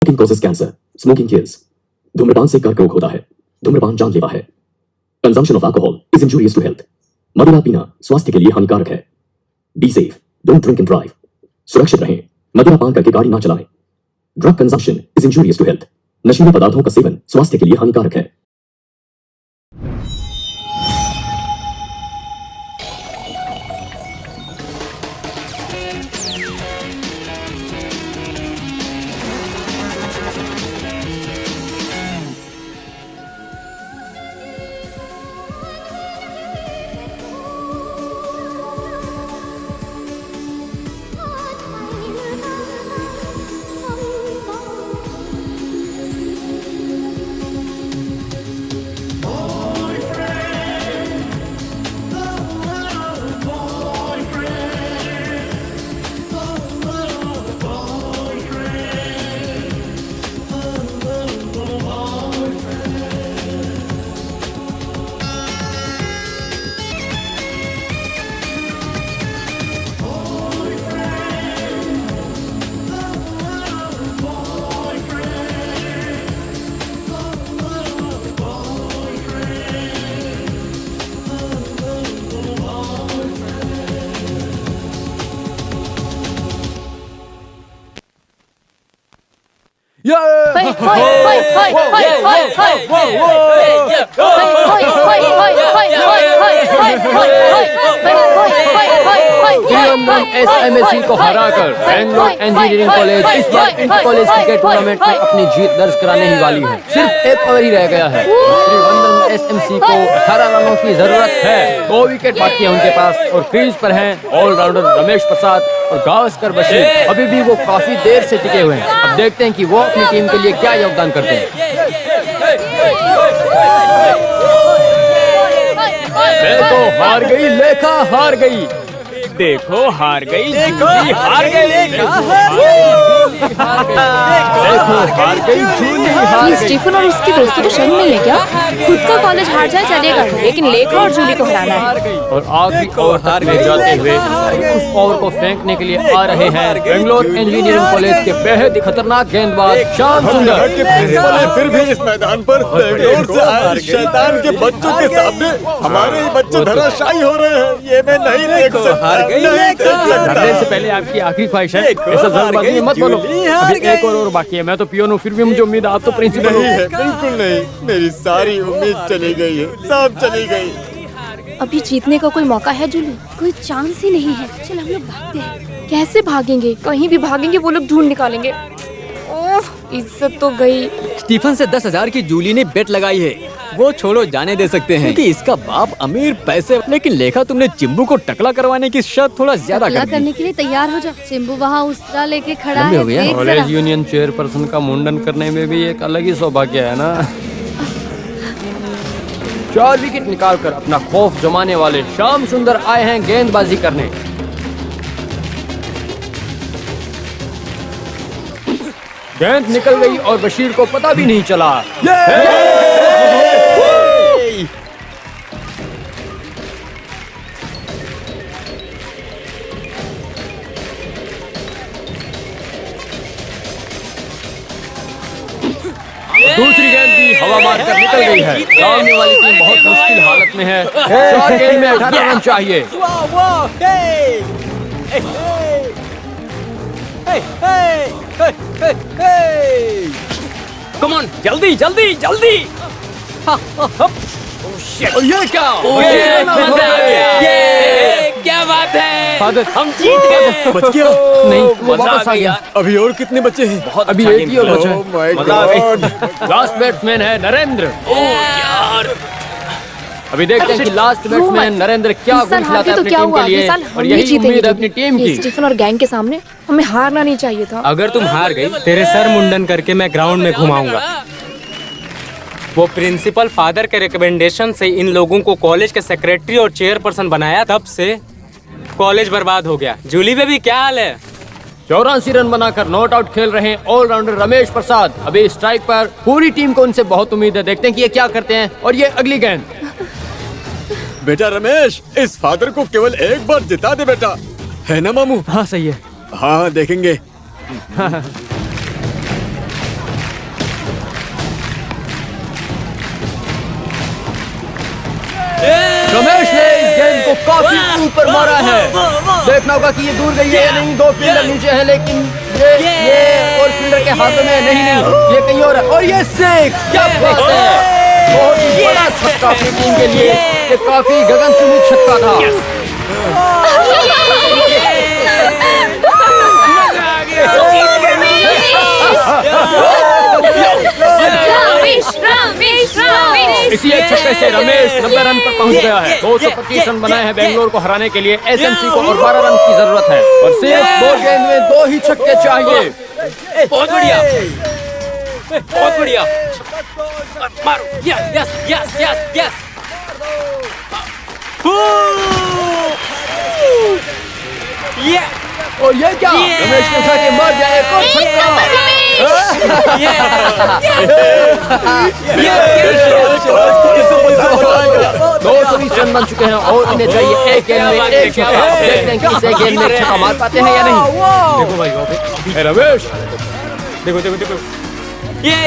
Smoking causes cancer, smoking kills. धूम्रपान से कर्करोग होता है। धूम्रपान जानलेवा है। Consumption of alcohol is injurious to health. मदिरा पीना स्वास्थ्य के लिए हानिकारक है। Be safe, don't drink and drive. सुरक्षित रहें, मदिरा पान करके गाड़ी ना चलाएं। Drug consumption is injurious to health. नशीले पदार्थों का सेवन स्वास्थ्य के लिए हानिकारक है। एसएमएससी को हराकर बेंगलोर इंजीनियरिंग कॉलेज इस बार इंटर कॉलेज क्रिकेट टूर्नामेंट में अपनी जीत दर्ज कराने ही वाली है। सिर्फ एक ओवर ही रह गया है। त्रिवेंद्रम एसएमसी को 18 रनों की जरूरत है। 2 विकेट बाकी है उनके पास और क्रीज पर हैं ऑलराउंडर रमेश प्रसाद और गावस्कर बशीर। अभी भी वो काफी देर से टिके हुए हैं। अब देखते हैं कि वो अपनी टीम के लिए क्या योगदान करते हैं। देखो हार गई, लेखा हार गई। देखो हार गई, जूली हार गई। देखो हार गई, जूली हार गई। स्टीफन और उसकी दोस्तों को शर्म नहीं है क्या? खुद का कॉलेज हार जाए चलेगा, लेकिन लेखा और जूली को हराना है। और आखिरी ओवर हार में जाते हुए उस ओवर को फेंकने के लिए आ रहे हैं बेंगलोर इंजीनियरिंग कॉलेज के बेहद ही खतरनाक गेंदबाज श्याम सुंदर। फिर भी इस मैदान पर बेंगलोर से आए शैतान के बच्चों के सामने हमारे ही बच्चे धराशायी हो रहे हैं। ये मैं नहीं देख सकता। डरने से पहले आपकी आखिरी ख्वाहिश है, ऐसा जल्दबाजी में मत बोलो। अभी एक और बाकी है। मैं तो पियोन हूँ, फिर भी मुझे उम्मीद आप तो प्रिंसिपल नहीं है। बिल्कुल नहीं, मेरी सारी उम्मीद चली गई है, सब चली गई। अभी जीतने का कोई मौका है जूली? कोई चांस ही नहीं है। चल हम लोग भागते हैं। कैसे भागेंगे? कहीं भी भागेंगे वो लोग ढूंढ निकालेंगे। ओह, इज्जत तो गई। स्टीफन से 10,000 की जूली ने बेट लगाई है। वो छोड़ो, जाने दे सकते हैं क्योंकि इसका बाप अमीर पैसे। लेकिन लेखा तुमने चिंबू को टकला करवाने की शर्त थोड़ा ज्यादा कर दी। करने के लिए तैयार हो जा। चिंबू वहाँ उस्तरा लेके खड़ा है। देख कॉलेज जरा। यूनियन चेयरपर्सन का मुंडन करने में भी एक अलग ही सौभाग्य है ना। 4 विकेट निकालकर अपना खौफ जमाने वाले श्याम सुंदर आए हैं गेंदबाजी करने। गेंद निकल गई और बशीर को पता भी नहीं चला। दूसरी गेंद भी हवा मारकर निकल गई है। सामने वाली टीम बहुत मुश्किल हालत में है। 4 गेंद में 18 रन चाहिए। कम ऑन, जल्दी जल्दी जल्दी। ये क्या? क्या बात है, फादर, हम जीत गए। बच गया? नहीं, वो मजा वापस आ आ गया। गया। अभी और कितने बच्चे हैं? बहुत अभी अच्छा एक ही और गेम बचा खेला। है। Oh my मजा आ गई। God। लास्ट बैट्समैन है नरेंद्र। यार, अभी देखते हैं कि लास्ट बैट्समैन नरेंद्र क्या इस साल गुण हार खिलाता गए है तो अपनी क्या टीम हुआ? के लिए। इस साल और हम यही ही जीतेंगे उम्मीद है जूली। अपनी टीम ये की। स्टीफन और गैंग के सामने हमें हारना नहीं चाहिए था। अगर तुम हार गई, तेरे सर मुंडन करके मैं ग्राउंड में घुमाऊंगा। वो प्रिंसिपल फादर के रिकमेंडेशन से इन लोगों को कॉलेज के सेक्रेटरी और चेयरपर्सन बनाया, तब से कॉलेज बर्बाद हो गया। जूली बेबी क्या हाल है? 84 रन बनाकर नॉट आउट खेल रहे हैं ऑलराउंडर रमेश प्रसाद। अभी स्ट्राइक पर पूरी टीम को उनसे बहुत उम्मीद है। देखते हैं कि ये क्या करते हैं। और ये अगली गेंद। बेटा रमेश, इस फादर को केवल एक बार जिता दे बेटा, है ना मामू? हाँ सही है। हाँ देखेंगे। को काफी ऊपर मारा है। देखना होगा कि ये दूर गई है या नहीं। 2 फील्डर नीचे है, लेकिन ये और फील्डर के हाथों में नहीं, ये कहीं और है। और ये 6, क्या बात है, बहुत ही बड़ा छक्का अपनी टीम के लिए। ये काफी गगनचुंबी छक्का था। इसी एक छक्के से रमेश 90 रन पर पहुंच गया है। 225 रन बनाए हैं बेंगलोर को हराने के लिए एसएमसी को, और 12 रन की जरूरत है। और सिर्फ 2 गेंद में 2 ही छक्के चाहिए। बहुत बढ़िया, बहुत बढ़िया। मारो, yes yes yes yes yes. और ये क्या, रमेश ने उठा के मार दिया एक और छक्का। 220 रन बन चुके हैं और इन्हें चाहिए एक गेंद में एक छक्का। देखते हैं कि इस एक गेंद में एक छक्का मार पाते हैं या नहीं। देखो भाई, रमेश देखो देखो देखो, ये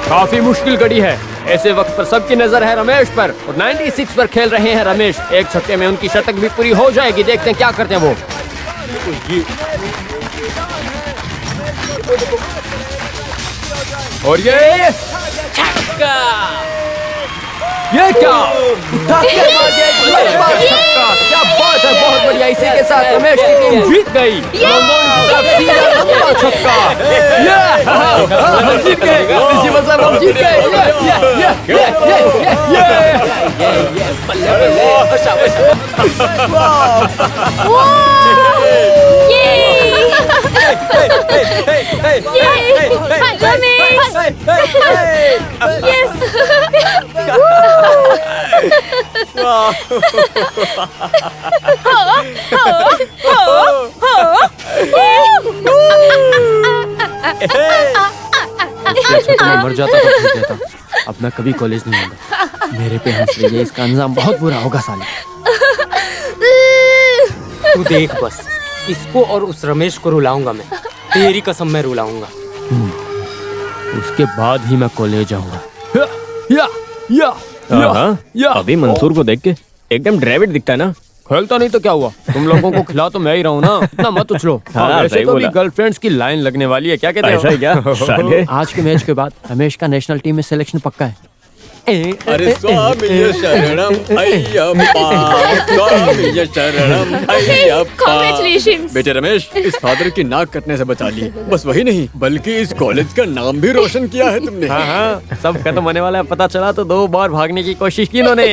काफी मुश्किल घड़ी है। ऐसे वक्त पर सबकी नजर है रमेश पर, और 96 पर खेल रहे हैं रमेश। एक छक्के में उनकी शतक भी पूरी हो जाएगी। देखते हैं क्या करते हैं वो। और ये छक्का। ये क्या, उठा के मार दिया एक लंबा छक्का। क्या बात है, बहुत बढ़िया। इसी के साथ रमेश की टीम जीत गई। लंबा छक्का, हम जीत गए। इसी मतलब हम जीत गए। मैं मर जाता तो ठीक रहता। अब मैं कभी कॉलेज नहीं आऊंगा। मेरे पे हंस रही है, इसका अंजाम बहुत बुरा होगा साले। तू देख बस, इसको और उस रमेश को रुलाऊंगा मैं। तेरी कसम मैं रुलाऊंगा। उसके बाद ही मैं कॉलेज जाऊंगा। अभी मंसूर को देख के एकदम ड्राइवर दिखता है ना। खेलता नहीं तो क्या हुआ, तुम लोगों को खिला तो मैं ही रहूं ना। इतना मत उछलो। वैसे सही तो भी बोला। गर्लफ्रेंड्स की लाइन लगने वाली है। क्या कहते हो? ऐसा है क्या? साले। आज के मैच के बाद रमेश का नेशनल टीम में सिलेक्शन पक्का है। अरे स्वामी शरणम अय्यप्पा, स्वामी शरणम अय्यप्पा। Congratulations! बेटे रमेश, इस फादर की नाक कटने से बचा ली। बस वही नहीं, बल्कि इस कॉलेज का नाम भी रोशन किया है तुमने। हाँ, सब खत्म होने वाला है पता चला तो 2 बार भागने की कोशिश की इन्होंने।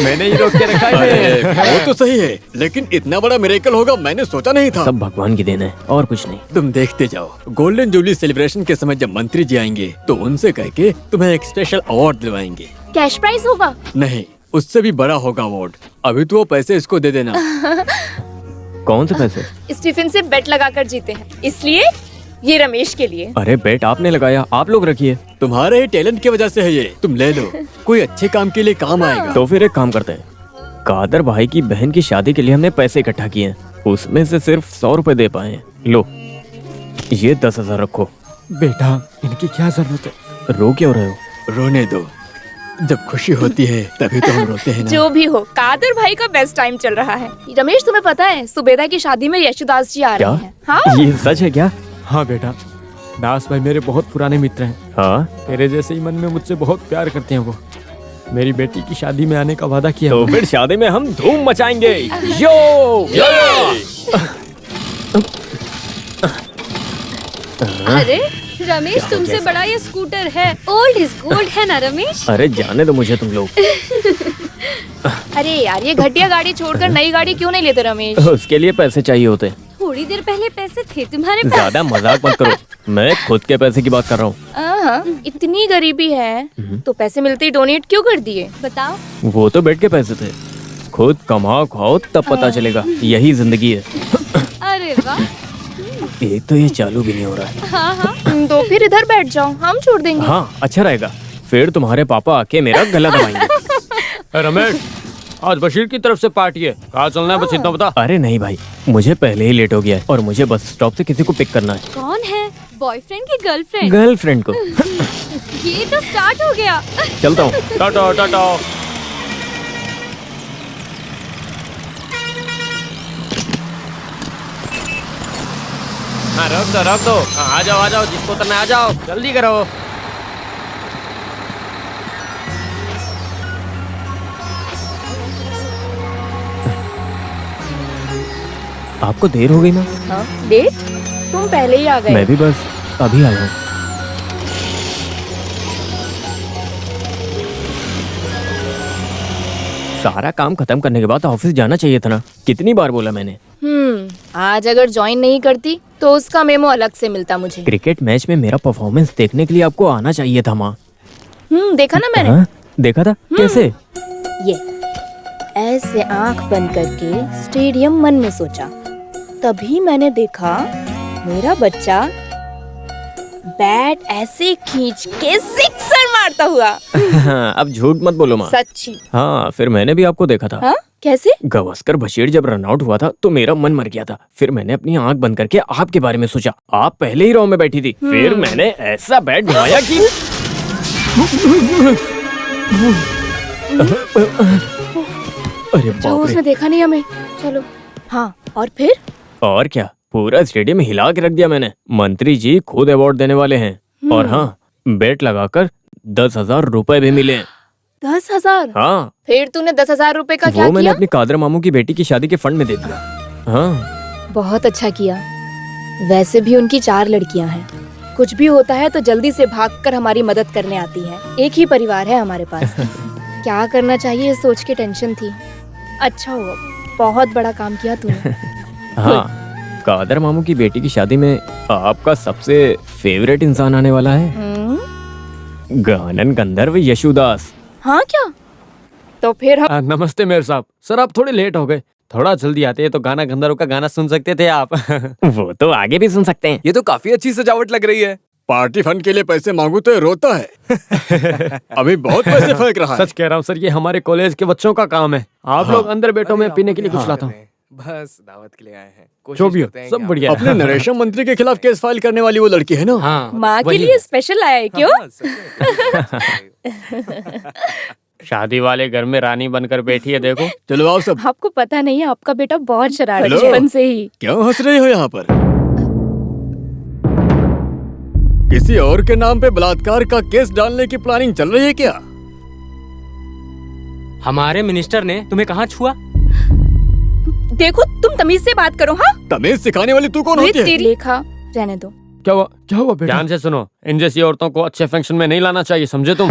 मैंने ही रोक के रखा अरे, है। वो तो सही है, लेकिन इतना बड़ा मिरेकल होगा मैंने सोचा नहीं था। सब भगवान की देन है और कुछ नहीं। तुम देखते जाओ, गोल्डन जुबली सेलिब्रेशन के समय जब मंत्री जी आएंगे तो उनसे कह के तुम्हें एक स्पेशल अवार्ड दिलवाएंगे। कैश प्राइज होगा? नहीं, उससे भी बड़ा होगा अवार्ड। अभी तो वो पैसे इसको दे देना। कौन से पैसे? स्टीफन से बेट लगाकर जीते हैं, इसलिए ये रमेश के लिए। अरे बेट आपने लगाया, आप लोग रखिए। तुम्हारे ही टैलेंट की वजह से है ये, तुम ले लो। कोई अच्छे काम के लिए काम आएगा। तो फिर एक काम करते हैं, कादर भाई की बहन की शादी के लिए हमने पैसे इकट्ठा किए हैं, उसमें से सिर्फ 100 रुपए दे पाए हैं। लो ये 10,000 रखो। बेटा, इनकी क्या जरूरत है? रो क्यों रहे हो? रोने दो, जब खुशी होती है तभी तो हम रोते हैं ना। जो भी हो, कादर भाई का बेस्ट टाइम चल रहा है। रमेश, तुम्हें पता है सुबेदा की शादी में यशुदास जी आ क्या? रहे हैं। हाँ, ये सच है क्या? हाँ बेटा, दास भाई मेरे बहुत पुराने मित्र हैं। हाँ, तेरे जैसे ही मन में मुझसे बहुत प्यार करते हैं वो। मेरी बेटी की शादी में आने का वादा किया। तो फिर शादी में हम धूम मचाएंगे। यो अरे रमेश, तुमसे बड़ा ये स्कूटर है। ओल्ड इज गोल्ड है ना रमेश? अरे जाने दो मुझे तुम लोग। अरे यार, ये घटिया गाड़ी छोड़कर नई गाड़ी क्यों नहीं लेते रमेश? उसके लिए पैसे चाहिए होते। थोड़ी देर पहले पैसे थे तुम्हारे पास। ज्यादा मजाक मत करो, मैं खुद के पैसे की बात कर रहा हूँ। इतनी गरीबी है तो पैसे मिलते ही डोनेट क्यों कर दिए? बताओ। वो तो बेट के पैसे थे, खुद कमाओ खाओ तब पता चलेगा, यही जिंदगी है। अरे वाह। एक तो ये चालू भी नहीं हो रहा है। हाँ हाँ। तो फिर इधर बैठ जाओ, हम छोड़ देंगे। हाँ अच्छा रहेगा, फिर तुम्हारे पापा आके मेरा गला दबाएंगे। रमेश, आज बशीर की तरफ से पार्टी है, कहाँ चलना है बस इतना बता। अरे नहीं भाई, मुझे पहले ही लेट हो गया है और मुझे बस स्टॉप से किसी को पिक करना है। कौन है? बॉयफ्रेंड की गर्लफ्रेंड? गर्लफ्रेंड को। ये तो स्टार्ट हो गया। चलता हूँ। टाटा टाटा। हाँ रख दो। हाँ, आ जाओ जिसको उतरना आ जाओ, जल्दी करो। आपको देर हो गई ना? हाँ, डेट? तुम पहले ही आ गए। मैं भी बस अभी आया हूँ। सारा काम खत्म करने के बाद ऑफिस जाना चाहिए था ना। कितनी बार बोला मैंने। आज अगर ज्वाइन नहीं करती तो उसका मेमो अलग से मिलता मुझे। क्रिकेट मैच में मेरा परफॉर्मेंस देखने के लिए आपको आना चाहिए था माँ। देखा ना मैंने। हाँ? देखा था? कैसे? ये ऐसे आंख बंद करके स्टेडियम मन में सोचा, तभी मैंने देखा मेरा बच्चा बैट ऐसे खींच के सिक्सर मारता हुआ। हाँ, अब झूठ मत बोलो माँ। सच्ची। हाँ, फिर मैंने भी आपको देखा था। हाँ? कैसे? गवास्कर बशीर जब रन आउट हुआ था तो मेरा मन मर गया था। फिर मैंने अपनी आंख बंद करके आपके बारे में सोचा। आप पहले ही रो में बैठी थी। फिर मैंने ऐसा बैट घुमाया कि अरे जो बाप रे। उसने देखा नहीं हमें। चलो। हाँ, और फिर? और क्या, पूरा स्टेडियम हिला के रख दिया मैंने। मंत्री जी खुद अवार्ड देने वाले हैं। और हाँ, बेट लगाकर 10,000 रुपए भी मिले। 10,000? हाँ। फिर तूने 10,000 रुपए का क्या वो मैंने किया? अपनी कादर मामू की बेटी की शादी के फंड में दे दिया। हाँ। बहुत अच्छा किया। वैसे भी उनकी 4 लड़कियां हैं। कुछ भी होता है तो जल्दी से भागकर हमारी मदद करने आती हैं। एक ही परिवार है हमारे पास। क्या करना चाहिए इस सोच के टेंशन थी। अच्छा हुआ, बहुत बड़ा काम किया तूने। हाँ, कादर मामू की बेटी की शादी में आपका सबसे फेवरेट इंसान आने वाला है। गानन गंधर्व यशुदास। हाँ क्या? तो फिर हम नमस्ते मेयर साहब। सर आप थोड़े लेट हो गए। थोड़ा जल्दी आते तो गाना गंधर्व का गाना सुन सकते थे आप। वो तो आगे भी सुन सकते हैं। ये तो काफी अच्छी सजावट लग रही है। पार्टी फंड के लिए पैसे मांगू तो ये रोता है। अभी बहुत पैसे फेंक रहा है। सच कह रहा हूँ सर, ये हमारे कॉलेज के बच्चों का काम है। आप लोग अंदर बैठो, मैं पीने के लिए कुछ लाता हूँ। बस दावत के लिए आए हैं। जो भी हो, सब बढ़िया। अपने नरेशन मंत्री के खिलाफ केस फाइल करने वाली वो लड़की है ना? हाँ, माँ के वही लिए स्पेशल आया है क्यों? शादी वाले घर में रानी बनकर बैठी है, देखो। चलो आओ सब। आपको पता नहीं है, आपका बेटा बहुत शरारती हेलो। बचपन से ही। क्यों हंस रही हो यहाँ पर? किसी और के नाम पे बलात्कार का केस डालने की प्लानिंग चल रही है क्या? हमारे मिनिस्टर ने तुम्हें कहाँ छुआ? देखो, तुम तमीज से बात करो। हाँ, तमीज सिखाने वाली तू कौन होती है? तेरी लेखा रहने दो। क्या हुआ बेटा? ध्यान से सुनो, इन जैसी औरतों को अच्छे फंक्शन में नहीं लाना चाहिए, समझे तुम?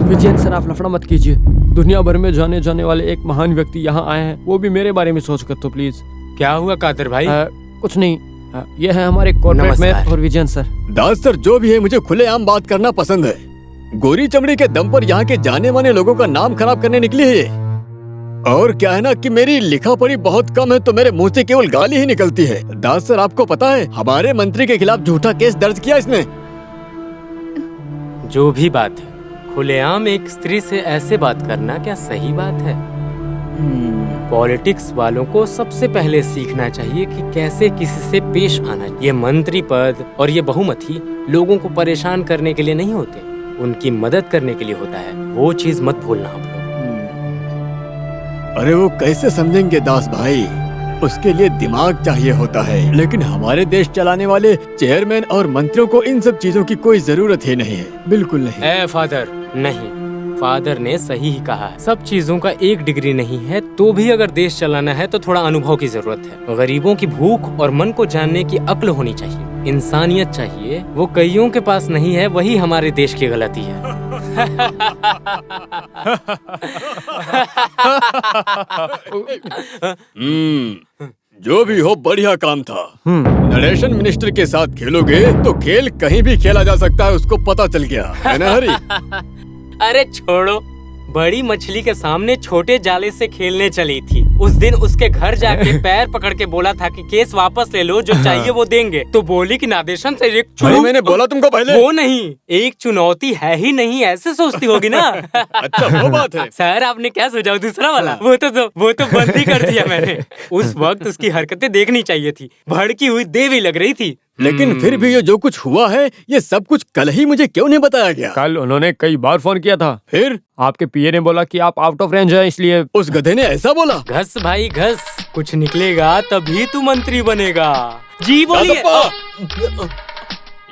विजयन सर, आप लफड़ा मत कीजिए। दुनिया भर में जाने जाने वाले एक महान व्यक्ति यहाँ आए हैं, वो भी मेरे बारे में सोच कर तो प्लीज। क्या हुआ कादर भाई? कुछ नहीं। ये है हमारे कॉर्पोरेट में और विजयन सर। दास सर, जो भी है मुझे खुलेआम बात करना पसंद है। गोरी चमड़ी के दम पर यहाँ के जाने माने लोगों का नाम खराब करने निकली है ये। और क्या है ना कि मेरी लिखा पढ़ी बहुत कम है तो मेरे मुंह से केवल गाली ही निकलती है। दास सर, आपको पता है हमारे मंत्री के खिलाफ झूठा केस दर्ज किया इसने। जो भी बात है, खुलेआम एक स्त्री से ऐसे बात करना क्या सही बात है? पॉलिटिक्स वालों को सबसे पहले सीखना चाहिए कि कैसे किसी से पेश आना। ये मंत्री पद और ये बहुमती लोगों को परेशान करने के लिए नहीं होते, उनकी मदद करने के लिए होता है। वो चीज मत भूलना आप लोग। अरे वो कैसे समझेंगे दास भाई, उसके लिए दिमाग चाहिए होता है। लेकिन हमारे देश चलाने वाले चेयरमैन और मंत्रियों को इन सब चीजों की कोई जरूरत ही नहीं है, बिल्कुल नहीं। ए फादर, नहीं, फादर ने सही ही कहा है। सब चीजों का एक डिग्री नहीं है, तो भी अगर देश चलाना है तो थोड़ा अनुभव की जरूरत है। गरीबों की भूख और मन को जानने की अक्ल होनी चाहिए, इंसानियत चाहिए। वो कईयों के पास नहीं है, वही हमारे देश की गलती है। जो भी हो, बढ़िया काम था। नरेशन मिनिस्टर के साथ खेलोगे तो खेल कहीं भी खेला जा सकता है, उसको पता चल गया है ना हरी? अरे छोड़ो, बड़ी मछली के सामने छोटे जाले से खेलने चली थी। उस दिन उसके घर जाके पैर पकड़ के बोला था कि केस वापस ले लो, जो चाहिए वो देंगे। तो बोली कि नादेशन से एक मैंने बोला तुमको पहले। वो नहीं, एक चुनौती है ही नहीं, ऐसे सोचती होगी ना। अच्छा वो बात है। सर आपने क्या सोचा दूसरा वाला? वो तो बंद ही कर दिया मैंने। उस वक्त उसकी हरकतें देखनी चाहिए थी, भड़की हुई देवी लग रही थी। लेकिन फिर भी ये जो कुछ हुआ है, ये सब कुछ कल ही मुझे क्यों नहीं बताया गया? कल उन्होंने कई बार फोन किया था। फिर आपके पीए ने बोला कि आप आउट ऑफ रेंज हैं, इसलिए उस गधे ने ऐसा बोला? घस भाई घस, कुछ निकलेगा तभी तू मंत्री बनेगा। जी बोलिए।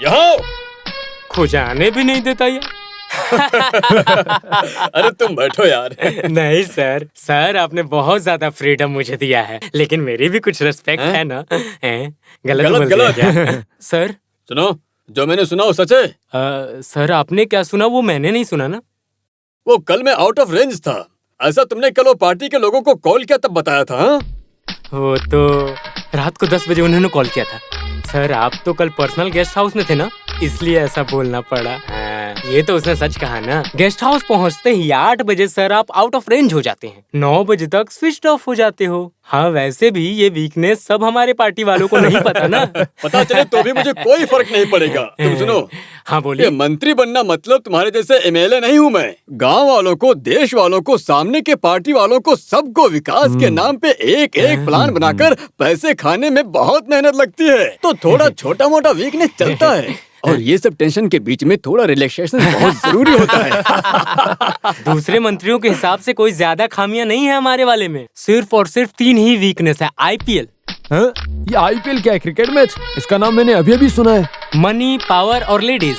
यहाँ खुजाने भी नहीं देता ये। अरे तुम बैठो यार। नहीं सर, सर आपने बहुत ज्यादा फ्रीडम मुझे दिया है, लेकिन मेरी भी कुछ रिस्पेक्ट है ना। गलत बोल दिया क्या? सर सुनो, जो मैंने सुना वो सच है? सर आपने क्या सुना वो मैंने नहीं सुना ना। वो कल मैं आउट ऑफ रेंज था, ऐसा तुमने कल वो पार्टी के लोगों को कॉल किया तब बताया था? हाँ? वो तो रात को 10 बजे उन्होंने कॉल किया था। सर आप तो कल पर्सनल गेस्ट हाउस में थे ना, इसलिए ऐसा बोलना पड़ा। ये तो उसने सच कहा ना। गेस्ट हाउस पहुंचते ही 8 बजे सर आप आउट ऑफ रेंज हो जाते हैं, 9 बजे तक स्विच ऑफ हो जाते हो। हाँ वैसे भी ये वीकनेस सब हमारे पार्टी वालों को नहीं पता ना। पता चले तो भी मुझे कोई फर्क नहीं पड़ेगा। तुम सुनो, हाँ बोलिए। ये मंत्री बनना मतलब तुम्हारे जैसे एमएलए नहीं हूँ मैं। गांव वालों को, देश वालों को, सामने के पार्टी वालों को, सबको विकास के नाम पे एक एक प्लान बनाकर पैसे खाने में बहुत मेहनत लगती है। तो थोड़ा छोटा मोटा वीकनेस चलता है, और ये सब टेंशन के बीच में थोड़ा रिलैक्सेशन बहुत जरूरी होता है। दूसरे मंत्रियों के हिसाब से कोई ज्यादा खामियां नहीं है हमारे वाले में, सिर्फ और सिर्फ 3 ही वीकनेस है। आईपीएल। ये आईपीएल क्या है? Cricket match? इसका नाम मैंने अभी अभी सुना है। मनी, पावर और लेडीज।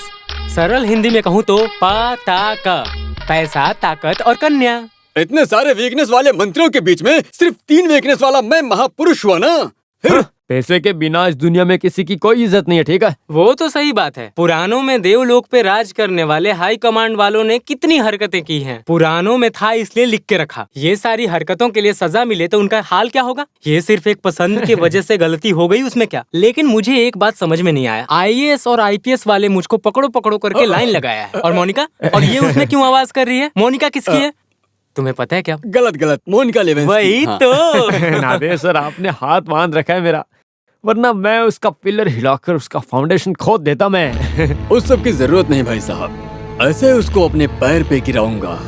सरल हिंदी में कहूँ तो पैसा, ताकत और कन्या। इतने सारे वीकनेस वाले मंत्रियों के बीच में सिर्फ 3 वीकनेस वाला मैं महापुरुष हुआ ना। फिर पैसे के बिना इस दुनिया में किसी की कोई इज्जत नहीं है, ठीक है? वो तो सही बात है। पुरानों में देवलोक पे राज करने वाले हाई कमांड वालों ने कितनी हरकतें की हैं। पुरानों में था इसलिए लिख के रखा। ये सारी हरकतों के लिए सजा मिले तो उनका हाल क्या होगा? ये सिर्फ एक पसंद की वजह से गलती हो गई, उसमें क्या। लेकिन मुझे एक बात समझ में नहीं आया, आईएएस और आईपीएस वाले मुझको पकड़ो पकड़ो करके लाइन लगाया है। और मोनिका, और ये उसमें क्यों आवाज कर रही है? मोनिका किसकी है? तुम्हें पता है क्या? गलत मोनिका लेवेंस। वही तो। नादे सर, आपने हाथ बांध रखा है मेरा, वरना मैं उसका पिलर हिलाकर उसका फाउंडेशन खोद देता। मैं उस सब की जरूरत नहीं भाई साहब, ऐसे उसको अपने पैर पे गिराऊंगा।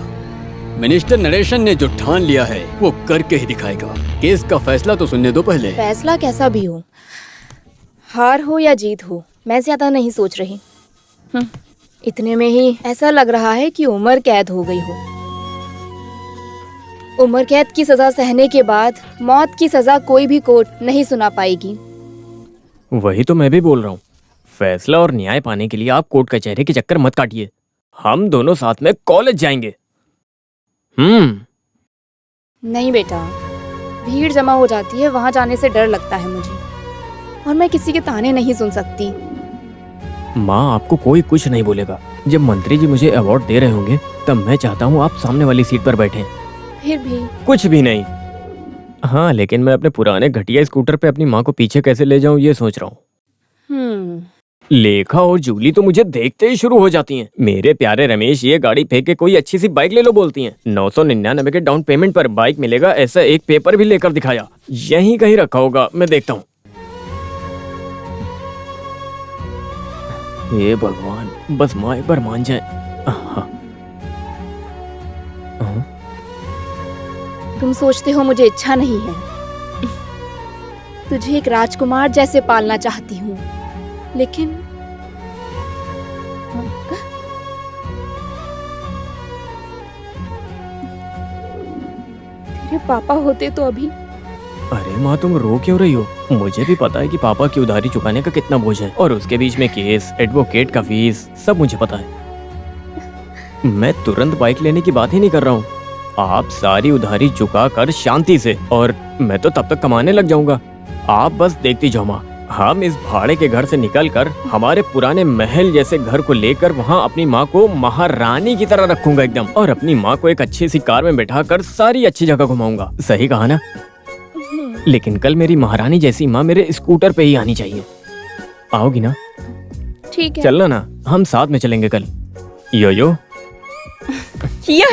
मिनिस्टर नरेशन ने जो ठान लिया है वो करके ही दिखाएगा। केस का फैसला तो सुनने दो पहले। फैसला कैसा भी हो, हार हो या जीत हो, मैं ज्यादा नहीं सोच रही। इतने में ही ऐसा लग रहा है कि उम्र कैद हो गई हो। उम्र कैद की सजा सहने के बाद मौत की सजा कोई भी कोर्ट नहीं सुना पाएगी। वही तो मैं भी बोल रहा हूँ। फैसला और न्याय पाने के लिए आप कोर्ट कचहरी के चक्कर मत काटिए। हम दोनों साथ में कॉलेज जाएंगे। नहीं बेटा, भीड़ जमा हो जाती है, वहां जाने से डर लगता है मुझे, और मैं किसी के ताने नहीं सुन सकती। माँ, आपको कोई कुछ नहीं बोलेगा। जब मंत्री जी मुझे अवार्ड दे रहे होंगे तब मैं चाहता हूँ आप सामने वाली सीट पर बैठें। फिर भी कुछ भी नहीं। हाँ, लेकिन मैं अपने पुराने घटिया स्कूटर पे अपनी माँ को पीछे कैसे ले जाऊँ ये सोच रहा हूँ। लेखा और जूली तो मुझे देखते ही शुरू हो जाती हैं। मेरे प्यारे रमेश, ये गाड़ी फेंक के कोई अच्छी सी बाइक ले लो बोलती हैं। 999 के डाउन पेमेंट पर बाइक मिलेगा, ऐसा एक पेपर भी लेकर दिखाया। यहीं कहीं रखा होगा, मैं देखता हूँ। हे भगवान, बस माँ एक बार मान जाए। तुम सोचते हो मुझे इच्छा नहीं है। तुझे एक राजकुमार जैसे पालना चाहती हूँ, लेकिन तेरे पापा होते तो अभी। अरे माँ, तुम रो क्यों रही हो? मुझे भी पता है कि पापा की उधारी चुकाने का कितना बोझ है, और उसके बीच में केस, एडवोकेट का फीस, सब मुझे पता है। मैं तुरंत बाइक लेने की बात ही नहीं कर रहा हूँ। आप सारी उधारी चुका कर शांति से, और मैं तो तब तक कमाने लग जाऊंगा। आप बस देखती जाओ माँ। हम इस भाड़े के घर से निकलकर हमारे पुराने महल जैसे घर को लेकर वहाँ अपनी माँ को महारानी की तरह रखूंगा एकदम, और अपनी माँ को एक अच्छी सी कार में बैठाकर सारी अच्छी जगह घुमाऊंगा। सही कहा ना? लेकिन कल मेरी महारानी जैसी माँ मेरे स्कूटर पे ही आनी चाहिए। आओगी ना? ठीक है, चलना ना, हम साथ में चलेंगे कल। यो या। ये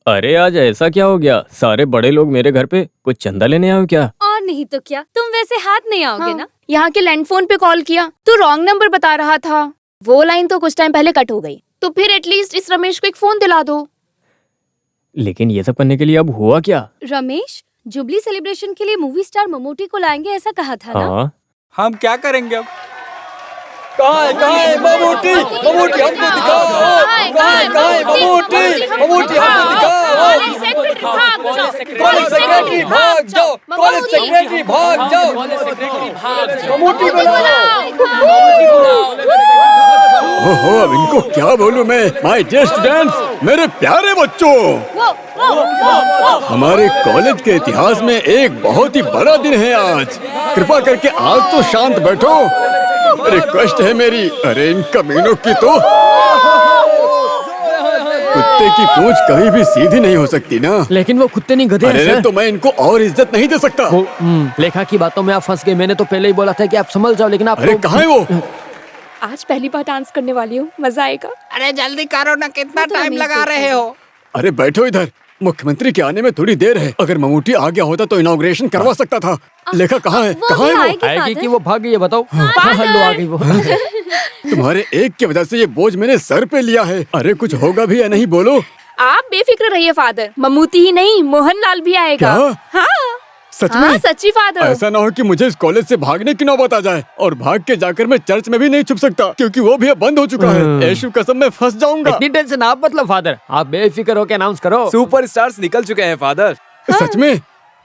अरे आज ऐसा क्या हो गया? सारे बड़े लोग मेरे घर पे कुछ चंदा लेने आए हो क्या? नहीं तो क्या, तुम वैसे हाथ नहीं आओगे हाँ, ना? यहाँ के लैंडफोन पे कॉल किया तो रॉन्ग नंबर बता रहा था। वो लाइन तो कुछ टाइम पहले कट हो गई, तो फिर एटलीस्ट इस रमेश को एक फोन दिला दो। लेकिन ये सब करने के लिए अब हुआ क्या? रमेश, जुबली सेलिब्रेशन के लिए मूवी स्टार ममूटी को लाएंगे ऐसा कहा था ना? हाँ, हम क्या करेंगे अब? कहाँ है ममूटी? ममूटी हमको दिखाओ। कहाँ है ममूटी? ममूटी हमको दिखाओ। कॉलेज सेक्रेटरी भाग जाओ। कॉलेज सेक्रेटरी भाग जाओ। ममूटी ओहो, अब इनको क्या बोलूं मैं? माय डियर स्टूडेंट्स, मेरे प्यारे बच्चों, हमारे कॉलेज के इतिहास में एक बहुत ही बड़ा दिन है आज। कृपा करके आज तो शांत बैठो। रिक्वेस्ट है मेरी। अरे इन कमीनों की तो कुत्ते की पूंछ कभी भी सीधी नहीं हो सकती ना। लेकिन वो कुत्ते नहीं गधे हैं अरे सर। तो मैं इनको और इज्जत नहीं दे सकता। लेखा की बातों में आप फंस गए। मैंने तो पहले ही बोला था कि आप संभल जाओ, लेकिन आप अरे कहाँ है वो? आज पहली बार डांस करने वाली हूँ, मजा आएगा। अरे जल्दी करो ना, कितना टाइम लगा रहे हो? अरे बैठो इधर। मुख्यमंत्री के आने में थोड़ी देर है। अगर ममूटी आ गया होता तो इनॉग्रेशन करवा सकता था। लेखा कहाँ है? कहाँ है वो? आएगी कि वो भाग गई है बताओ? लो आ गई वो। तुम्हारे एक की वजह से ये बोझ मैंने सर पे लिया है। अरे कुछ होगा भी या नहीं बोलो। आप बेफिक्र रहिए फादर, ममूटी ही नहीं मोहनलाल भी आएगा। क्या? हाँ सच हाँ, में? सच्ची फादर। ऐसा ना हो कि मुझे इस कॉलेज से भागने की नौबत आ जाए और भाग के जाकर मैं चर्च में भी नहीं छुप सकता, क्योंकि वो भी अब बंद हो चुका है। यीशु कसम मैं फंस जाऊंगा। इतनी टेंशन आप मतलब फादर, आप बेफिक्र होकर अनाउंस करो। सुपरस्टार्स निकल चुके हैं फादर। सच में?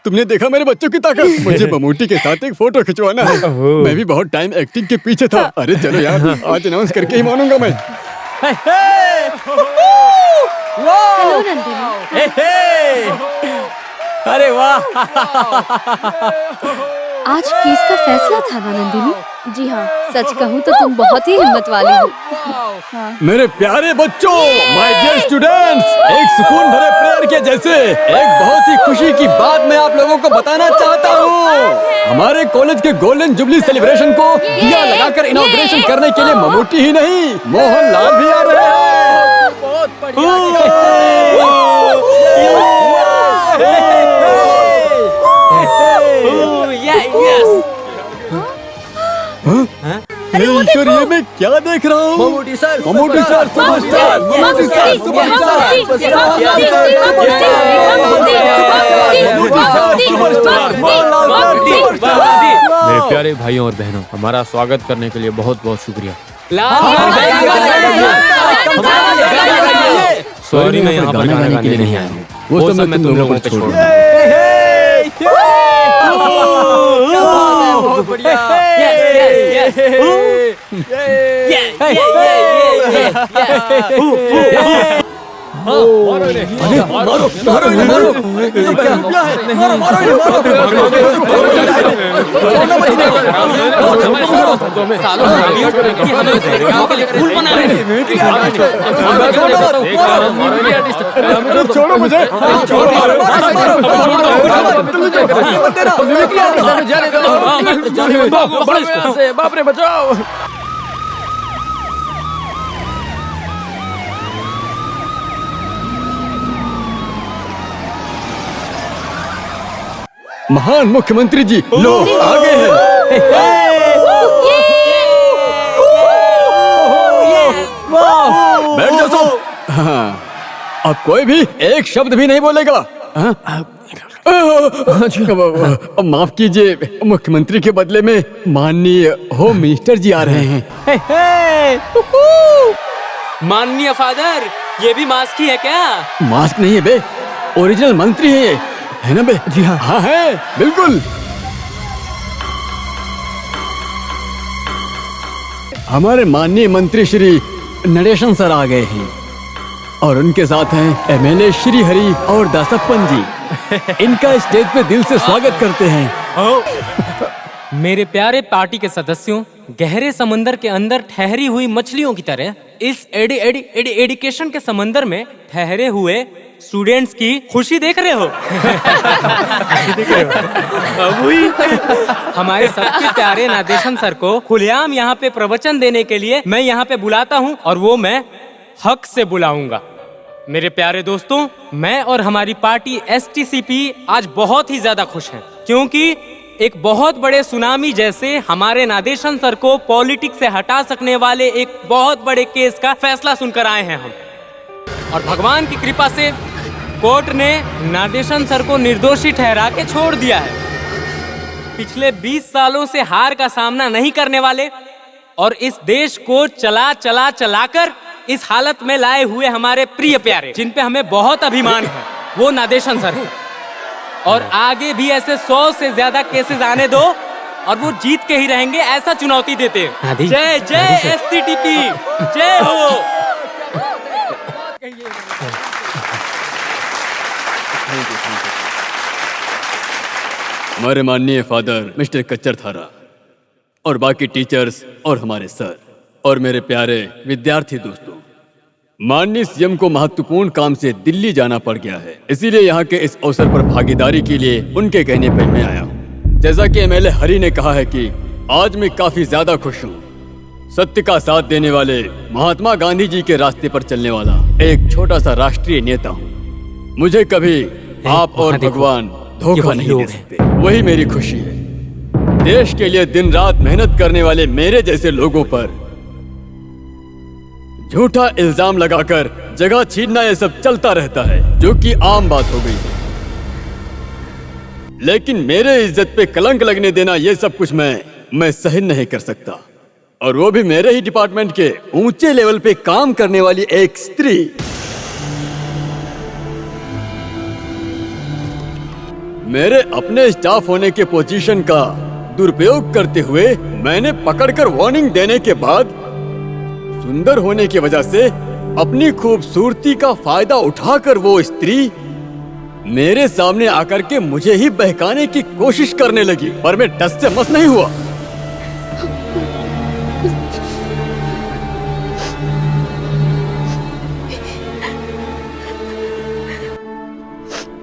तुमने देखा मेरे बच्चों की ताकत? मुझे ममूटी के साथ एक फोटो खिंचवाना है। मैं भी बहुत टाइम एक्टिंग के पीछे था। अरे चलो यार, आज अनाउंस करके ही मानूंगा मैं। हेलो नंदिनी। अरे वाह, आज केस का फैसला था ना नंदिनी? जी हाँ। सच कहूँ तो तुम बहुत ही हिम्मत वाली हो। मेरे प्यारे बच्चों, माय डियर स्टूडेंट्स, एक सुकून भरे प्रेयर के जैसे एक बहुत ही खुशी की बात मैं आप लोगों को बताना चाहता हूँ। हमारे कॉलेज के गोल्डन जुबली सेलिब्रेशन को दिया लगाकर इनॉग्रेशन करने के लिए ममूटी ही नहीं, मोहनलाल भी आ रहे हैं। बहुत बढ़िया। हे ईश्वर, ये मैं क्या देख रहा हूँ? Mammootty sir, Mammootty sir, superstar, Mammootty sir, मेरे प्यारे भाइयों और बहनों, हमारा स्वागत करने के लिए बहुत बहुत शुक्रिया। सॉरी, मैं यहाँ पर गाना गाने के लिए नहीं आया हूँ। वो सब मैं तुम लोगों पे छोड़ दूँ। बहुत बढ़िया। छोड़ो मुझे। बाप रे, बचाओ। महान मुख्यमंत्री जी, लो आ गए हैं। बैठ जाओ सब। हाँ, अब कोई भी एक शब्द भी नहीं बोलेगा। हाँ? माफ कीजिए, मुख्यमंत्री के बदले में माननीय होम मिनिस्टर जी आ रहे हैं। माननीय फादर, ये भी मास्क ही है क्या? मास्क नहीं है बे, ओरिजिनल मंत्री है ये, है ना बे? जी हाँ, हाँ है, बिल्कुल। हमारे माननीय मंत्री श्री नरेशन सर आ गए हैं और उनके साथ हैं एमएलए श्री हरि और दासप्पन जी। इनका स्टेज पे दिल से स्वागत करते हैं। मेरे प्यारे पार्टी के सदस्यों, गहरे समंदर के अंदर ठहरी हुई मछलियों की तरह इस एडिकेशन के समंदर में ठहरे हुए स्टूडेंट्स की खुशी देख रहे हो। हमारे सबके प्यारे नादेशन सर को खुलेआम यहाँ पे प्रवचन देने के लिए मैं यहाँ पे बुलाता हूँ, और वो मैं हक से बुलाऊंगा। मेरे प्यारे दोस्तों, मैं और हमारी पार्टी STCP आज बहुत ही ज्यादा खुश हैं, क्योंकि एक बहुत बड़े सुनामी जैसे हमारे नादेशन सर को पॉलिटिक्स से हटा सकने वाले एक बहुत बड़े केस का फैसला सुनकर आए हैं हम। और भगवान की कृपा से कोर्ट ने नादेशन सर को निर्दोषी ठहरा के छोड़ दिया है। पिछले 20 सालों से हार का सामना नहीं करने वाले और इस देश को चलाकर इस हालत में लाए हुए हमारे प्रिय प्यारे, जिन पे हमें बहुत अभिमान है, वो नादेशन सर हैं। और आगे भी ऐसे 100 से ज्यादा केसेस आने दो और वो जीत के ही रहेंगे, ऐसा चुनौती देते हैं। जय जय SCTP, जय हो। हमारे माननीय फादर मिस्टर कच्चर थारा और बाकी टीचर्स और हमारे सर और मेरे प्यारे विद्यार्थी दोस्तों, माननीय सीएम को महत्वपूर्ण काम से दिल्ली जाना पड़ गया है, इसीलिए यहाँ के इस अवसर पर भागीदारी के लिए उनके कहने पर मैं आया हूँ। जैसा कि MLA हरि ने कहा है कि आज मैं काफी ज्यादा खुश हूँ। सत्य का साथ देने वाले महात्मा गांधी जी के रास्ते पर चलने वाला एक छोटा सा राष्ट्रीय नेता हूँ। मुझे कभी आप और भगवान धोखा नहीं दे सकते, वही मेरी खुशी है। देश के लिए दिन रात मेहनत करने वाले मेरे जैसे लोगों पर झूठा इल्जाम लगाकर जगह छीनना ये सब चलता रहता है, जो कि आम बात हो गई है। लेकिन मेरे इज्जत पे कलंक लगने देना ये सब कुछ मैं सहन नहीं कर सकता, और वो भी मेरे ही डिपार्टमेंट के ऊंचे लेवल पे काम करने वाली एक स्त्री। मेरे अपने स्टाफ होने के पोजीशन का दुरुपयोग करते हुए मैंने पकड़कर वार्निंग देने के बाद सुंदर होने की वजह से अपनी खूबसूरती का फायदा उठाकर वो स्त्री मेरे सामने आकर के मुझे ही बहकाने की कोशिश करने लगी, पर मैं टस से मस नहीं हुआ।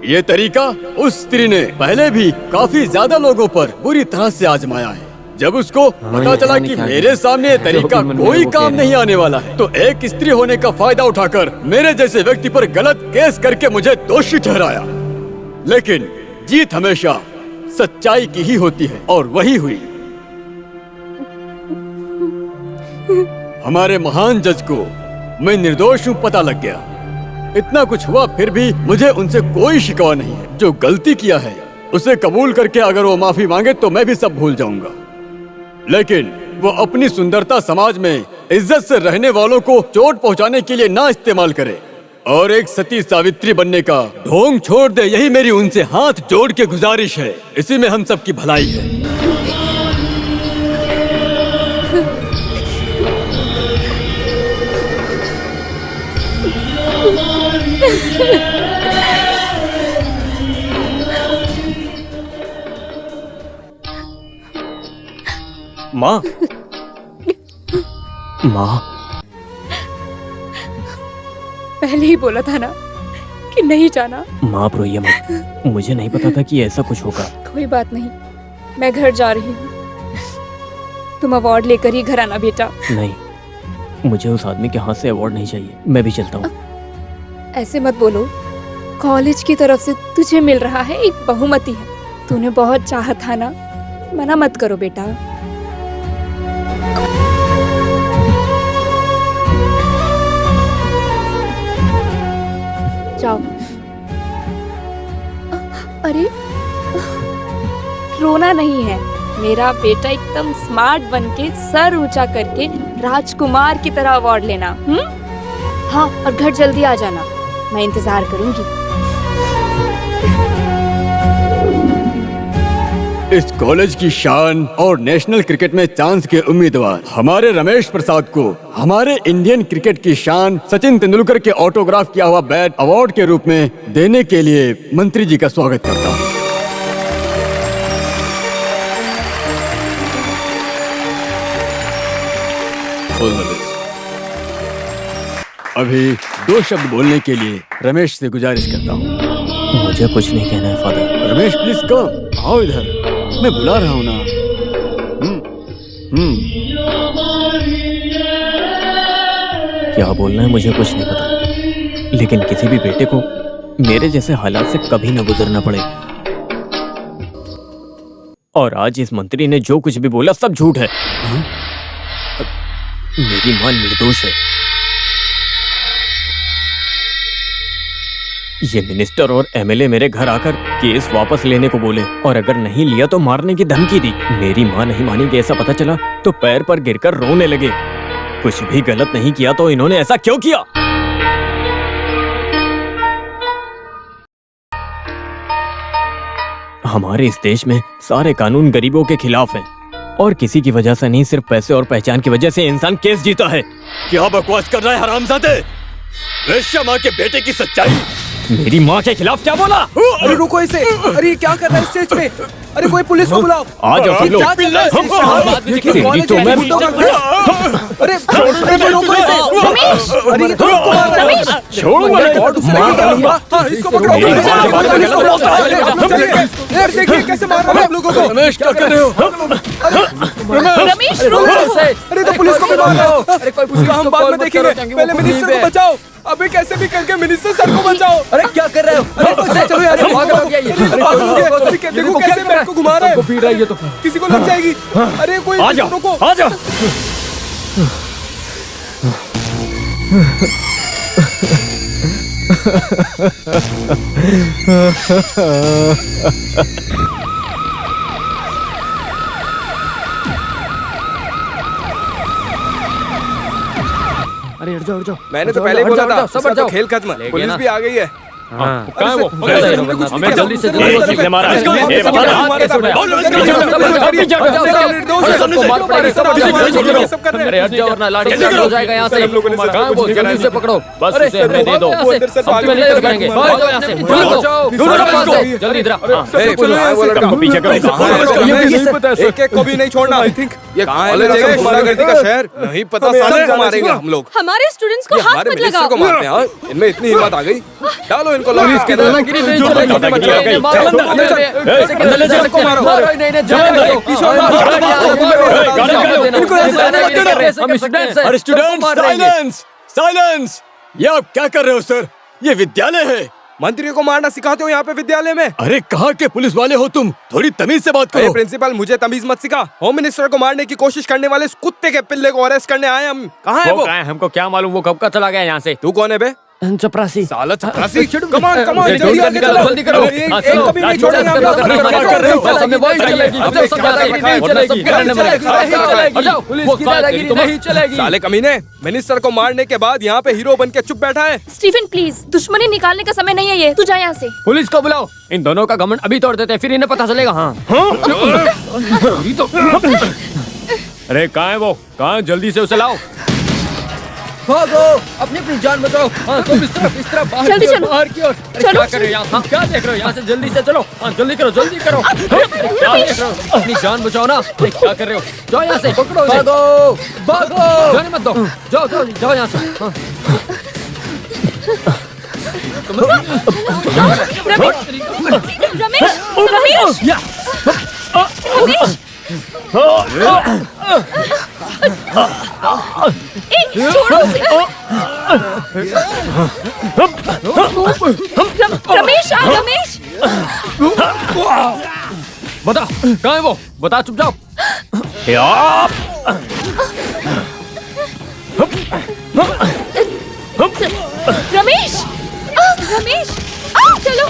ये तरीका उस स्त्री ने पहले भी काफी ज्यादा लोगों पर बुरी तरह से आजमाया है। जब उसको पता चला कि मेरे सामने ये तरीका कोई काम नहीं आने वाला है, तो एक स्त्री होने का फायदा उठाकर मेरे जैसे व्यक्ति पर गलत केस करके मुझे दोषी ठहराया। लेकिन जीत हमेशा सच्चाई की ही होती है, और वही हुई। हमारे महान जज को मैं निर्दोष हूँ पता लग गया। इतना कुछ हुआ फिर भी मुझे उनसे कोई शिकवा नहीं है। जो गलती किया है उसे कबूल करके अगर वो माफी मांगे तो मैं भी सब भूल जाऊंगा, लेकिन वो अपनी सुंदरता समाज में इज्जत से रहने वालों को चोट पहुंचाने के लिए ना इस्तेमाल करे और एक सती सावित्री बनने का ढोंग छोड़ दे। यही मेरी उनसे हाथ जोड़ के गुजारिश है। इसी में हम सबकी भलाई है। माँ, माँ, पहले ही बोला था ना कि नहीं जाना। माँ आप रोइए मत, मुझे नहीं पता था कि ऐसा कुछ होगा। कोई बात नहीं, मैं घर जा रही हूँ। तुम अवार्ड लेकर ही घर आना बेटा। नहीं, मुझे उस आदमी के हाथ से अवार्ड नहीं चाहिए, मैं भी चलता हूँ। ऐसे मत बोलो, कॉलेज की तरफ से तुझे मिल रहा है एक बहुमति है। तूने बहुत चाहा था ना, मना मत करो बेटा। जाओ। अरे रोना नहीं है, मेरा बेटा एकदम स्मार्ट बनके सर ऊंचा करके राजकुमार की तरह अवार्ड लेना। हाँ, और घर जल्दी आ जाना, मैं इंतजार करूंगी। इस कॉलेज की शान और नेशनल क्रिकेट में चांस के उम्मीदवार हमारे रमेश प्रसाद को हमारे इंडियन क्रिकेट की शान सचिन तेंदुलकर के ऑटोग्राफ किया हुआ बैट अवार्ड के रूप में देने के लिए मंत्री जी का स्वागत करता हूँ। अभी 2 शब्द बोलने के लिए रमेश से गुजारिश करता हूँ। मुझे कुछ नहीं कहना है फादर। रमेश प्लीज कम, आओ इधर, मैं बुला रहा हूँ ना। क्या बोलना है मुझे कुछ नहीं पता, लेकिन किसी भी बेटे को मेरे जैसे हालात से कभी न गुजरना पड़े। और आज इस मंत्री ने जो कुछ भी बोला सब झूठ है। मेरी मां निर्दोष है। ये मिनिस्टर और एमएलए मेरे घर आकर केस वापस लेने को बोले और अगर नहीं लिया तो मारने की धमकी दी। मेरी मां नहीं मानेगी ऐसा पता चला तो पैर पर गिरकर रोने लगे। कुछ भी गलत नहीं किया तो इन्होंने ऐसा क्यों किया? हमारे इस देश में सारे कानून गरीबों के खिलाफ हैं और किसी की वजह से नहीं, सिर्फ पैसे और पहचान की वजह से इंसान केस जीता है। क्या बकवास कर रहा है हरामजादे? वेश्या माँ के बेटे की सच्चाई। मेरी माँ के खिलाफ क्या बोला? अरे रुको इसे। अरे ये क्या कर रहा है स्टेज पे? अरे कोई पुलिस को बुलाओ। आ जाओ सब लोग। अरे रोको इसे। अरे ये तो सबको मार रहा है। छोड़ो इसको पकड़ो। देखिए कैसे मार रहा है आप लोगों को। रमेश क्या कर रहे हो? रमेश रुको। अरे तो पुलिस को भी मार रहे हो। अरे कोई पुलिस हम बाद में देखेंगे, पहले मिनिस्टर को बचाओ। अबे कैसे भी करके मिनिस्टर सर को बचाओ। अरे क्या कर रहे हो? अरे चलो यार पागल हो गया ये। देखो कैसे बैठ को घुमा रहा है। पीट रहा है ये तो। किसी को लग जाएगी। अरे कोई रुको। आ जा। अरे हट जाओ। मैंने तो पहले ही बोला था सब तो खेल खत्म। पुलिस भी आ गई है। कहाँ है वो? हमें जल्दी से जल्दी मारा। अरे हट जाओ वरना लाठी चार्ज हो जाएगा यहाँ से। कहाँ है वो? जल्दी से पकड़ो। बस उसे हमें दे दो। हम तुम्हें नहीं करेंगे। भागो यहाँ से। भागो। जल्दी इधर आओ। पीछे करो। एक को भी नहीं छोड़ना। आई थिंक ये कॉलेज है गुंडागर्दी का शहर। नहीं पता साले को मारेंगे हम लोग। हमारे स्टूडेंट्स को हाथ मत लगाओ। को मारते हैं। इनमें इतनी हिम्मत आ गई। डालो इनको पुलिस की दादागिरी नहीं चलेगी। साइलेंस! ये आप क्या कर रहे हो सर? ये विद्यालय है। मंत्रियों को मारना सिखाते हो यहाँ पे विद्यालय में? अरे कहाँ के पुलिस वाले हो तुम? थोड़ी तमीज से बात करो। प्रिंसिपल मुझे तमीज मत सिखा। होम मिनिस्टर को मारने की कोशिश करने वाले इस कुत्ते के पिल्ले को अरेस्ट करने आए हम। कहाँ है वो? हमको क्या मालूम वो कब का चला गया यहाँ से। तू कौन है बे? चपरासी। साला चपरासी। कमान जल्दी आगे चलो। जल्दी करो। एक कभी नहीं छोड़ेंगे हम लोग। नहीं चलेगी। साले कमीने, मिनिस्टर को मारने के बाद यहाँ पे हीरो बन के चुप बैठा है। स्टीफन प्लीज, दुश्मनी निकालने का समय नहीं है ये। तू जा यहाँ से। पुलिस को बुलाओ। इन दोनों का घमंड अभी तोड़ देते हैं, फिर इन्हें पता चलेगा। हाँ अरे कहाँ है वो? कहाँ? जल्दी से उसे लाओ। भागो, अपनी जान बचाओ। हाँ, तुम इस तरफ बाहर जल्दी की ओर, चलो। बाहर की ओर। क्या कर रहे हो यहाँ? क्या देख रहे हो? यहाँ से जल्दी से चलो। हाँ जल्दी करो। क्या देख रहे हो? अपनी जान बचाओ ना। क्या कर रहे हो? जाओ यहाँ से। पकड़ो। भागो। जाने मत दो। जाओ यहाँ से। रमेश छोड़ो रमेश। रमेश बता कहाँ है वो? बता चुपचाप। रमेश रमेश चलो।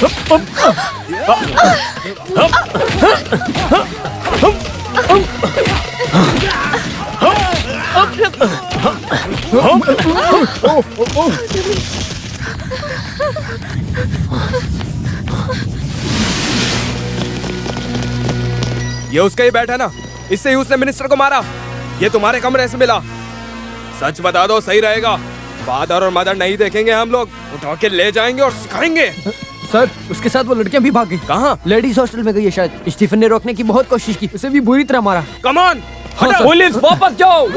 ये उसका ही बैठा ना, इससे ही उसने मिनिस्टर को मारा। ये तुम्हारे कमरे से मिला। सच बता दो, सही रहेगा। फादर और मदर नहीं देखेंगे हम लोग, उठा के ले जाएंगे और सिखाएंगे। सर उसके साथ वो लड़कियां भी भाग गई। कहाँ? लेडीज हॉस्टल में गई है शायद। स्टीफन ने रोकने की बहुत कोशिश की, उसे भी बुरी तरह मारा। कम ऑन, पुलिस वापस जाओ।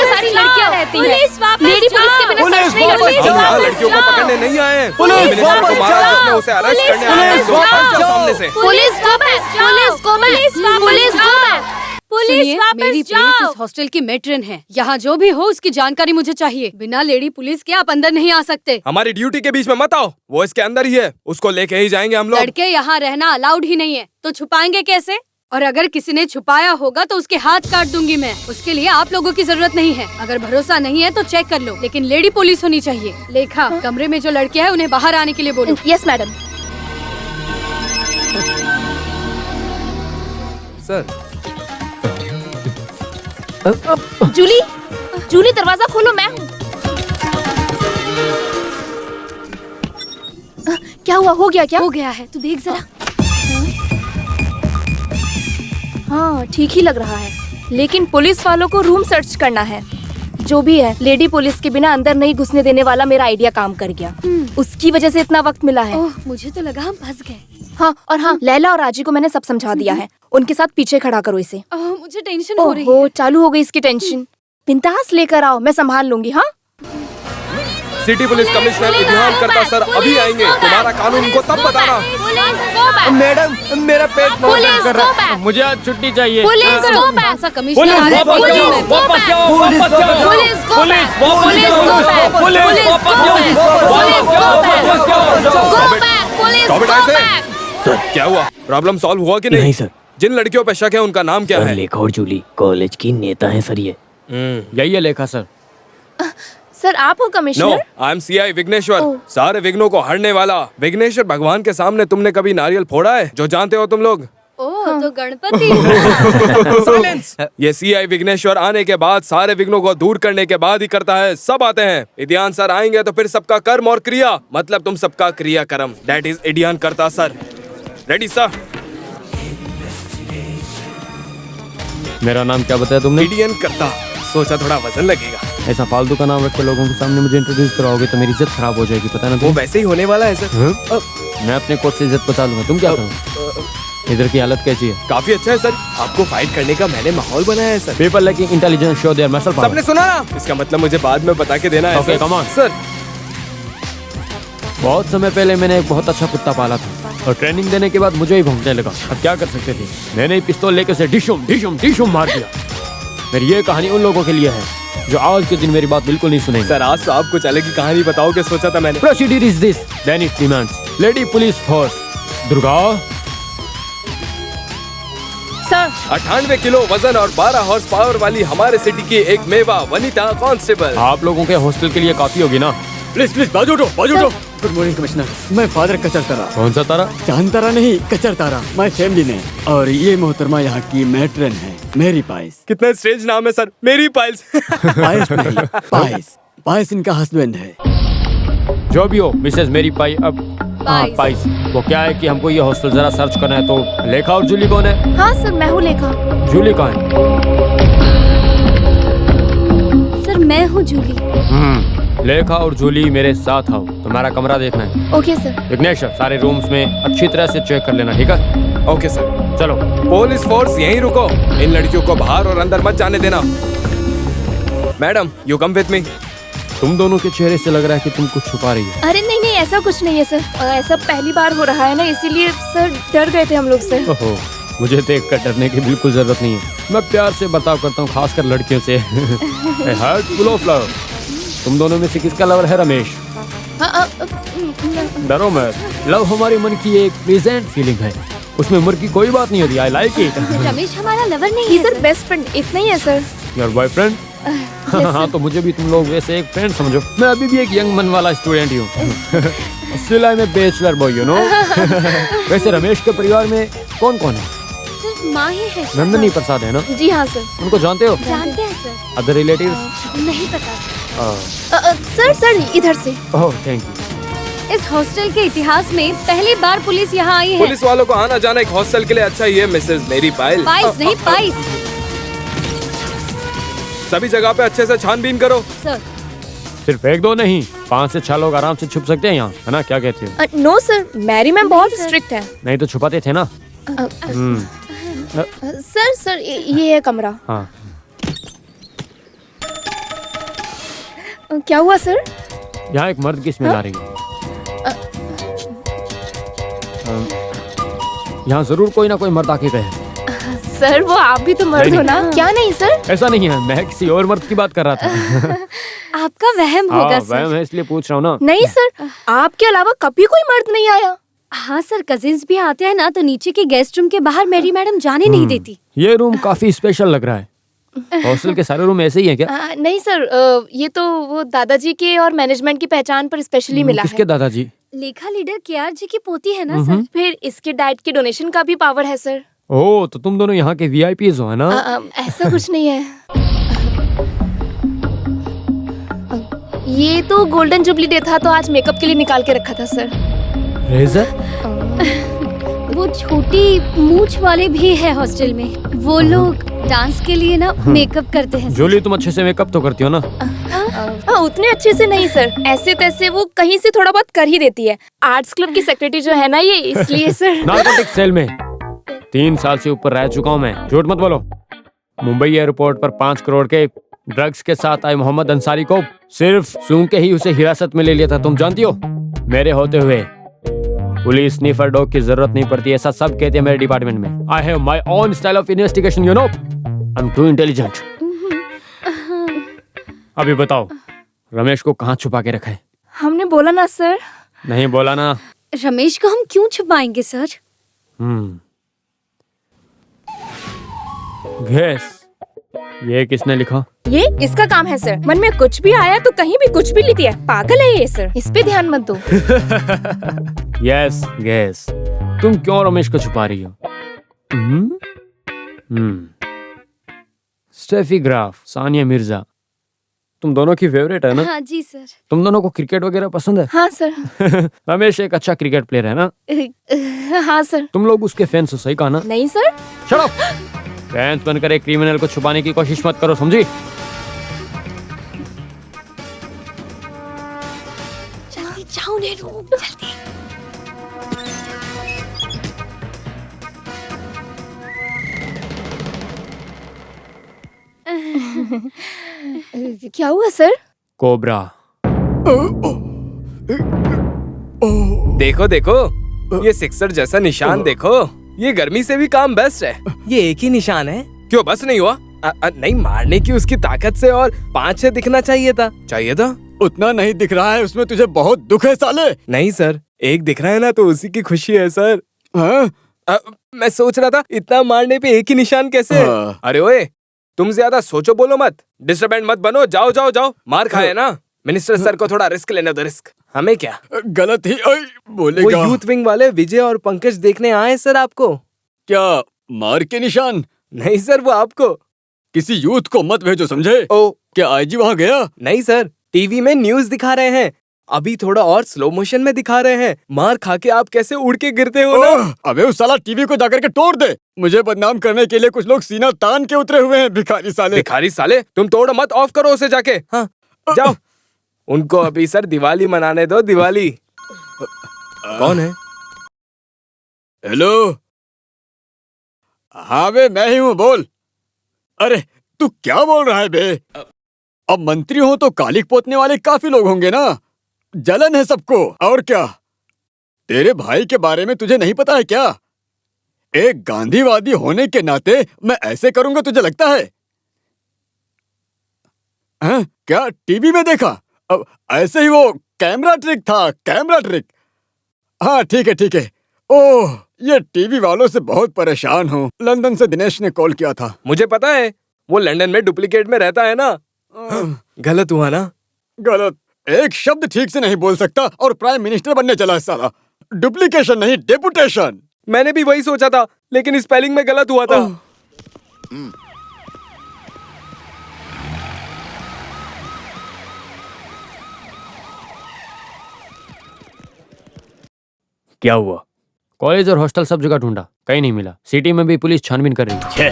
सारी लड़कियां रहती हैं। लेडी पुलिस के बिना यहाँ लड़कियों को पकड़ने नहीं आए हैं। पुलिस, मिनिस्टर वापस को मारा जाओ। जिसने उसे अरेस्ट करने आया है। पुलिस, वापस जाओ सामने से। पुलिस मेरी प्रिंस इस हॉस्टल की मेट्रन है। यहाँ जो भी हो उसकी जानकारी मुझे चाहिए। बिना लेडी पुलिस के आप अंदर नहीं आ सकते। हमारी ड्यूटी के बीच में मत आओ। वो इसके अंदर ही है, उसको लेके ही जाएंगे हम लोग। लड़के यहाँ रहना अलाउड ही नहीं है, तो छुपाएंगे कैसे? और अगर किसी ने छुपाया होगा तो उसके हाथ काट दूंगी मैं। उसके लिए आप लोगों की जरूरत नहीं है। अगर भरोसा नहीं है तो चेक कर लो, लेकिन लेडी पुलिस होनी चाहिए। लेखा, कमरे में जो लड़के हैं उन्हें बाहर आने के लिए बोलो। Yes madam. Sir Julie, Julie दरवाजा खोलो, मैं हूँ। क्या हुआ? हो गया क्या? हो गया है, तू देख जरा। हाँ ठीक ही लग रहा है, लेकिन पुलिस वालों को रूम सर्च करना है। जो भी है, लेडी पुलिस के बिना अंदर नहीं घुसने देने वाला मेरा आइडिया काम कर गया। उसकी वजह से इतना वक्त मिला है। ओह, मुझे तो लगा हम फंस गए। हाँ, और हाँ, लैला और राजी को मैंने सब समझा दिया है। उनके साथ पीछे खड़ा करो इसे। मुझे टेंशन हो रही है। ओहो, चालू हो गई इसकी टेंशन। बिंदास लेकर आओ, मैं संभाल लूंगी। हाँ, सिटी पुलिस कमिश्नर इब्राहिम करता सर अभी आएंगे। तुम्हारा कानून उनको तब बताना। मैडम, मेरा पेट बहुत दर्द कर रहा है। मुझे आज छुट्टी चाहिए। ऐसा कमिश्नर आ रहा है। वापस जाओ, वापस जाओ। सर क्या हुआ? प्रॉब्लम सॉल्व हुआ कि नहीं? नहीं सर। जिन लड़कियों पे शक है उनका नाम क्या है? लेखा और जूली कॉलेज की नेता है सर। ये यही है लेखा सर। सर आप हो no, commissioner? I am CI Vighneshwar, सारे विघ्नों को हरने वाला। विघ्नेश्वर भगवान के सामने तुमने कभी नारियल फोड़ा है? जो जानते हो तुम लोग। ओह, तो गणपति। साइलेंस। ये सीआई विघ्नेश्वर आने के बाद सारे विघ्नों को दूर करने के बाद ही करता है। सब आते हैं। इडियान सर आएंगे तो फिर सबका कर्म और क्रिया, मतलब तुम सबका क्रिया कर्म, दैट इज इडियान करता सर। Ready sir? मेरा नाम क्या बताया तुमने? इडियन करता। सोचा थोड़ा वजन लगेगा। ऐसा फालतू का नाम रख के लोगों के सामने मुझे इंट्रोड्यूस कराओगे तो मेरी इज्जत खराब हो जाएगी, पता ना वो तुम्हें? वैसे ही होने वाला है सर। मैं अपने कोच से इज्जत बचा लूंगा। तुम क्या करो? इधर की हालत कैसी है? काफी अच्छा है सर। आपको फाइट करने का मैंने माहौल बनाया है sir. People liking intelligence show their muscle power. सबने सुना ना? इसका मतलब मुझे बाद में बता के देना है Okay, sir. come on. Sir बहुत समय पहले मैंने एक बहुत अच्छा कुत्ता पाला था और ट्रेनिंग देने के बाद मुझे ही भौंकने लगा। अब क्या कर सकते थे? मैंने ही पिस्तौल लेकर उसे डिशुम डिशुम डिशुम मार दिया। मेरी ये कहानी उन लोगों के लिए है जो आज के दिन मेरी बात बिल्कुल नहीं सुनेंगे। सर आज तो आपको चले की कहानी बताओगे सोचा था मैंने। Procedure is this, then it demands lady police force Durga. Sir 98 kilo वजन और 12 हॉर्स पावर वाली हमारे सिटी की एक मेवा वनिता कांस्टेबल। आप लोगों के हॉस्टल के लिए काफी होगी ना? प्लीज प्लीज बाजू उठो, बाजू उठो। गुड मॉर्निंग कमिश्नर, मैं फादर कचर तारा। कौन सा तारा? चांद तारा नहीं, कचर तारा, माय फैमिली ने। और ये मोहतरमा यहाँ की मैट्रन है, मेरी पाइस। कितना स्ट्रेंज नाम है सर, मेरी पाइल्स। पाइस नहीं, पाइस। पाइस इनका हस्बैंड है। जो भी हो मिसेस मेरी पाई। अब हाँ पाइस। वो क्या है कि हमको ये हॉस्टल जरा सर्च करना है। तो लेखा और जूली कौन है? हाँ सर, मैं हूँ लेखा। जूली कहाँ है? सर मैं हूँ जूली। लेखा और जूली मेरे साथ आओ, तुम्हारा कमरा देखना है। Okay sir. विघ्नेश्वर सारे रूम्स में अच्छी तरह से चेक कर लेना, ठीक है? Okay sir. चलो। पुलिस फोर्स यहीं रुको, इन लड़कियों को बाहर और अंदर मत जाने देना। Madam you come with me. तुम दोनों के चेहरे से लग रहा है कि तुम कुछ छुपा रही हो। अरे नहीं नहीं, ऐसा कुछ नहीं है सर। ऐसा पहली बार हो रहा है ना, इसीलिए सर डर गए थे हम लोग सर। ओहो, मुझे देख कर डरने की बिल्कुल जरूरत नहीं है। मैं प्यार से बर्ताव करता हूँ, खासकर लड़कियों से। Heart full of love. तुम दोनों में से किसका लवर है रमेश? डरो मत, लव हमारे मन की एक प्रेजेंट फीलिंग है, उसमें उम्र की कोई बात नहीं होती। I like it. रमेश हमारा लवर नहीं ही है सर बेस्ट फ्रेंड, इतना ही है सर। Your boyfriend? हाँ तो मुझे भी तुम लोग वैसे एक फ्रेंड समझो। मैं अभी भी एक यंग मन वाला स्टूडेंट ही हूँ। Still I am a bachelor boy, you know. वैसे रमेश के परिवार में कौन कौन है? सिर्फ माँ ही है। नंदनी प्रसाद है ना? जी हाँ सर। उनको जानते हो? जानते हैं सर। Other relatives? नहीं पता सर सर इधर से। Oh thank you. इस हॉस्टल के इतिहास में पहली बार पुलिस यहाँ आई है। पुलिस वालों को आना जाना एक हॉस्टल के लिए अच्छा ही है मिसेस मेरी पाइल। पाइस नहीं पाइस। सभी जगह पे अच्छे से छानबीन करो। सर सिर्फ एक दो नहीं, 5 से 6 लोग आराम से छुप सकते हैं यहाँ, है ना? क्या कहते हो? नो सर, मैरी मैम बहुत स्ट्रिक्ट है। नहीं तो छुपाते थे ना। सर सर ये है कमरा। हाँ क्या हुआ सर? यहाँ एक मर्द की स्मेल आ रही है। यहाँ जरूर कोई ना कोई मर्द आके गए। सर वो आप भी तो मर्द हो ना? क्या नहीं सर? ऐसा नहीं है, मैं किसी और मर्द की बात कर रहा था। आपका वहम होगा सर। वहम है इसलिए पूछ रहा हूँ ना। नहीं सर, आपके अलावा कभी कोई मर्द नहीं आया। हाँ सर, कजिन्स भी आते हैं ना, तो नीचे के गेस्ट रूम के बाहर मेरी मैडम जाने नहीं देती। ये रूम काफी स्पेशल लग रहा है। हॉस्टल के सारे रूम ऐसे ही हैं क्या? नहीं सर, ये तो वो दादाजी के और मैनेजमेंट की पहचान पर स्पेशली मिला है। किसके दादाजी? लेखा लीडर केआर जी की पोती है ना सर। फिर इसके डाइट के डोनेशन का भी पावर है सर। ओह, तो तुम दोनों यहाँ के वीआईपीज़ हो, है ना? ऐसा कुछ नहीं है। ये तो गोल्डन जुबली डे था, तो आज मेकअप के लिए निकाल के रखा था सर। रेजर? वो छोटी मूंछ वाले भी है हॉस्टल में। वो लोग डांस के लिए ना मेकअप करते हैं। जूली, तुम अच्छे से मेकअप तो करती हो ना? उतने अच्छे से नहीं सर, ऐसे तैसे वो कहीं से थोड़ा बहुत कर ही देती है। आर्ट्स क्लब की सेक्रेटरी जो है ना, ये इसलिए सर। नारकोटिक सेल में 3 साल से ऊपर रह चुका हूँ मैं। झूठ मत बोलो। मुंबई एयरपोर्ट पर 5 करोड़ के ड्रग्स के साथ आए मोहम्मद अंसारी को सिर्फ सूंघ के ही उसे हिरासत में ले लिया था। तुम जानती हो, मेरे होते हुए पुलिस स्नीफर डॉग की जरूरत नहीं पड़ती, ऐसा सब कहते हैं मेरे डिपार्टमेंट में। I have my own style of investigation, you know. I am to intelligent. अभी बताओ, रमेश को कहाँ छुपा के रखा है? हमने बोला ना सर। नहीं बोला ना? रमेश को हम क्यों छुपाएंगे सर? गैस, ये किसने लिखा? ये इसका काम है सर। मन में कुछ भी आया तो कहीं भी कुछ भी लिख दिया। पागल है ये सर, इस पे ध्यान मत दो। यस गैस, तुम क्यों रमेश को छुपा रही हो? स्टेफी ग्राफ, सानिया मिर्जा, तुम दोनों की फेवरेट है ना? हाँ जी सर। तुम दोनों को क्रिकेट वगैरह पसंद है? हाँ सर। रमेश एक अच्छा क्रिकेट प्लेयर है ना? हाँ सर। तुम लोग उसके फैंस हो, सही कहा ना? नहीं सर। Shut up! फैंस बनकर एक क्रिमिनल को छुपाने की कोशिश मत करो, समझी? जल्दी जाओ नेहरू, जल्दी। क्या हुआ सर? कोबरा। देखो देखो, ये सिक्सर जैसा निशान देखो। ये गर्मी से भी काम बेस्ट है। ये एक ही निशान है। क्यों बस नहीं हुआ? नहीं, मारने की उसकी ताकत से और 5-6 दिखना चाहिए था। उतना नहीं दिख रहा है, उसमें तुझे बहुत दुख है साले। नहीं सर, एक दिख रहा है ना, तो उसी की खुशी है सर। मैं सोच रहा था इतना मारने पे एक ही निशान कैसे? अरे ओए, तुम ज्यादा सोचो बोलो मत, डिस्टर्बेंट मत बनो। जाओ जाओ जाओ, मार खाए ना। मिनिस्टर सर को थोड़ा रिस्क लेने दो। रिस्क हमें क्या? गलत ही बोलेगा। वो यूथ विंग वाले विजय और पंकज देखने आए सर आपको। क्या मार के निशान? नहीं सर, वो आपको। किसी यूथ को मत भेजो, समझे? ओ, क्या आईजी वहाँ गया? नहीं सर, टीवी में न्यूज दिखा रहे हैं। अभी थोड़ा और स्लो मोशन में दिखा रहे हैं। मार खा के आप कैसे उड़ के गिरते हो ना। अबे उस साला टीवी को जाकर के तोड़ दे। मुझे बदनाम करने के लिए कुछ लोग सीना तान के उतरे हुए हैं। भिखारी साले। भिखारी साले, तुम तोड़ मत, ऑफ करो उसे जाके। हाँ जाओ। उनको अभी सर दिवाली मनाने दो, दिवाली। कौन है? हेलो। हाँ बे, मैं ही हूँ, बोल। अरे तू क्या बोल रहा है बे? अब मंत्री हो तो कालिक पोतने वाले काफी लोग होंगे ना। जलन है सबको, और क्या? तेरे भाई के बारे में तुझे नहीं पता है क्या? एक गांधीवादी होने के नाते मैं ऐसे करूंगा, तुझे लगता है? हाँ? क्या टीवी में देखा? अब ऐसे ही वो कैमरा ट्रिक था, कैमरा ट्रिक। हाँ ठीक है ठीक है। ओह, ये टीवी वालों से बहुत परेशान हूँ। लंदन से दिनेश ने कॉल किया था। मुझे पता है, वो लंदन में डुप्लीकेट में रहता है ना। गलत हुआ ना? गलत? एक शब्द ठीक से नहीं बोल सकता और प्राइम मिनिस्टर बनने चला है साला। डुप्लीकेशन नहीं, डेपुटेशन। मैंने भी वही सोचा था, लेकिन स्पेलिंग में गलत हुआ था। क्या हुआ? कॉलेज और हॉस्टल सब जगह ढूंढा, कहीं नहीं मिला। सिटी में भी पुलिस छानबीन कर रही है।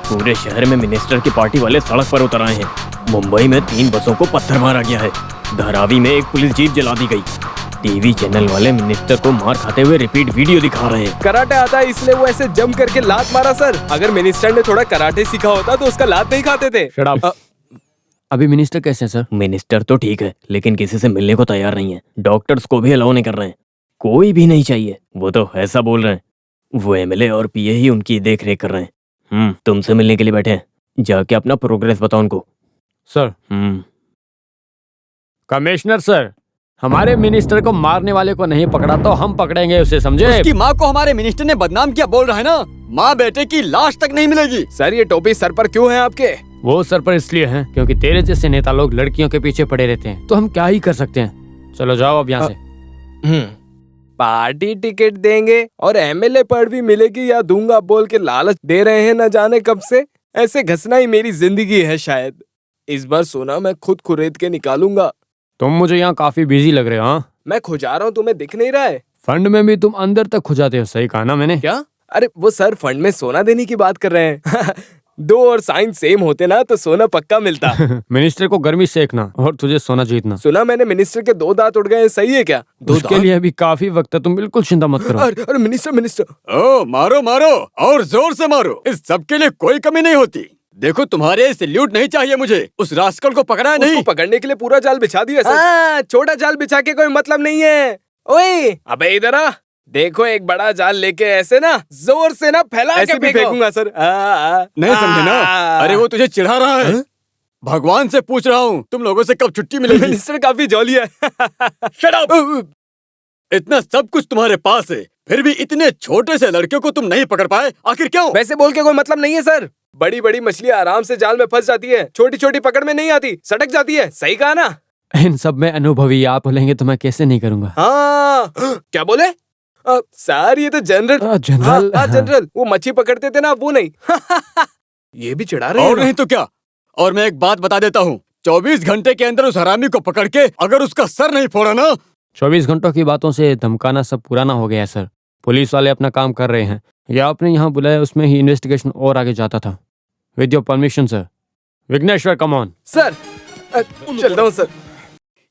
पूरे शहर में मिनिस्टर की पार्टी वाले सड़क पर उतर आए हैं। मुंबई में 3 बसों को पत्थर मारा गया है। धारावी में एक पुलिस जीप जला दी गई। टीवी चैनल वाले मिनिस्टर को मार खाते हुए रिपीट वीडियो दिखा रहे हैं। कराटे आता है इसलिए वो ऐसे जम करके लात मारा सर। अगर मिनिस्टर ने थोड़ा कराटे सीखा होता तो उसका लात नहीं खाते थे। Shut up. अभी मिनिस्टर कैसे हैं सर? मिनिस्टर तो ठीक है, लेकिन किसी से मिलने को तैयार नहीं है। डॉक्टर्स को भी अलाउ नहीं कर रहे हैं। कोई भी नहीं चाहिए। वो तो ऐसा बोल रहे हैं। वो एमएलए और पीए ही उनकी देख रेख कर रहे हैं। तुमसे मिलने के लिए बैठे हैं। जाके अपना प्रोग्रेस बताओ उनको। सर। कमिश्नर सर, हमारे मिनिस्टर को मारने वाले को नहीं पकड़ा तो हम पकड़ेंगे उसे, समझे? उसकी माँ को हमारे मिनिस्टर ने बदनाम किया, बोल रहा है ना। माँ बेटे की लाश तक नहीं मिलेगी। सर ये टोपी सर पर क्यों है आपके? वो सर पर इसलिए है क्योंकि तेरे जैसे नेता लोग लड़कियों के पीछे पड़े रहते हैं, तो हम क्या ही कर सकते हैं। चलो जाओ अब यहाँ से। पार्टी टिकट देंगे और एमएलए पर भी मिलेगी या दूंगा बोल के लालच दे रहे हैं न जाने कब से। ऐसे घसना ही मेरी जिंदगी है शायद। इस बार सोना मैं खुद खरीद के निकालूंगा। तुम मुझे यहाँ काफी बिजी लग रहे हो। हाँ, मैं खुजा रहा हूँ, तुम्हें दिख नहीं रहा है? फंड में भी तुम अंदर तक खुजाते हो, सही कहा ना मैंने? क्या? अरे वो सर फंड में सोना देने की बात कर रहे हैं। 2 और साइन सेम होते ना तो सोना पक्का मिलता। मिनिस्टर को गर्मी सेकना और तुझे सोना जीतना। सुना मैंने मिनिस्टर के 2 दांत उड़ गए हैं, सही है क्या? 2 उसके लिए अभी काफी वक्त है, तुम बिल्कुल चिंता मत करो। अरे मिनिस्टर। ओ मारो मारो और जोर से मारो। इस सब के लिए कोई कमी नहीं होती। देखो तुम्हारे सैल्यूट नहीं चाहिए मुझे। उस रास्कल को पकड़ा है नहीं? उसको पकड़ने के लिए पूरा जाल बिछा दिया सर। छोटा जाल बिछा के कोई मतलब नहीं है। ओए अबे इधर आ। देखो एक बड़ा जाल लेके ऐसे ना जोर से ना फैला के फेंकूंगा सर। नहीं समझे ना? अरे वो तुझे चिढ़ा रहा है। भगवान से पूछ रहा हूँ तुम लोगों से कब छुट्टी मिलेगी। मिनिस्टर काफी जॉली है। Shut up. इतना सब कुछ तुम्हारे पास है, फिर भी इतने छोटे से लड़के को तुम नहीं पकड़ पाए, आखिर क्यों? वैसे बोल के कोई मतलब नहीं है सर। बड़ी बड़ी मछलियाँ आराम से जाल में फंस जाती है, छोटी छोटी पकड़ में नहीं आती, सटक जाती है। सही कहा ना? इन सब में अनुभवी आप बोलेंगे तो मैं कैसे नहीं करूँगा। हाँ क्या बोले सर? ये तो जनरल जनरल वो मच्छी पकड़ते थे ना, वो नहीं। ये भी चिढ़ा रहे हैं। और नहीं तो क्या। और मैं एक बात बता देता हूँ, 24 घंटे के अंदर उस हरामी को पकड़ के अगर उसका सर नहीं फोड़ा ना। 24 घंटों की बातों से धमकाना सब पुराना हो गया है सर। पुलिस वाले अपना काम कर रहे हैं। या आपने यहाँ बुलाया उसमें ही इन्वेस्टिगेशन और आगे जाता था। With your permission sir. Vighneshwar come on. Sir चलता हूँ सर।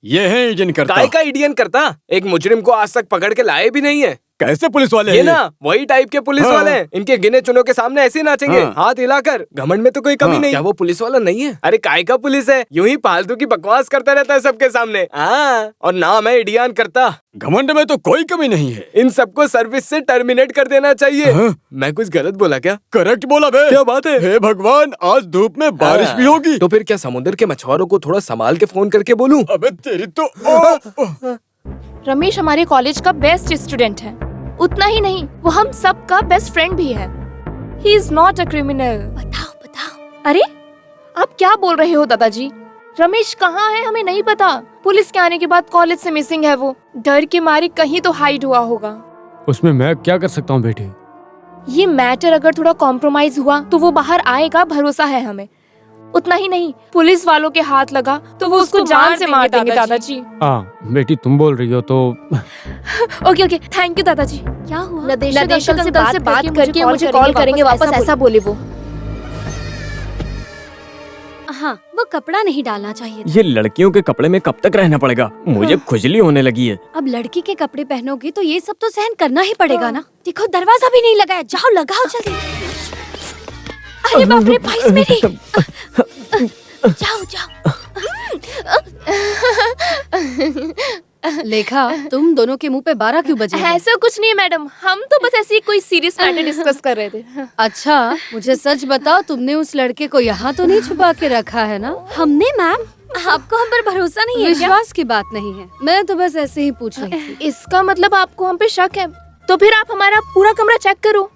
ये है इंडियन करता। काय का इंडियन करता? एक मुजरिम को आज तक पकड़ के लाए भी नहीं है। कैसे पुलिस वाले ये ना वही टाइप के पुलिस वाले हैं। इनके गिने चुनों के सामने ऐसे ही नाचेंगे, हाथ हिलाकर। घमंड में तो कोई कमी नहीं। क्या वो पुलिस वाला नहीं है? अरे काय का पुलिस है, यूं ही फालतू की बकवास करता रहता है सबके सामने। और नाम है इंडियन करता। घमंड में तो कोई कमी नहीं है। इन सबको सर्विस से टर्मिनेट कर देना चाहिए। मैं कुछ गलत बोला क्या? करेक्ट बोला बे। क्या बात है? हे भगवान, आज धूप में बारिश भी होगी। तो फिर क्या समुद्र के मछुआरों को थोड़ा संभाल के फोन करके बोलूं? अबे तेरी तो रमेश हमारे कॉलेज का बेस्ट स्टूडेंट है। उतना ही नहीं, वो हम सब का बेस्ट फ्रेंड भी है। He is not a criminal. बताओ। अरे आप क्या बोल रहे हो दादाजी? रमेश कहाँ है हमें नहीं पता। पुलिस के आने के बाद कॉलेज से मिसिंग है वो। डर के मारे कहीं तो हाइड हुआ होगा। उसमें मैं क्या कर सकता हूँ बेटी? ये मैटर अगर थोड़ा कॉम्प्रोमाइज हुआ तो वो बाहर आएगा, भरोसा है हमें। उतना ही नहीं, पुलिस वालों के हाथ लगा तो वो उसको जान से मार देंगे दादाजी। बेटी तुम बोल रही हो तो ओके थैंक यू दादाजी। क्या हुआ? नदेशक से बात करके मुझे कॉल करेंगे वापस, ऐसा बोले वो। हाँ, वो कपड़ा नहीं डालना चाहिए। ये लड़कियों के कपड़े में कब तक रहना पड़ेगा? मुझे खुजली होने लगी है। अब लड़की के कपड़े पहनोगी तो ये सब तो सहन करना ही पड़ेगा ना। देखो दरवाजा भी नहीं लगाया, जाओ लगाओ जल्दी। अरे बाप रे, भाई मेरी। जाओ। लेखा, तुम दोनों के मुंह पे 12 क्यों बजे? ऐसा कुछ नहीं मैडम, हम तो बस ऐसी कोई सीरियस मैटर डिस्कस कर रहे थे। अच्छा, मुझे सच बताओ, तुमने उस लड़के को यहाँ तो नहीं छुपा के रखा है ना? हमने मैम। आपको हम पर भरोसा नहीं है? विश्वास की बात नहीं है, मैं तो बस ऐसे ही पूछ रही थी। इसका मतलब आपको हम पे शक है? तो फिर आप हमारा पूरा कमरा चेक करो।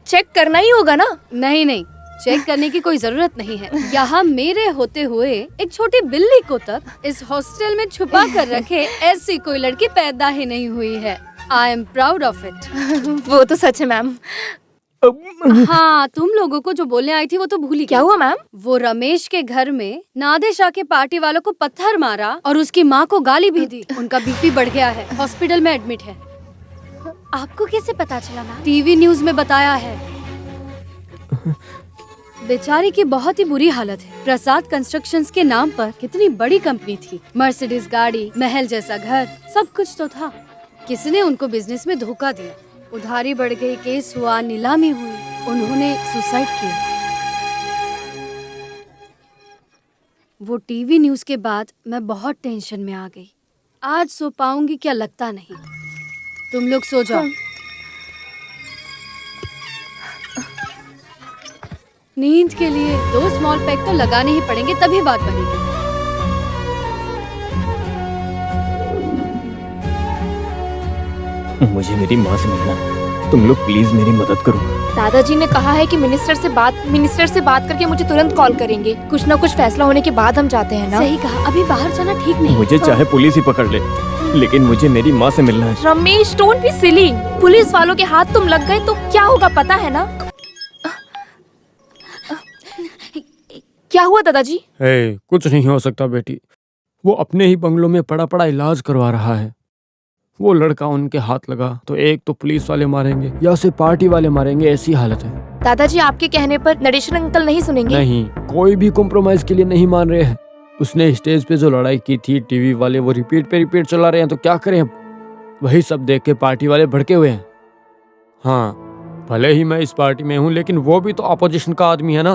चेक करना ही होगा ना? नहीं, चेक करने की कोई जरूरत नहीं है। यहाँ मेरे होते हुए एक छोटी बिल्ली को तक इस हॉस्टल में छुपा कर रखे ऐसी कोई लड़की पैदा ही नहीं हुई है। I am proud of it. वो तो सच है मैम। हाँ, तुम लोगों को जो बोलने आई थी वो तो भूली। क्या हुआ मैम? वो रमेश के घर में नादिर शाह के पार्टी वालों को पत्थर मारा और उसकी माँ को गाली भी दी। उनका बीपी बढ़ गया है, हॉस्पिटल में एडमिट है। आपको कैसे पता चला मैम? टीवी न्यूज में बताया है। बेचारी की बहुत ही बुरी हालत है। प्रसाद कंस्ट्रक्शंस के नाम पर कितनी बड़ी कंपनी थी, मर्सिडीज गाड़ी, महल जैसा घर, सब कुछ तो था। किसी ने उनको बिजनेस में धोखा दिया, उधारी बढ़ गई, केस हुआ, नीलामी हुई, उन्होंने सुसाइड किया। वो टीवी न्यूज के बाद मैं बहुत टेंशन में आ गई। आज सो पाऊंगी क्या लगता नहीं। तुम लोग सो जाओ। नींद के लिए 2 स्मॉल पैक तो लगाने ही पड़ेंगे, तभी बात बनेगी। मुझे मेरी माँ से मिलना, तुम लोग प्लीज मेरी मदद करो। दादाजी ने कहा है कि मिनिस्टर से बात करके मुझे तुरंत कॉल करेंगे। कुछ ना कुछ फैसला होने के बाद हम जाते हैं ना। सही कहा, अभी बाहर जाना ठीक नहीं। मुझे चाहे पुलिस ही पकड़ ले, लेकिन मुझे मेरी माँ से मिलना है। Ramesh, don't be silly. Police वालों के हाथ तुम लग गए तो क्या होगा पता है ना? क्या हुआ दादाजी? कुछ नहीं हो सकता बेटी, वो अपने ही बंगलों में पड़ा पड़ा इलाज करवा रहा है। वो लड़का उनके हाथ लगा तो एक तो पुलिस वाले मारेंगे या उसे पार्टी वाले मारेंगे, ऐसी हालत है। दादाजी आपके कहने पर नरेशन अंकल नहीं सुनेंगे? नहीं, कोई भी कॉम्प्रोमाइज के लिए नहीं मान रहे हैं। उसने स्टेज पे जो लड़ाई की थी, टीवी वाले वो रिपीट चला रहे हैं, तो क्या करें अब? वही सब देख के पार्टी वाले भड़के हुए हैं। हाँ, भले ही मैं इस पार्टी में हूँ, लेकिन वो भी तो अपोजिशन का आदमी है ना।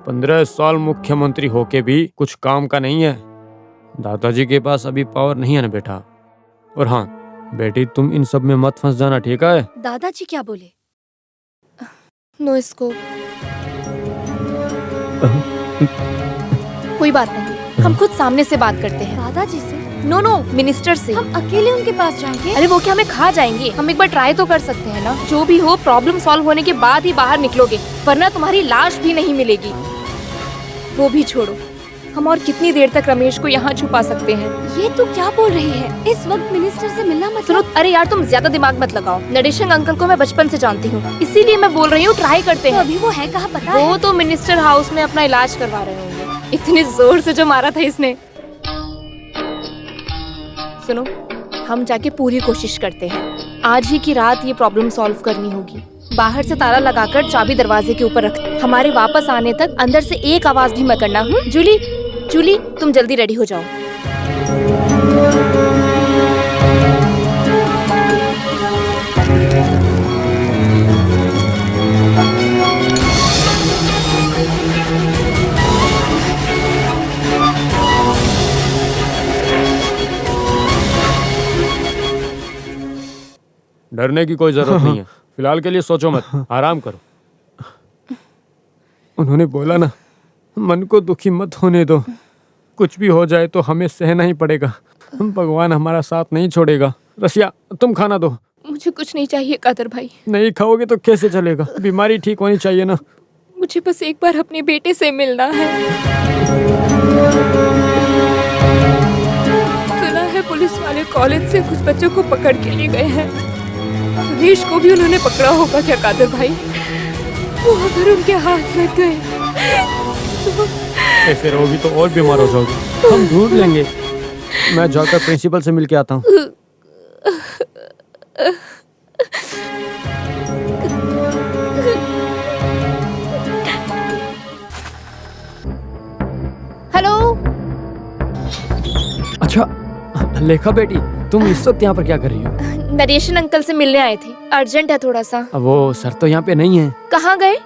15 साल मुख्यमंत्री होके भी कुछ काम का नहीं है। दादाजी के पास अभी पावर नहीं है ना बेटा। और हाँ बेटी, तुम इन सब में मत फंस जाना, ठीक है? दादाजी क्या बोले? No scope. कोई बात नहीं, हम खुद सामने से बात करते हैं। दादाजी से? नो, मिनिस्टर से। हम अकेले उनके पास जाएंगे? अरे वो क्या हमें खा जाएंगे? हम एक बार ट्राई तो कर सकते हैं ना। जो भी हो, प्रॉब्लम सॉल्व होने के बाद ही बाहर निकलोगे, वरना तुम्हारी लाश भी नहीं मिलेगी। वो भी छोड़ो, हम और कितनी देर तक रमेश को यहाँ छुपा सकते हैं? ये तू क्या बोल रही है? इस वक्त मिनिस्टर से मिलना मत। सुनो, अरे यार तुम ज्यादा दिमाग मत लगाओ। नरेशन अंकल को मैं बचपन से जानती हूँ, इसीलिए मैं बोल रही हूँ ट्राई करते हैं। तो अभी वो है कहाँ पता है? वो तो मिनिस्टर हाउस में अपना इलाज करवा रहे होंगे। इतने जोर से जो मारा था इसने। सुनो, हम जाके पूरी कोशिश करते हैं। आज ही की रात ये प्रॉब्लम सॉल्व करनी होगी। बाहर से ताला लगाकर चाबी दरवाजे के ऊपर रख। हमारे वापस आने तक अंदर से एक आवाज भी मत करना। जूली, तुम जल्दी रेडी हो जाओ। डरने की कोई जरूरत नहीं है। फिलहाल के लिए सोचो मत, आराम करो। उन्होंने बोला ना, मन को दुखी मत होने दो। कुछ भी हो जाए तो हमें सहना ही पड़ेगा। भगवान हमारा साथ नहीं छोड़ेगा। रसिया, तुम खाना दो। मुझे कुछ नहीं चाहिए कादर भाई। नहीं खाओगे तो कैसे चलेगा? बीमारी ठीक होनी चाहिए ना। मुझे बस एक बार अपने बेटे से मिलना है। सुना है पुलिस वाले कॉलेज से कुछ बच्चों को पकड़ के ले गए हैं। रमेश को भी उन्होंने पकड़ा होगा क्या कादर भाई? वो अगर उनके हाथ लग गए तो... ऐसे रहोगी तो और बीमार हो जाओगी। हम ढूंढ लेंगे। मैं जाकर प्रिंसिपल से मिल के आता हूँ। हेलो। अच्छा लेखा बेटी, तुम इस वक्त यहाँ पर क्या कर रही हो? नरेशन अंकल से मिलने आए थे, अर्जेंट है थोड़ा सा। अब वो सर तो यहाँ पे नहीं है। कहाँ गए?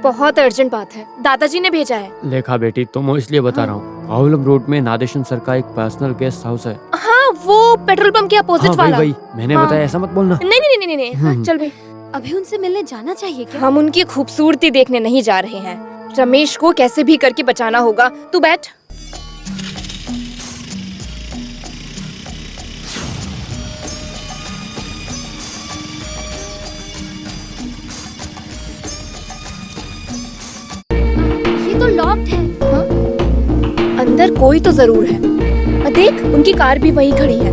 बहुत अर्जेंट बात है, दादाजी ने भेजा है। लेखा बेटी, तुम इसलिए बता रहा हूँ, आउलम रोड में नादेशन सर का एक पर्सनल गेस्ट हाउस है। हाँ, वो पेट्रोल पंप के अपोजिट वाला। वही मैंने हाँ। बताया, ऐसा मत बोलना। नहीं, हाँ, चल भाई। अभी उनसे मिलने जाना चाहिए क्या? हम उनकी खूबसूरती देखने नहीं जा रहे हैं। रमेश को कैसे भी करके बचाना होगा। तू बैठ। ये तो लॉक्ड है। हाँ? अंदर कोई तो जरूर है। देख, उनकी कार भी वहीं खड़ी है।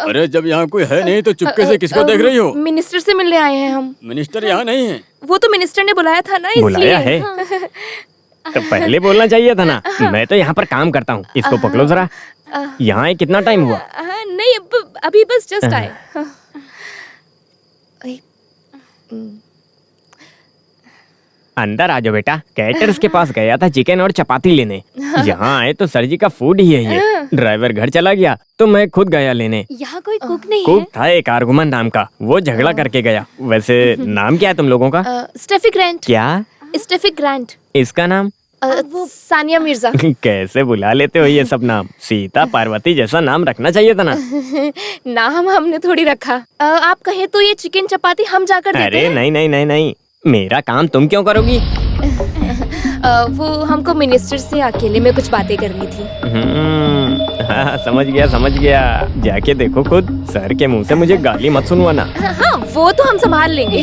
अरे जब यहाँ कोई है नहीं तो चुपके से किसको देख रही हो? मिनिस्टर से मिलने आए हैं हम। मिनिस्टर यहाँ नहीं है। वो तो मिनिस्टर ने बुलाया था ना, इसलिए। बुलाया है? तो पहले बोलना चाहिए था ना। मैं तो यहाँ पर काम करता हूँ। इसको पकड़ो जरा। यहाँ आए कितना टाइम हुआ? नहीं, अभी बस जस्ट आए। अंदर आ जाओ बेटा। कैटर्स के पास गया था चिकन और चपाती लेने। यहाँ आए तो सर जी का फूड ही है ये। ड्राइवर घर चला गया तो मैं खुद गया लेने। यहाँ कोई कुक नहीं कुक था एक आर्गुमन नाम का, वो झगड़ा करके गया। वैसे नाम क्या है तुम लोगों का? Steffi Grant. क्या? Steffi Grant. इसका नाम? वो सानिया मिर्जा। कैसे बुला लेते हो ये सब नाम? सीता पार्वती जैसा नाम रखना चाहिए था ना। नाम हमने थोड़ी रखा। आप कहे तो ये चिकन चपाती हम जाकर देते अरे हैं। नहीं नहीं नहीं नहीं, मेरा काम तुम क्यों करोगी? वो हमको मिनिस्टर से अकेले में कुछ बातें करनी थी। हाँ, समझ गया। जाके देखो खुद, सर के मुंह से मुझे गाली मत सुनवाना। हाँ, वो तो हम संभाल लेंगे।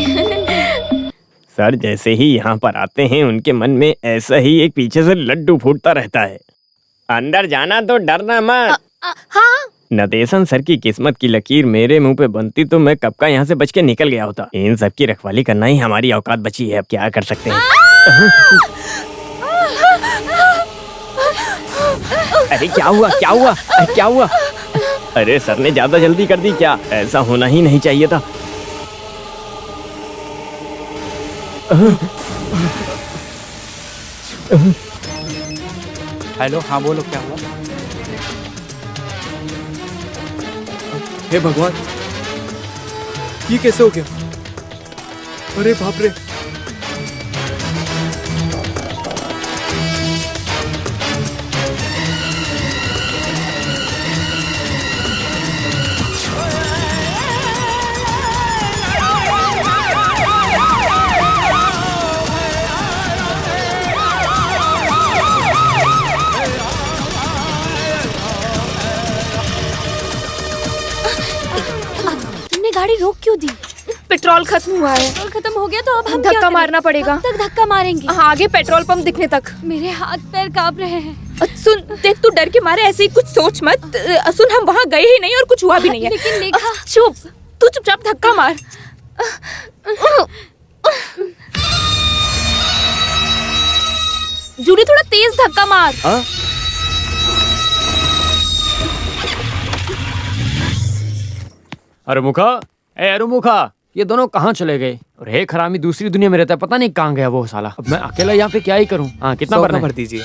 सर जैसे ही यहाँ पर आते हैं उनके मन में ऐसा ही एक पीछे से लड्डू फूटता रहता है। अंदर जाना तो डरना मत। हाँ। नदेशन सर की किस्मत की लकीर मेरे मुंह पे बनती तो मैं कब का यहाँ से बच के निकल गया होता। इन सब की रखवाली करना ही हमारी औकात बची है, अब क्या कर सकते हैं। अरे क्या हुआ? अरे सर ने ज्यादा जल्दी कर दी क्या? ऐसा होना ही नहीं चाहिए था। हेलो, हाँ बोलो, क्या हुआ? हे भगवान, ये कैसे हो गया? अरे बाप रे। गाड़ी रोक क्यों दी? पेट्रोल खत्म हुआ है। पेट्रोल खत्म हो गया तो अब हम धक्का मारना पड़ेगा। कब तक धक्का मारेंगे? आगे पेट्रोल पंप दिखने तक। मेरे हाथ पैर कांप रहे हैं। सुन, देख तू डर के मारे ऐसे ही कुछ सोच मत। सुन, हम वहाँ गए ही नहीं और कुछ हुआ भी नहीं है। लेकिन लेखा, चुप, तू चुपचाप धक्का मार। जूली थोड़ा तेज धक्का मार। अरुमुखा, ये दोनों कहाँ चले गए? और एक हरामी दूसरी दुनिया में रहता है, पता नहीं कहाँ गया वो साला। अब मैं अकेला यहाँ पे क्या ही करूँ? हाँ, कितना भरना भर दीजिए।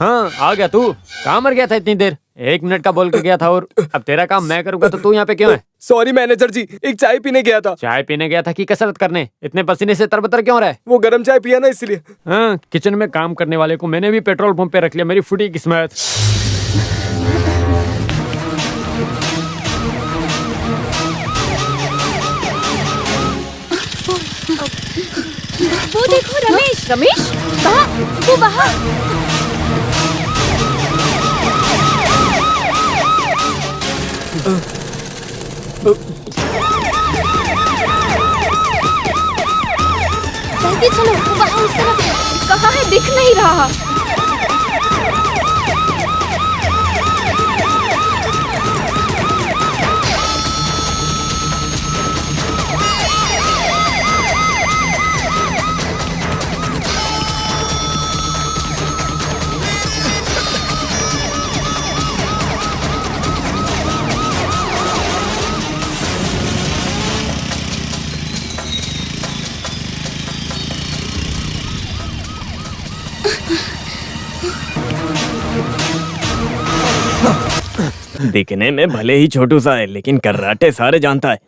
हाँ, आ गया तू। कहाँ मर गया था इतनी देर? 1 मिनट का बोल के गया था और अब तेरा काम मैं करूँगा तो तू यहाँ पे क्यों है? सॉरी मैनेजर जी, एक चाय पीने गया था। चाय पीने गया था कि कसरत करने? इतने पसीने से तरबतर क्यों रहा है? वो गरम चाय पिया ना इसलिए। हाँ, किचन में काम करने वाले को मैंने भी पेट्रोल पंप पे रख लिया, मेरी फुटी किस्मत। वो देखो रमेश। कहाँ? वो वहाँ। जल्दी चलो, वो वहाँ उस तरफ है। कहाँ है? दिख नहीं रहा। दिखने में भले ही छोटू सा है लेकिन कराटे सारे जानता है।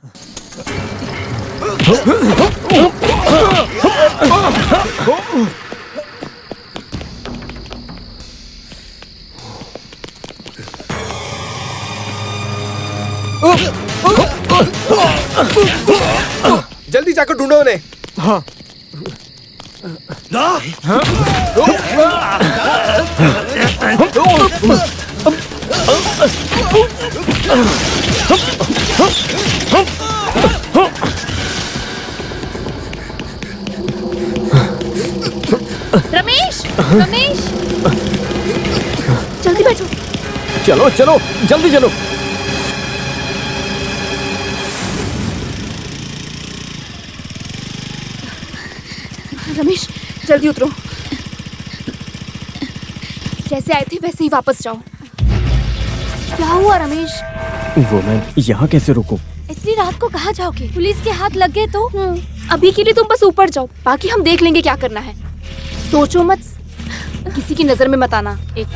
जल्दी जाकर ढूंढो उन्हें। हाँ। रमेश, जल्दी बैठो। चलो जल्दी चलो। रमेश, जल्दी उतरो। जैसे आए थे वैसे ही वापस जाओ। क्या हुआ रमेश? वो मैं यहाँ कैसे रुकूं? इतनी रात को कहाँ जाओगे? पुलिस के हाथ लग गए तो? अभी के लिए तुम बस ऊपर जाओ, बाकी हम देख लेंगे क्या करना है। सोचो मत, किसी की नजर में मत आना। एक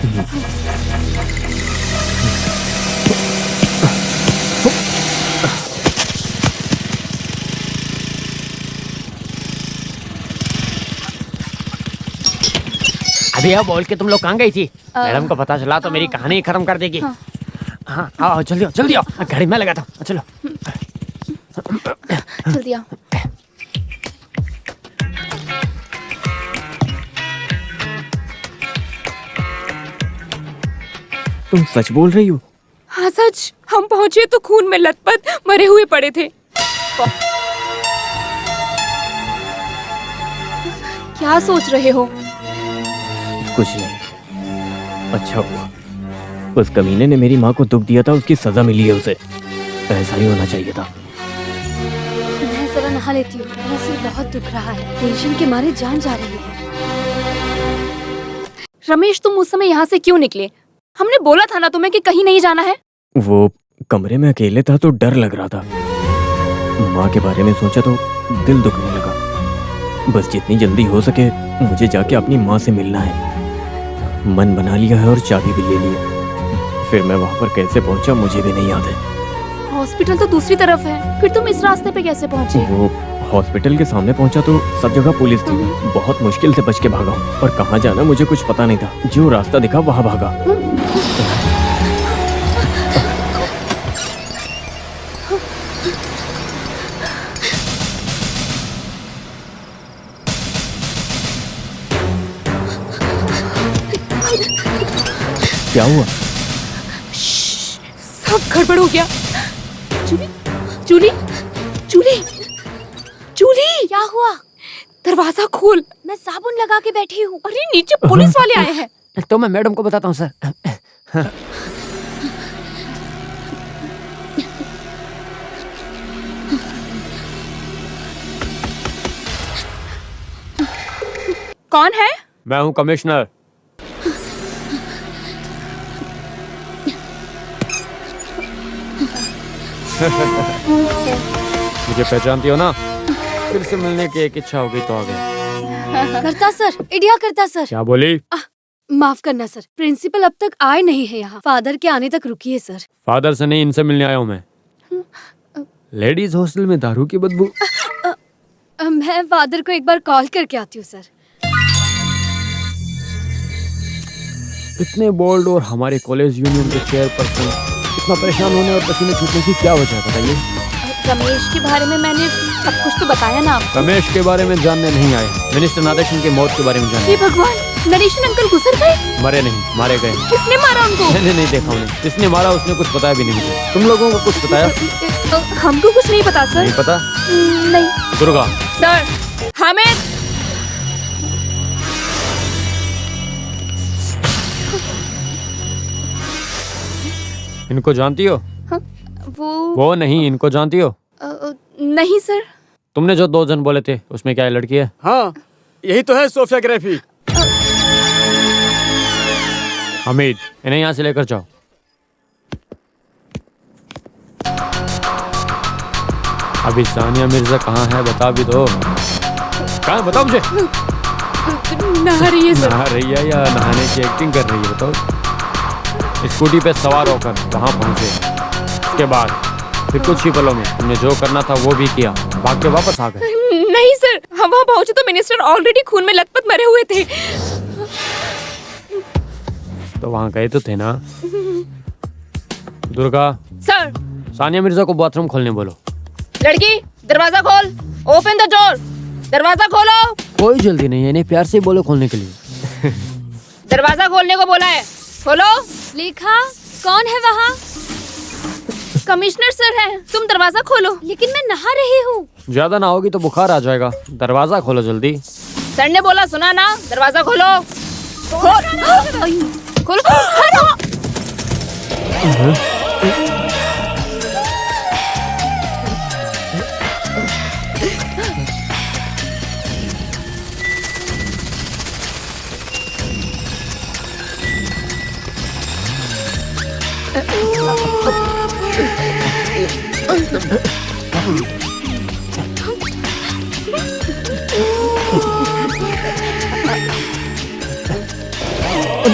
भैया बोल के तुम लोग कहाँ गई थी? मैडम को पता चला तो मेरी कहानी खत्म कर देगी। हाँ आओ जल्दी आओ, घड़ी में लगाता हूँ। चलो जल्दी आओ। तुम सच बोल रही हो? हाँ सच, हम पहुँचे तो खून में लथपथ मरे हुए पड़े थे। क्या सोच रहे हो? कुछ नहीं। अच्छा हुआ उस कमीने ने मेरी माँ को दुख दिया था, उसकी सजा मिली है उसे। ऐसा ही होना चाहिए था। मैं जरा नहा लेती हूँ, मेरा सिर बहुत दुख रहा है, टेंशन के मारे जान जा रही है। रमेश, तुम उस समय यहाँ से क्यों निकले? हमने बोला था ना तुम्हें कि कहीं नहीं जाना है। वो कमरे में अकेले था तो डर लग रहा था। माँ के बारे में सोचा तो दिल दुखने लगा। बस जितनी जल्दी हो सके मुझे जाके अपनी माँ से मिलना है। मन बना लिया है और चाबी भी ले ली है। फिर मैं वहाँ पर कैसे पहुँचा मुझे भी नहीं याद है। हॉस्पिटल तो दूसरी तरफ है, फिर तुम इस रास्ते पे कैसे पहुँचे? वो हॉस्पिटल के सामने पहुंचा तो सब जगह पुलिस थी। बहुत मुश्किल से बच के भागा हूँ और कहाँ जाना मुझे कुछ पता नहीं था। जो रास्ता दिखा वहाँ भागा। क्या हुआ? सब गड़बड़ हो गया। जूली, जूली, जूली, जूली, क्या हुआ? दरवाजा खोल। मैं साबुन लगा के बैठी हूँ। अरे नीचे पुलिस वाले आए हैं। तो मैं मैडम को बताता हूँ सर। कौन है? मैं हूँ कमिश्नर। मुझे पहचानती हो ना? फिर से मिलने की एक इच्छा हो गई तो आ गया। करता सर, इंडिया करता सर। क्या बोली? माफ करना सर, प्रिंसिपल अब तक आए नहीं है यहाँ। फादर के आने तक रुकिए सर। फादर से नहीं, इनसे मिलने आया हूँ मैं। लेडीज हॉस्टल में दारू की बदबू। मैं फादर को एक बार कॉल करके आती हूँ सर। इतने बोल्ड और हमारे कॉलेज यूनियन के चेयरपर्सन इतना परेशान होने और पसीने छूटने की क्या वजह है बताइए? रमेश के बारे में मैंने सब कुछ तो बताया ना आपको। रमेश के बारे में जानने नहीं आए, मिनिस्टर नादेशन के मौत के बारे में जानने। हे भगवान, नरेशन अंकल गुजर गए? मरे नहीं, मारे गए। किसने मारा उनको? मैंने नहीं देखा उन्हें। किसने मारा उसने कुछ बताया भी नहीं मुझे। तुम लोगों को कुछ बताया? हमको कुछ नहीं पता सर। नहीं पता? नहीं। दुर्गा। सर, हामिद। इनको जानती हो? वो नहीं, इनको जानती हो? नहीं सर। तुमने जो 2 जन बोले थे उसमें क्या लड़की है? हाँ, यही तो है सोफिया ग्राफी। हमीद, इन्हें यहाँ से लेकर जाओ। अभी सानिया मिर्जा कहाँ है बता भी दो। कहाँ बताओ मुझे। नहा रही है सर। नहा रही है या नहाने की एक्टिंग कर रही है बताओ। स्कूटी पे सवार होकर वहाँ पहुँचे। उसके बाद फिर कुछ ही पलों में तुमने जो करना था वो भी किया, भाग के वापस आ गए। नहीं सर, हम वहाँ पहुँचे तो मिनिस्टर ऑलरेडी खून में लथपथ मरे हुए थे। तो वहाँ गए तो थे ना? दुर्गा। सर। सानिया मिर्जा को बाथरूम खोलने बोलो। लड़की, दरवाजा खोल। Open the door. दरवाजा खोलो। कोई जल्दी नहीं है, इन्हें प्यार से बोलो खोलने के लिए। दरवाजा खोलने को बोला है, खोलो। लेखा, कौन है वहाँ? कमिश्नर सर हैं। तुम दरवाजा खोलो। लेकिन मैं नहा रही हूँ। ज्यादा ना होगी तो बुखार आ जाएगा। दरवाजा खोलो जल्दी। सर ने बोला सुना ना, दरवाजा खोलो। खोलो।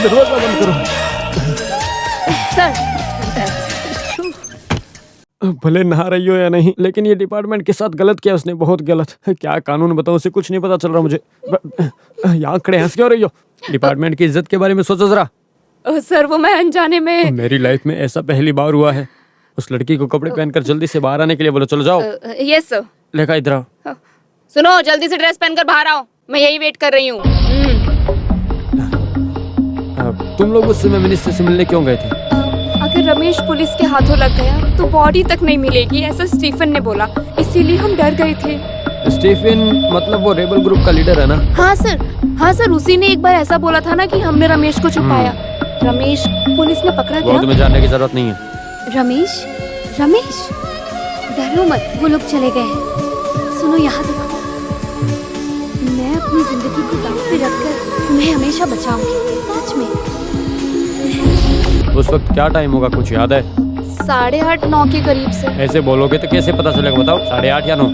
दरवाजा बंद करो। सर। भले नहा रही हो या नहीं, लेकिन ये डिपार्टमेंट के साथ गलत किया उसने, बहुत गलत। क्या कानून बताऊं, उसे कुछ नहीं पता चल रहा मुझे। यहाँ खड़े हंस क्यों रही हो? डिपार्टमेंट की इज्जत के बारे में सोचो जरा। सर वो मैं अनजाने में। मेरी लाइफ में ऐसा पहली बार हुआ है। उस लड़की को कपड़े पहनकर जल्दी से बाहर आने के लिए बोलो। चलो जाओ। Yes sir. लेकर इधर आओ। सुनो, जल्दी से ड्रेस पहनकर बाहर आओ, मैं यही वेट कर रही हूँ। तुम लोग उस समय मिनिस्टर से मिलने क्यों गए थे? अगर रमेश पुलिस के हाथों लग गया तो बॉडी तक नहीं मिलेगी, ऐसा स्टीफन ने बोला, इसीलिए हम डर गए थे। स्टीफन मतलब वो रेबल ग्रुप का लीडर है ना? हाँ सर, उसी ने एक बार ऐसा बोला था ना कि हमने रमेश को छुपाया। रमेश पुलिस ने पकड़ा वो क्या? तुम्हें जानने की जरूरत नहीं है। रमेश डरो मत, वो लोग चले गए हैं। सुनो यहाँ देखो, मैं अपनी जिंदगी को दांव पे रखकर तुम्हें हमेशा बचाऊंगी, सच में। उस वक्त क्या टाइम होगा, कुछ याद है? 8:30-9 के करीब से। ऐसे बोलोगे तो कैसे पता चलेगा, बताओ? 8:30 या 9?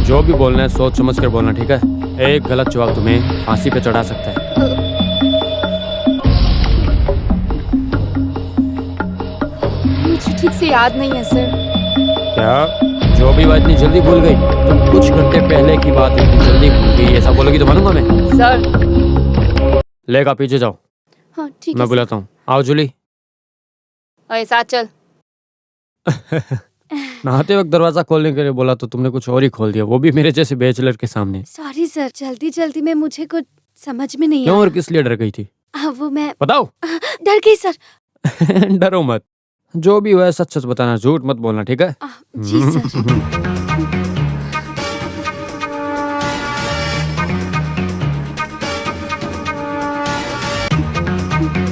जो भी बोलना है सोच समझ कर बोलना, ठीक है? एक गलत जवाब तुम्हें फांसी पे चढ़ा सकता है। मुझे ठीक से याद नहीं है सर। क्या? जो भी बात इतनी जल्दी भूल गई? तुम कुछ घंटे पहले की बात इतनी जल्दी भूल गई, ऐसा बोलोगी तो मानूंगा मैं। सर लेगा पीछे जाओ। हाँ ठीक है। मैं बुलाता हूँ। आओ जूली। अरे साथ चल। नहाते वक्त दरवाजा खोलने के लिए बोला तो तुमने कुछ और ही खोल दिया, वो भी मेरे जैसे बैचलर के सामने। सॉरी सर, जल्दी में मुझे कुछ समझ में नहीं क्यों आया। और किस लिए डर गई थी? वो मैं बताओ। डर गई सर। डरो मत, जो भी हुआ है सच सच बताना, झूठ मत बोलना, ठीक है? जी सर।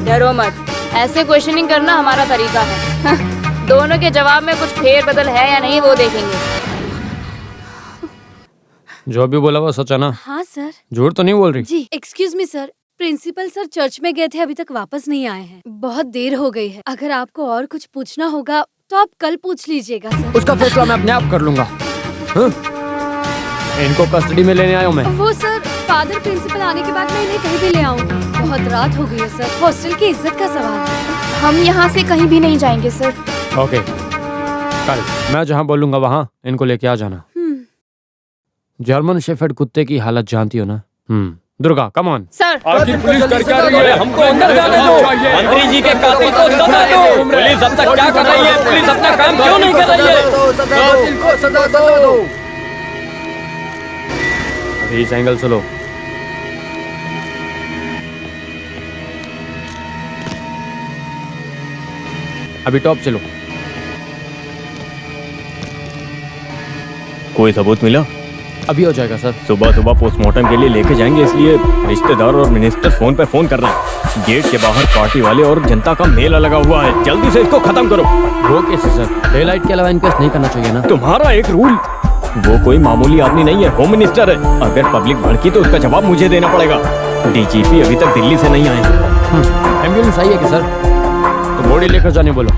डरो मत, ऐसे क्वेश्चनिंग करना हमारा तरीका है। दोनों के जवाब में कुछ फेर बदल है या नहीं वो देखेंगे। जो भी बोला वो सच है ना? हाँ सर। झूठ तो नहीं बोल रही? जी excuse me sir, principal sir church में गए थे, अभी तक वापस नहीं आए हैं, बहुत देर हो गई है। अगर आपको और कुछ पूछना होगा तो आप कल पूछ लीजिएगा सर। उसका फैसला मैं अपने आप कर लूंगा। इनको कस्टडी में लेने आया हूँ मैं। वो सर, फादर प्रिंसिपल आने के बाद मैं इन्हें कहीं भी ले आऊंगी। बहुत रात हो गई है सर, हॉस्टल की इज्जत का सवाल है। हम यहाँ से कहीं भी नहीं जाएंगे सर। ओके, कल मैं जहाँ बोलूंगा वहाँ इनको लेके आ जाना। जर्मन शेफर्ड कुत्ते की हालत जानती हो ना? Durga come on. सर आखिर पुलिस कर क्या रही है? हमको अंदर जाने दो। मंत्री जी के कातिल को सजा दो। पुलिस अब तक क्या कर रही है? पुलिस अपना काम क्यों नहीं कर रही है? अभी इस एंगल से लो। अभी टॉप से लो। कोई सबूत मिला? अभी हो जाएगा सर। सुबह सुबह पोस्टमार्टम के लिए लेके जाएंगे, इसलिए रिश्तेदार और मिनिस्टर फोन पे फोन कर रहे हैं। गेट के बाहर पार्टी वाले और जनता का मेला लगा हुआ है, जल्दी से इसको खत्म करो। वो कैसे सर? डे लाइट के अलावा इनक्वेस्ट नहीं करना चाहिए ना? तुम्हारा एक रूल। वो कोई मामूली आदमी नहीं है, होम मिनिस्टर है। अगर पब्लिक भड़की तो उसका जवाब मुझे देना पड़ेगा। डीजीपी अभी तक दिल्ली से नहीं आए। एम्बुलेंस आई है कि सर? तो बॉडी लेकर जाने बोलो।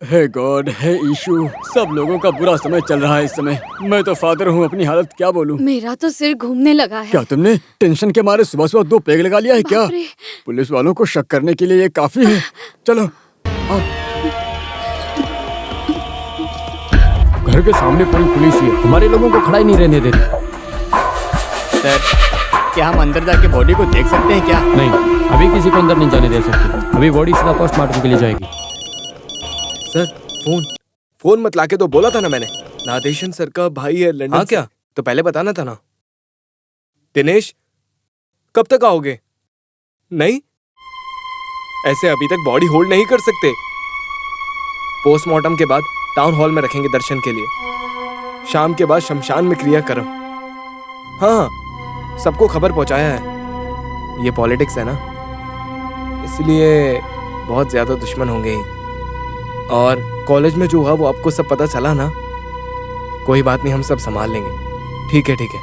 हे गॉड, हे इशू, सब लोगों का बुरा समय चल रहा है इस समय। मैं तो फादर हूँ, अपनी हालत क्या बोलूँ। मेरा तो सिर घूमने लगा है। क्या तुमने टेंशन के मारे सुबह सुबह 2 पेग लगा लिया है क्या? बाप रे। पुलिस वालों को शक करने के लिए ये काफी है। चलो घर के सामने पूरी पुलिस ही है, हमारे लोगों को खड़ा ही नहीं रहने देती। सर, क्या हम अंदर जाके बॉडी को देख सकते हैं क्या? नहीं, अभी किसी को अंदर नहीं जाने दे सकते। अभी बॉडी सीधा पोस्टमार्टम के लिए जाएगी। सर फोन मत लाके तो बोला था ना मैंने। नादेशन सर का भाई है लंदन। हाँ क्या? तो पहले बताना था ना। दिनेश कब तक आओगे? नहीं, ऐसे अभी तक बॉडी होल्ड नहीं कर सकते। पोस्टमार्टम के बाद टाउन हॉल में रखेंगे दर्शन के लिए। शाम के बाद शमशान में क्रियाक्रम। हाँ, सबको खबर पहुंचाया है। ये पॉलिटिक्स है ना, इसलिए बहुत ज्यादा दुश्मन होंगे ही। और कॉलेज में जो हुआ वो आपको सब पता चला ना? कोई बात नहीं, हम सब संभाल लेंगे। ठीक है ठीक है।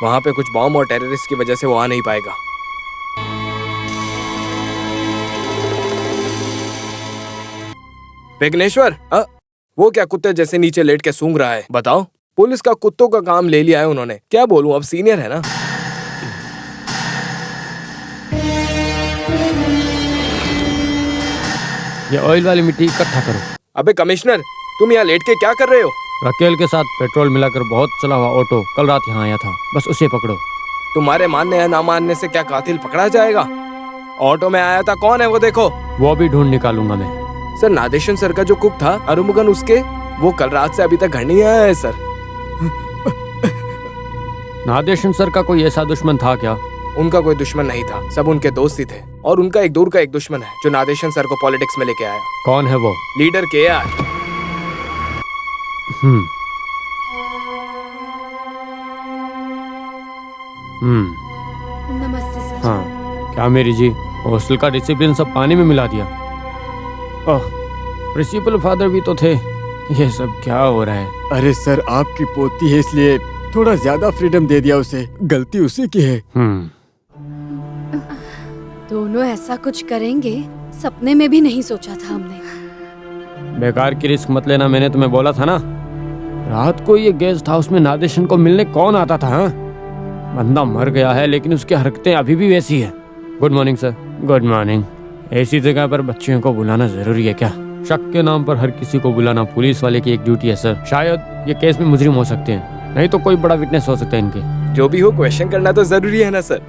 वहां पे कुछ बॉम्ब और टेररिस्ट की वजह से वो आ नहीं पाएगा। विघ्नेश्वर, वो क्या कुत्ते जैसे नीचे लेट के सूंघ रहा है? बताओ। पुलिस का कुत्तों का काम ले लिया है उन्होंने, क्या बोलूं, अब सीनियर है ना। ये ऑयल वाली मिट्टी इकट्ठा करो। अबे कमिश्नर, तुम यहाँ लेट के क्या कर रहे हो? रकेल के साथ पेट्रोल मिलाकर बहुत चला हुआ ऑटो कल रात यहाँ आया था, बस उसे पकड़ो। तुम्हारे मानने या ना मानने से क्या कातिल पकड़ा जाएगा? ऑटो में आया था, कौन है वो देखो। वो भी ढूंढ निकालूंगा मैं। सर, नादेशन सर का जो कुक था अरुमुगन, उसके वो कल रात से अभी तक घर नहीं आया है सर। नादेशन सर का कोई ऐसा दुश्मन था क्या? उनका कोई दुश्मन नहीं था, सब उनके दोस्त ही थे। और उनका एक दूर का एक दुश्मन है जो नादेशन सर को पॉलिटिक्स में लेके आया। कौन है वो? Leader KR। नमस्ते सर। हाँ, क्या मेरी जी हॉस्टल का डिसिप्लिन सब पानी में मिला दिया? ओह, प्रिंसिपल फादर भी तो थे। ये सब क्या हो रहा है? अरे सर, आपकी पोती है इसलिए थोड़ा ज्यादा फ्रीडम दे दिया उसे, गलती उसी की है। दोनों ऐसा कुछ करेंगे सपने में भी नहीं सोचा था हमने। बेकार की रिस्क मत लेना, मैंने तुम्हें बोला था ना। रात को ये गेस्ट हाउस में नादेशन को मिलने कौन आता था? हाँ? बंदा मर गया है लेकिन उसकी हरकतें अभी भी वैसी है। Good morning sir. Good morning. ऐसी जगह पर बच्चियों को बुलाना जरूरी है क्या? शक के नाम पर हर किसी को बुलाना पुलिस वाले की एक ड्यूटी है सर। शायद ये केस में मुजरिम हो सकते हैं, नहीं तो कोई बड़ा विटनेस हो सकता है इनके। जो भी हो, क्वेश्चन करना तो जरूरी है ना सर।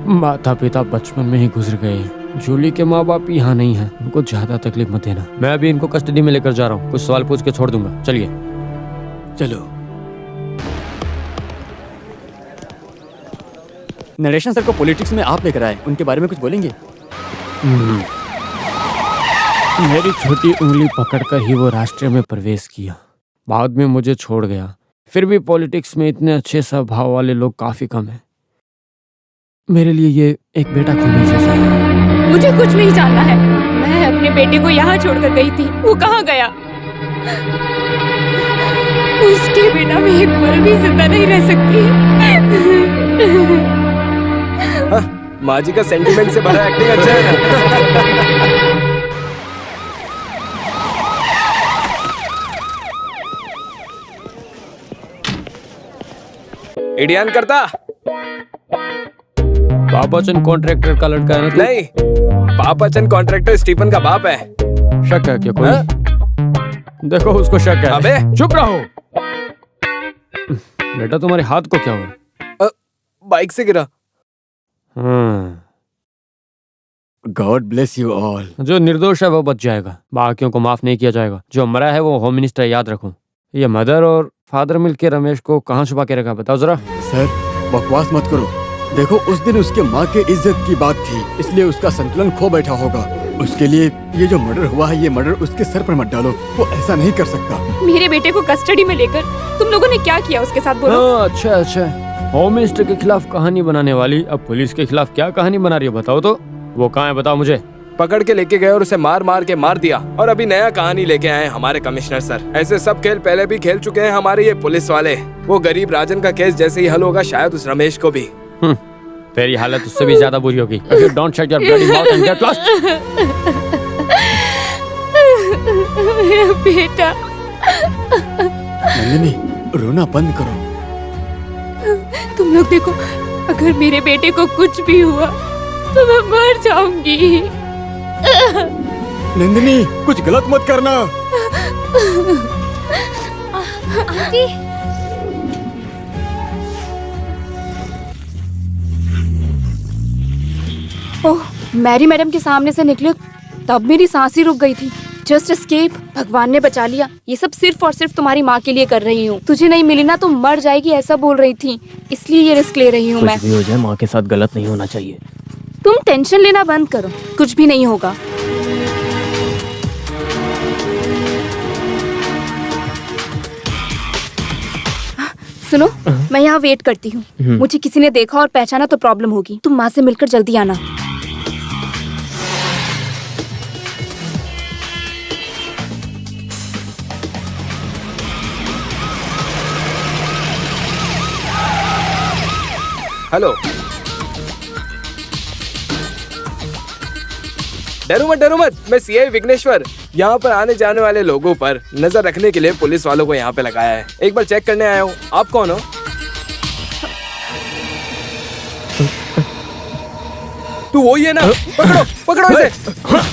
माता पिता बचपन में ही गुजर गए। जूली के माँ बाप यहाँ नहीं है, उनको ज्यादा तकलीफ मत देना। मैं अभी इनको कस्टडी में लेकर जा रहा हूँ, कुछ सवाल पूछ के छोड़ दूंगा। चलिए। चलो। नरेशन सर को पॉलिटिक्स में आप लेकर आए, उनके बारे में कुछ बोलेंगे? मेरी छोटी उंगली पकड़कर ही वो राष्ट्रीय में प्रवेश किया, बाद में मुझे छोड़ गया। फिर भी पॉलिटिक्स में इतने अच्छे स्वभाव वाले लोग काफी कम हैं। मेरे लिए ये एक बेटा खोने जैसा है। मुझे कुछ नहीं जानना है। मैं अपने बेटे को यहाँ छोड़कर गई थी, वो कहाँ गया? उसके बिना मैं एक पल भी जिंदा नहीं रह सकती। माँ जी का सेंटीमेंट से भरा एक्टिंग अच्छा है। इडियन करता। पापाचंद कॉन्ट्रैक्टर का लड़का है ना तू? नहीं, पापाचंद कॉन्ट्रैक्टर स्टीफन का बाप है। शक है क्या कोई? देखो उसको शक है। अबे चुप रहो। बेटा तुम्हारे हाथ को क्या हुआ? बाइक से गिरा। God bless you all. जो निर्दोष है वो बच जाएगा, बाकियों को माफ नहीं किया जाएगा। जो मरा है वो होम मिनिस्टर, याद रखो। ये मदर और फादर मिलके रमेश को कहाँ छुपा के रखा, बताओ जरा। सर, बकवास मत करो। देखो, उस दिन उसके माँ के इज्जत की बात थी, इसलिए उसका संतुलन खो बैठा होगा। उसके लिए ये जो मर्डर हुआ है, ये मर्डर उसके सर पर मत डालो, वो ऐसा नहीं कर सकता। मेरे बेटे को कस्टडी में लेकर तुम लोगों ने क्या किया उसके साथ, बोलो। अच्छा अच्छा, होम मिनिस्टर के खिलाफ कहानी बनाने वाली अब पुलिस के खिलाफ क्या कहानी बना रही है, बताओ तो। वो कहाँ है, बताओ मुझे। पकड़ के लेके गए और उसे मार मार के मार दिया, और अभी नया कहानी लेके आए हमारे कमिश्नर सर। ऐसे सब खेल पहले भी खेल चुके हैं हमारे ये पुलिस वाले। वो गरीब राजन का केस जैसे ही हल होगा, शायद उस रमेश को भी। तेरी हालत उससे भी ज्यादा बुरी होगी। Don't shut your bloody mouth and get lost. मेरा बेटा। नंदिनी, रोना बंद करो। तुम लोग देखो, अगर मेरे बेटे को कुछ भी हुआ तो मैं मर जाऊंगी। नंदिनी, कुछ गलत मत करना। आंटी। ओह, मैरी मैडम के सामने से निकले तब मेरी सांस ही रुक गई थी। जस्ट एस्केप, भगवान ने बचा लिया। ये सब सिर्फ और सिर्फ तुम्हारी माँ के लिए कर रही हूँ। तुझे नहीं मिली ना तो मर जाएगी, ऐसा बोल रही थी, इसलिए ये रिस्क ले रही हूँ मैं। कुछ भी हो जाए, माँ के साथ गलत नहीं होना चाहिए। तुम टेंशन लेना बंद करो, कुछ भी नहीं होगा। सुनो, मैं यहाँ वेट करती हूँ। मुझे किसी ने देखा और पहचाना तो प्रॉब्लम होगी। तुम माँ से मिलकर जल्दी आना। हेलो। डरो मत, मैं सीआई विघ्नेश्वर। यहाँ पर आने जाने वाले लोगों पर नजर रखने के लिए पुलिस वालों को यहाँ पे लगाया है। एक बार चेक करने आया हूँ। आप कौन हो? तू वही है ना? पकड़ो पकड़ो इसे।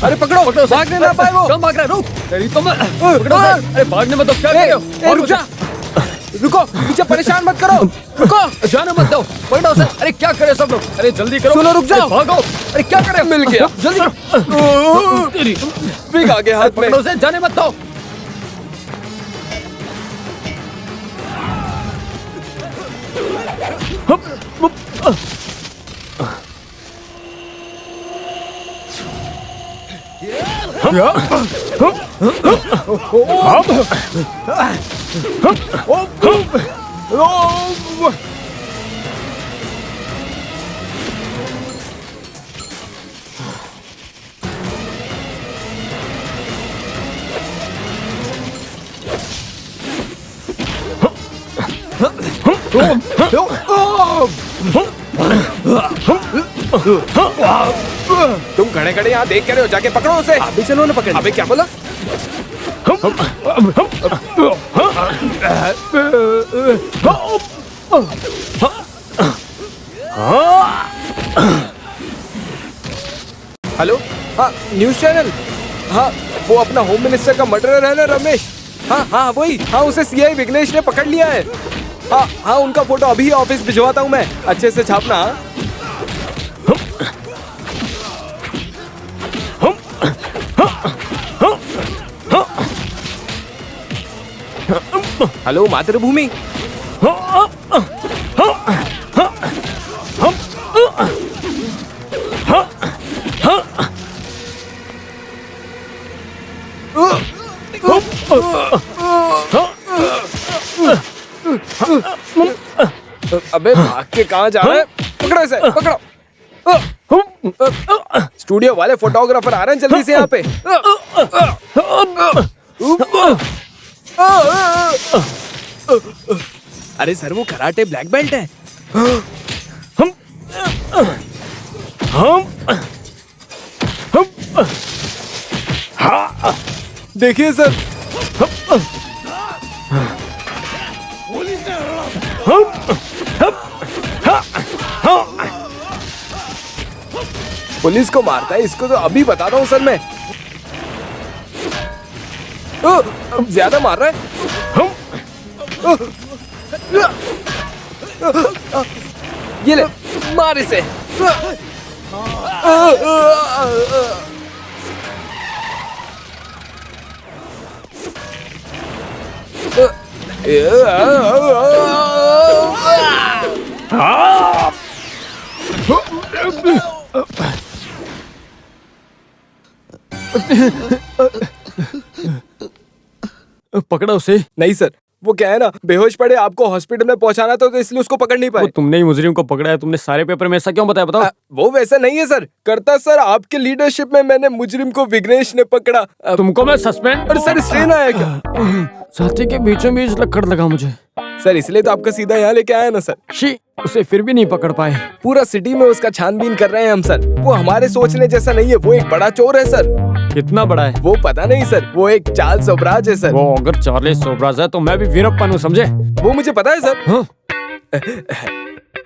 अरे पकड़ो, भागने ना पाए वो। कम भाग रहा है, रुक। तेरी तो मैं पकड़ो इसे। अरे भागने में तो क्या कर रहे हो? रुक जा, रुको, मुझे परेशान मत करो, रुको। जाने मत दो, पकड़ो उसे। अरे क्या करे सब लोग? अरे जल्दी करो। सुनो, रुक जाओ। अरे भागो। अरे क्या करे? मिल गया। जल्दी करो। तेरी पिग आ गया हाथ में। पकड़ो उसे, जाने मत दो। तुम खड़े खड़े यहाँ देख रहे हो, जाके पकड़ो उसे। अभी चलो ना पकड़। अबे क्या बोला? हेलो, हाँ न्यूज चैनल। हाँ वो अपना होम मिनिस्टर का मर्डरर है ना रमेश? हाँ हाँ वही। हाँ उसे सीआई विघ्नेश ने पकड़ लिया है। हाँ हाँ उनका फोटो अभी ऑफिस भिजवाता हूँ मैं, अच्छे से छापना। हेलो मातृभूमि। अबे भाग के कहाँ जा रहे हैं? पकड़ो इसे, पकड़ो। स्टूडियो वाले फोटोग्राफर आ रहे हैं, जल्दी से यहाँ पे। अरे सर वो कराटे ब्लैक बेल्ट है। देखिए सर। पुलिस को मारता है, इसको तो अभी बता रहा हूँ सर मैं। ज्यादा मार रहा है। ये ले, मार इसे। पकड़ा उसे। नहीं सर, वो क्या है ना, बेहोश पड़े, आपको हॉस्पिटल में पहुंचाना था तो इसलिए उसको पकड़ नहीं पाए। तुमने ही मुजरिम को पकड़ा है, तुमने सारे पेपर में ऐसा क्यों बताया? बताओ। वो वैसा नहीं है सर, करता सर आपके लीडरशिप में मैंने मुजरिम को विघ्नेश ने पकड़ा। तुमको मैं सस्पेंड। अरे सर स्ट्रेन आया क्या? साथी के बीचों बीच लक्कड़ लगा मुझे सर, इसलिए तो आपका सीधा यहाँ लेके आया ना सर। शी, उसे फिर भी नहीं पकड़ पाए। पूरा सिटी में उसका छानबीन कर रहे हैं हम सर। वो हमारे सोचने जैसा नहीं है, वो एक बड़ा चोर है सर। कितना बड़ा है वो पता नहीं सर, वो एक चार्ल्स सोबराज है सर। वो अगर चार्ल्स सोबराज है तो मैं भी वीरप्पन हूँ, समझे? वो मुझे पता है सर। हाँ?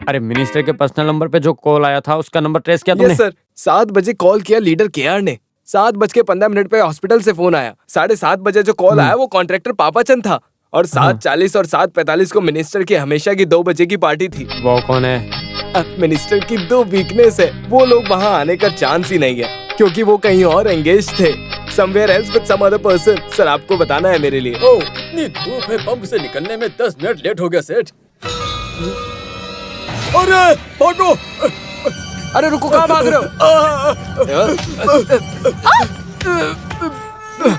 अरे मिनिस्टर के पर्सनल नंबर पे जो कॉल आया था उसका नंबर ट्रेस किया तुमने? सर 7 बजे कॉल किया लीडर केआर ने, 7:15 पे हॉस्पिटल से फोन आया। 7:30 बजे जो कॉल आया वो कॉन्ट्रैक्टर पापाचंद था, और 7:40 और 7:45 को मिनिस्टर की हमेशा की 2 बजे की पार्टी थी। वो कौन है? मिनिस्टर की 2 वीकनेस है, वो लोग वहाँ आने का चांस ही नहीं है, क्योंकि वो कहीं और एंगेज थे, somewhere else with some other person। Sir आपको बताना है मेरे लिए। ओह, इतनी धूप है, पंप से निकलने में 10 मिनट लेट हो गया सेठ। अरे भागो! अरे रुको, कहाँ भाग रहे हो?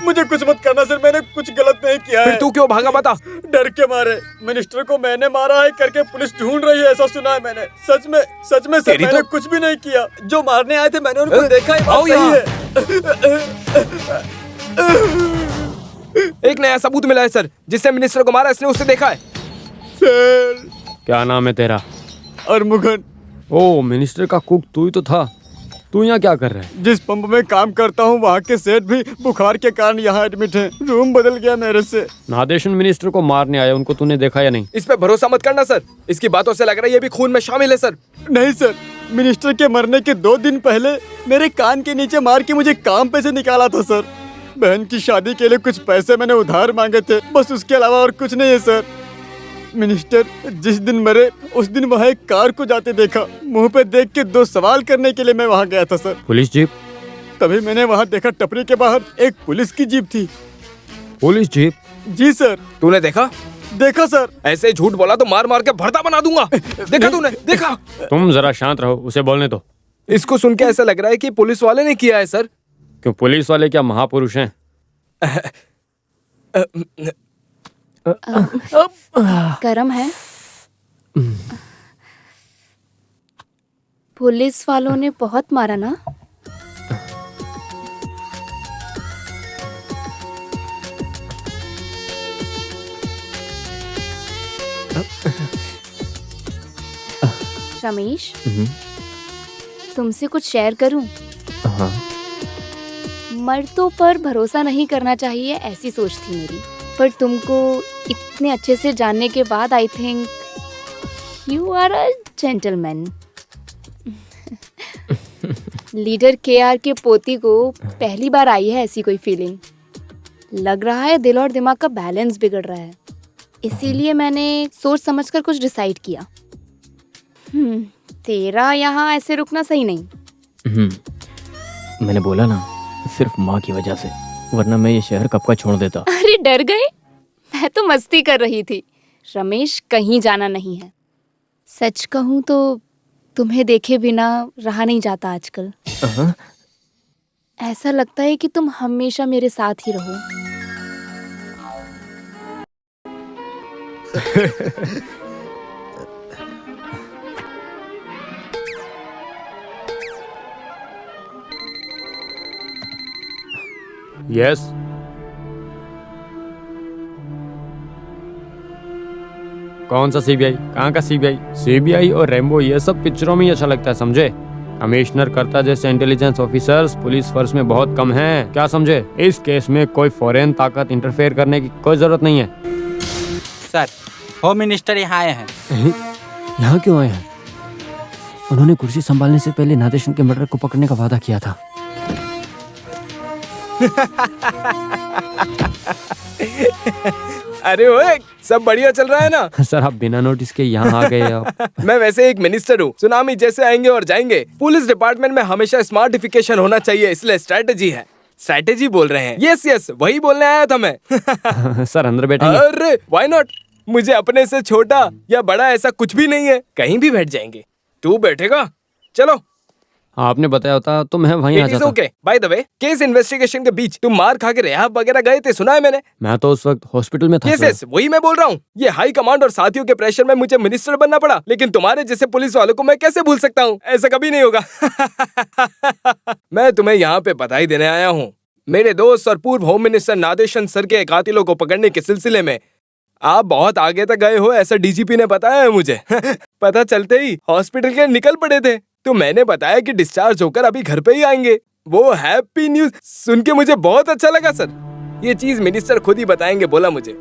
मुझे कुछ मत करना सर, मैंने कुछ गलत नहीं किया है। फिर तू क्यों भागा बता? डर के मारे। मिनिस्टर को मैंने मारा है करके पुलिस ढूंढ रही है, ऐसा सुना है मैंने। सच में सर, मैंने कुछ भी नहीं किया। जो मारने आए थे मैंने उनको देखा ही। आओ यहाँ। एक नया सबूत मिला है सर, जिससे मिनिस्टर को मारा इसने उससे देखा है। सर क्या नाम है तेरा? अरमुगन। ओ, मिनिस्टर का कुक तू ही तो था। तू यहाँ क्या कर रहा है? जिस पंप में काम करता हूँ वहाँ के सेठ भी बुखार के कारण यहाँ एडमिट हैं। रूम बदल गया मेरे से। नादेशन मिनिस्टर को मारने आया, उनको तूने देखा या नहीं? इस पे भरोसा मत करना सर, इसकी बातों से लग रहा है ये भी खून में शामिल है सर। नहीं सर, मिनिस्टर के मरने के 2 दिन पहले मेरे कान के नीचे मार के मुझे काम पे से निकाला था सर। बहन की शादी के लिए कुछ पैसे मैंने उधार मांगे थे, बस उसके अलावा और कुछ नहीं है सर। मिनिस्टर जिस दिन मरे उस दिन वहाँ एक कार को जाते देखा, मुंह पे देख के 2 सवाल करने के लिए मैं वहाँ गया था सर। Police jeep? तभी मैंने वहाँ देखा टपरी के बाहर एक पुलिस की जीप थी। Police jeep? जी सर। तूने देखा? देखा सर। ऐसे झूठ बोला तो मार मार के भरता बना दूंगा। देखा तूने? देखा? तुम जरा शांत रहो, उसे बोलने दो। इसको सुन के ऐसा लग रहा है कि पुलिस वाले ने किया है सर। क्यों, पुलिस वाले क्या महापुरुष हैं? गरम है? पुलिस वालों ने बहुत मारा ना? रमेश, तुमसे कुछ शेयर करूं? हाँ। मर्दों पर भरोसा नहीं करना चाहिए, ऐसी सोच थी मेरी। पर तुमको इतने अच्छे से जानने के बाद I think you are a gentleman. Leader KR के पोती को पहली बार आई है ऐसी कोई फीलिंग। लग रहा है दिल और दिमाग का बैलेंस बिगड़ रहा है, इसीलिए मैंने सोच समझकर कुछ डिसाइड किया। तेरा यहाँ ऐसे रुकना सही नहीं। मैंने बोला ना, सिर्फ माँ की वजह से, वरना मैं ये शहर कब का छोड़ देता। अरे डर गए? मैं तो मस्ती कर रही थी। रमेश, कहीं जाना नहीं है। सच कहूँ तो तुम्हें देखे बिना रहा नहीं जाता आजकल। ऐसा लगता है कि तुम हमेशा मेरे साथ ही रहो। यस। कौन सा सीबीआई? कहाँ का सीबीआई? सीबीआई और रेम्बो ये सब पिक्चरों में ही अच्छा लगता है, समझे? कमिश्नर करता जैसे इंटेलिजेंस ऑफिसर्स पुलिस फोर्स में बहुत कम हैं, क्या समझे? इस केस में कोई फॉरेन ताकत इंटरफेयर करने की कोई जरूरत नहीं है। सर, होम मिनिस्टर यहाँ आए हैं। यहाँ क्यों आए हैं? उन्होंने कुर्सी संभालने से पहले नादेशन के मर्डर को पकड़ने का वादा किया था। अरे ओए, सब बढ़िया चल रहा है ना? सर, आप बिना नोटिस के यहाँ आ गए आप। मैं वैसे एक मिनिस्टर हूँ, सुनामी जैसे आएंगे और जाएंगे। पुलिस डिपार्टमेंट में हमेशा स्मार्टिफिकेशन होना चाहिए, इसलिए स्ट्रैटेजी है। स्ट्रैटेजी बोल रहे हैं? यस यस, वही बोलने आया था मैं। सर, अंदर बैठेंगे? अरे व्हाई नॉट, मुझे अपने से छोटा या बड़ा ऐसा कुछ भी नहीं है, कहीं भी बैठ जाएंगे। तू बैठेगा? चलो। आपने बताया होता तो मैं वहीं आ जाता। Okay, by the way, case investigation के बीच तुम मार खा के रिहाब वगैरह गए थे, सुना है मैंने। मैं तो उस वक्त हॉस्पिटल में था। यस, वही मैं बोल रहा हूँ। ये हाई कमांड और साथियों के प्रेशर में मुझे मिनिस्टर बनना पड़ा, लेकिन तुम्हारे जैसे पुलिस वालों को मैं कैसे भूल सकता हूँ? ऐसा कभी नहीं होगा। मैं तुम्हें यहाँ पे बधाई देने आया हूँ। मेरे दोस्त और पूर्व होम मिनिस्टर नादेशन सर के कातिलों को पकड़ने के सिलसिले में आप बहुत आगे तक गए हो, ऐसा डीजीपी ने बताया है मुझे। पता चलते ही हॉस्पिटल के निकल पड़े थे, तो मैंने बताया कि डिस्चार्ज होकर अभी घर पे ही आएंगे। वो हैप्पी न्यूज सुन के मुझे बहुत अच्छा लगा सर। ये चीज मिनिस्टर खुद ही बताएंगे, बोला मुझे।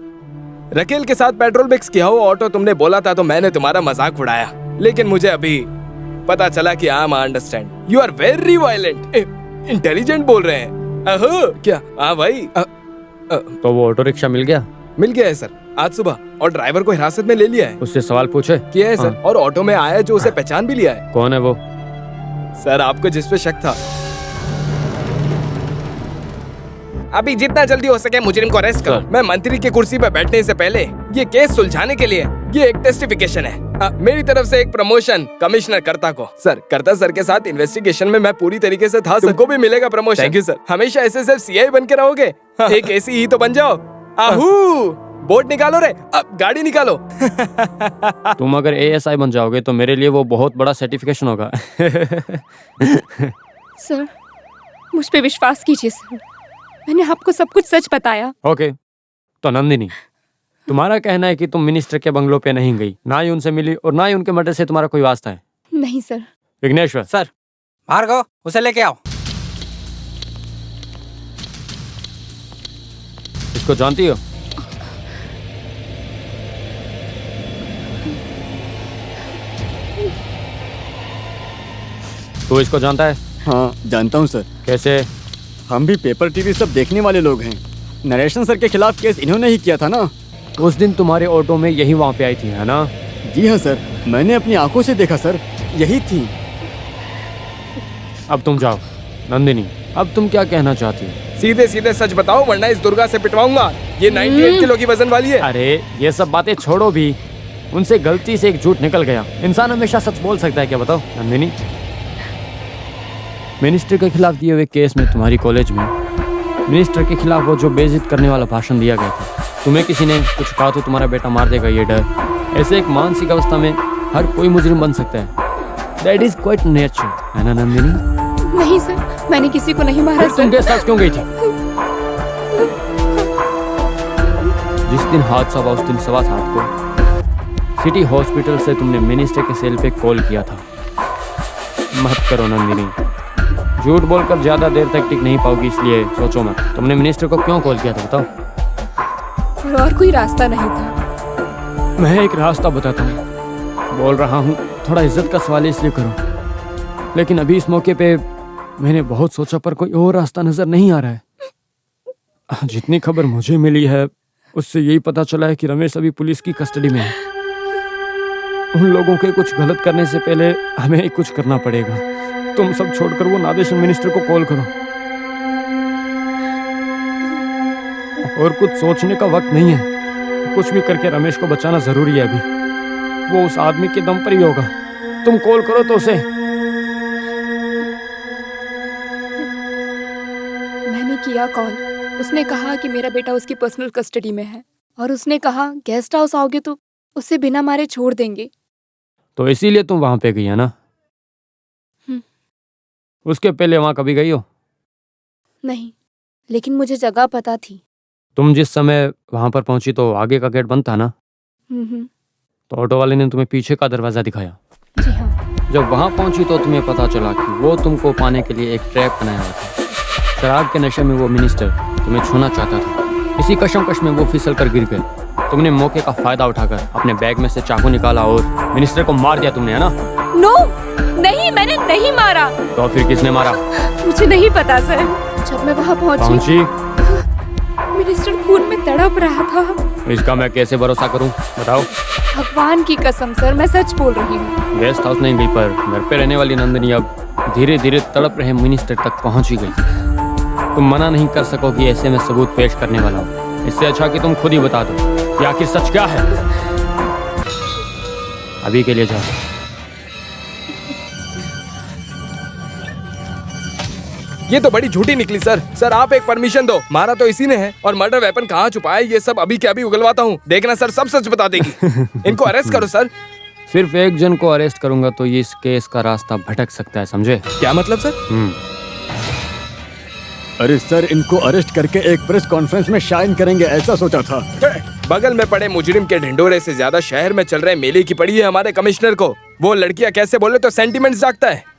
रकेल के साथ पेट्रोल मिक्स किया हो ऑटो तुमने बोला था, तो मैंने तुम्हारा मजाक उड़ाया, लेकिन मुझे अभी पता चला कि I understand you are very violent. Intelligent बोल रहे हैं। अहो क्या? हाँ भाई। तो वो ऑटो रिक्शा मिल गया? मिल गया है सर, आज सुबह, और ड्राइवर को हिरासत में ले लिया है। उससे सवाल पूछे? किया है सर, और ऑटो में आया जो उसे पहचान भी लिया है। कौन है वो? सर, आपको जिस पे शक था। अभी जितना जल्दी हो सके मुजरिम को अरेस्ट करो। मैं मंत्री की कुर्सी पर बैठने से पहले ये केस सुलझाने के लिए ये एक टेस्टिफिकेशन है। मेरी तरफ से एक प्रमोशन कमिश्नर कर्ता को। सर, कर्ता सर के साथ इन्वेस्टिगेशन में मैं पूरी तरीके से था। तुमको भी मिलेगा प्रमोशन। Thank you sir. हमेशा ऐसे सिर्फ सीआई बन के रहोगे? एक ऐसी ही तो बन जाओ। आहू, बोर्ड निकालो रे, अब गाड़ी निकालो। तुम अगर एएसआई बन जाओगे तो मेरे लिए वो बहुत बड़ा सर्टिफिकेशन होगा। सर, मुझ पे विश्वास कीजिए सर, मैंने आपको सब कुछ सच बताया। ओके, तो नंदिनी, तुम्हारा कहना है कि तुम मिनिस्टर के बंगलों पे नहीं गई, ना ही उनसे मिली और ना ही उनके मर्डर से तुम्हारा कोई वास्ता है? नहीं सर। विघ्नेश्वर सर, भार्गव उसे लेके आओ। इसको जानती हो? तू इसको जानता है? हाँ जानता हूँ सर। कैसे? हम भी पेपर टीवी सब देखने वाले लोग हैं। नरेशन सर के खिलाफ केस इन्होंने ही किया था ना। उस दिन तुम्हारे ऑटो में यही वहाँ पे आई थी, है ना? जी हाँ सर, मैंने अपनी आंखों से देखा सर, यही थी। अब तुम जाओ। नंदिनी, अब तुम क्या कहना चाहती हो? सीधे सीधे सच बताओ वरना इस दुर्गा से पिटवाऊंगा। ये 98 किलो की वजन वाली है। अरे ये सब बातें छोड़ो भी, उनसे गलती से एक झूठ निकल गया। इंसान हमेशा सच बोल सकता है क्या, बताओ नंदिनी? मिनिस्टर के खिलाफ दिए हुए केस में तुम्हारी कॉलेज में मिनिस्टर के खिलाफ वो जो बेइज्जत करने वाला भाषण दिया गया था, तुम्हें किसी ने कुछ कहा तो तुम्हारा बेटा मार देगा, ये डर। ऐसे एक मानसिक अवस्था में हर कोई मुजरिम बन सकता है। दैट इज क्वाइट नेचर, है ना नंदिनी? नहीं सर, मैंने किसी को नहीं मारा तुम के साथ क्यों गई थी? जिस दिन हादसा हुआ उस दिन 7:15 को सिटी हॉस्पिटल से तुमने मिनिस्टर के सेल पे कॉल किया था। मत करो नंदिनी, झूठ बोलकर ज्यादा देर तक टिक नहीं पाओगी, इसलिए सोचो मत। तुमने मिनिस्टर को क्यों कॉल किया था, बताओ? और कोई रास्ता नहीं था। मैं एक रास्ता बताता हूँ, बोल रहा हूँ, थोड़ा इज्जत का सवाल इसलिए करो। लेकिन अभी इस मौके पे मैंने बहुत सोचा पर कोई और रास्ता नजर नहीं आ रहा है। जितनी खबर मुझे मिली है उससे यही पता चला है कि रमेश अभी पुलिस की कस्टडी में है। उन लोगों के कुछ गलत करने से पहले हमें ही कुछ करना पड़ेगा। तुम सब छोड़कर वो नादेशन मिनिस्टर को कॉल करो। और कुछ सोचने का वक्त नहीं है, कुछ भी करके रमेश को बचाना जरूरी है। अभी वो उस आदमी के दम पर ही होगा। तुम कॉल करो तो उसे। मैंने किया कॉल। उसने कहा कि मेरा बेटा उसकी पर्सनल कस्टडी में है और उसने कहा गेस्ट हाउस आओगे तो उसे बिना मारे छोड़ देंगे। तो इसीलिए तुम वहां पे गई है ना? उसके पहले वहां कभी गई हो? नहीं, लेकिन मुझे जगह पता थी। तुम जिस समय वहां पर पहुंची तो आगे का गेट बंद था ना? तो ऑटो वाले ने तुम्हें पीछे का दरवाजा दिखाया। जी हाँ। जब वहां पहुंची तो तुम्हें पता चला कि वो तुमको पाने के लिए एक ट्रैप बनाया हुआ था। शराब के नशे में वो मिनिस्टर तुम्हें छूना चाहता था। इसी कशमकश में वो फिसल कर गिर गए। तुमने मौके का फायदा उठाकर अपने बैग में से चाकू निकाला और मिनिस्टर को मार दिया तुमने, है ना? नो, नहीं, मैंने नहीं मारा। तो फिर किसने मारा? मुझे नहीं पता सर। जब मैं वहाँ पहुंची मिनिस्टर खून में तड़प रहा था। इसका मैं कैसे भरोसा करूं, बताओ? भगवान की कसम सर, मैं सच बोल रही हूँ। गेस्ट हाउस नहीं गई पर घर पे रहने वाली नंदिनी अब धीरे धीरे तड़प रहे मिनिस्टर तक पहुंच ही गई। तुम मना नहीं कर सकोगी, ऐसे में सबूत पेश करने वाला हूँ। इससे अच्छा कि तुम खुद ही बता दो कि आखिर सच क्या है। अभी के लिए जाओ। ये तो बड़ी झूठी निकली सर। सर आप एक परमिशन दो। मारा तो इसी ने है और मर्डर वेपन कहाँ छुपाया ये सब अभी के अभी उगलवाता हूँ। देखना सर, सब सच बता देगी। इनको अरेस्ट करो सर। सिर्फ एक जन को अरेस्ट करूंगा तो ये इस केस का रास्ता भटक सकता है, समझे? क्या मतलब सर? अरे सर, इनको अरेस्ट करके एक प्रेस कॉन्फ्रेंस में शाइन करेंगे, ऐसा सोचा था। बगल में पड़े मुजरिम के ढिंडोरे से ज्यादा शहर में चल रहे मेले की पड़ी है हमारे कमिश्नर को। वो लड़कियां कैसे बोले तो सेंटीमेंट्स जागता है।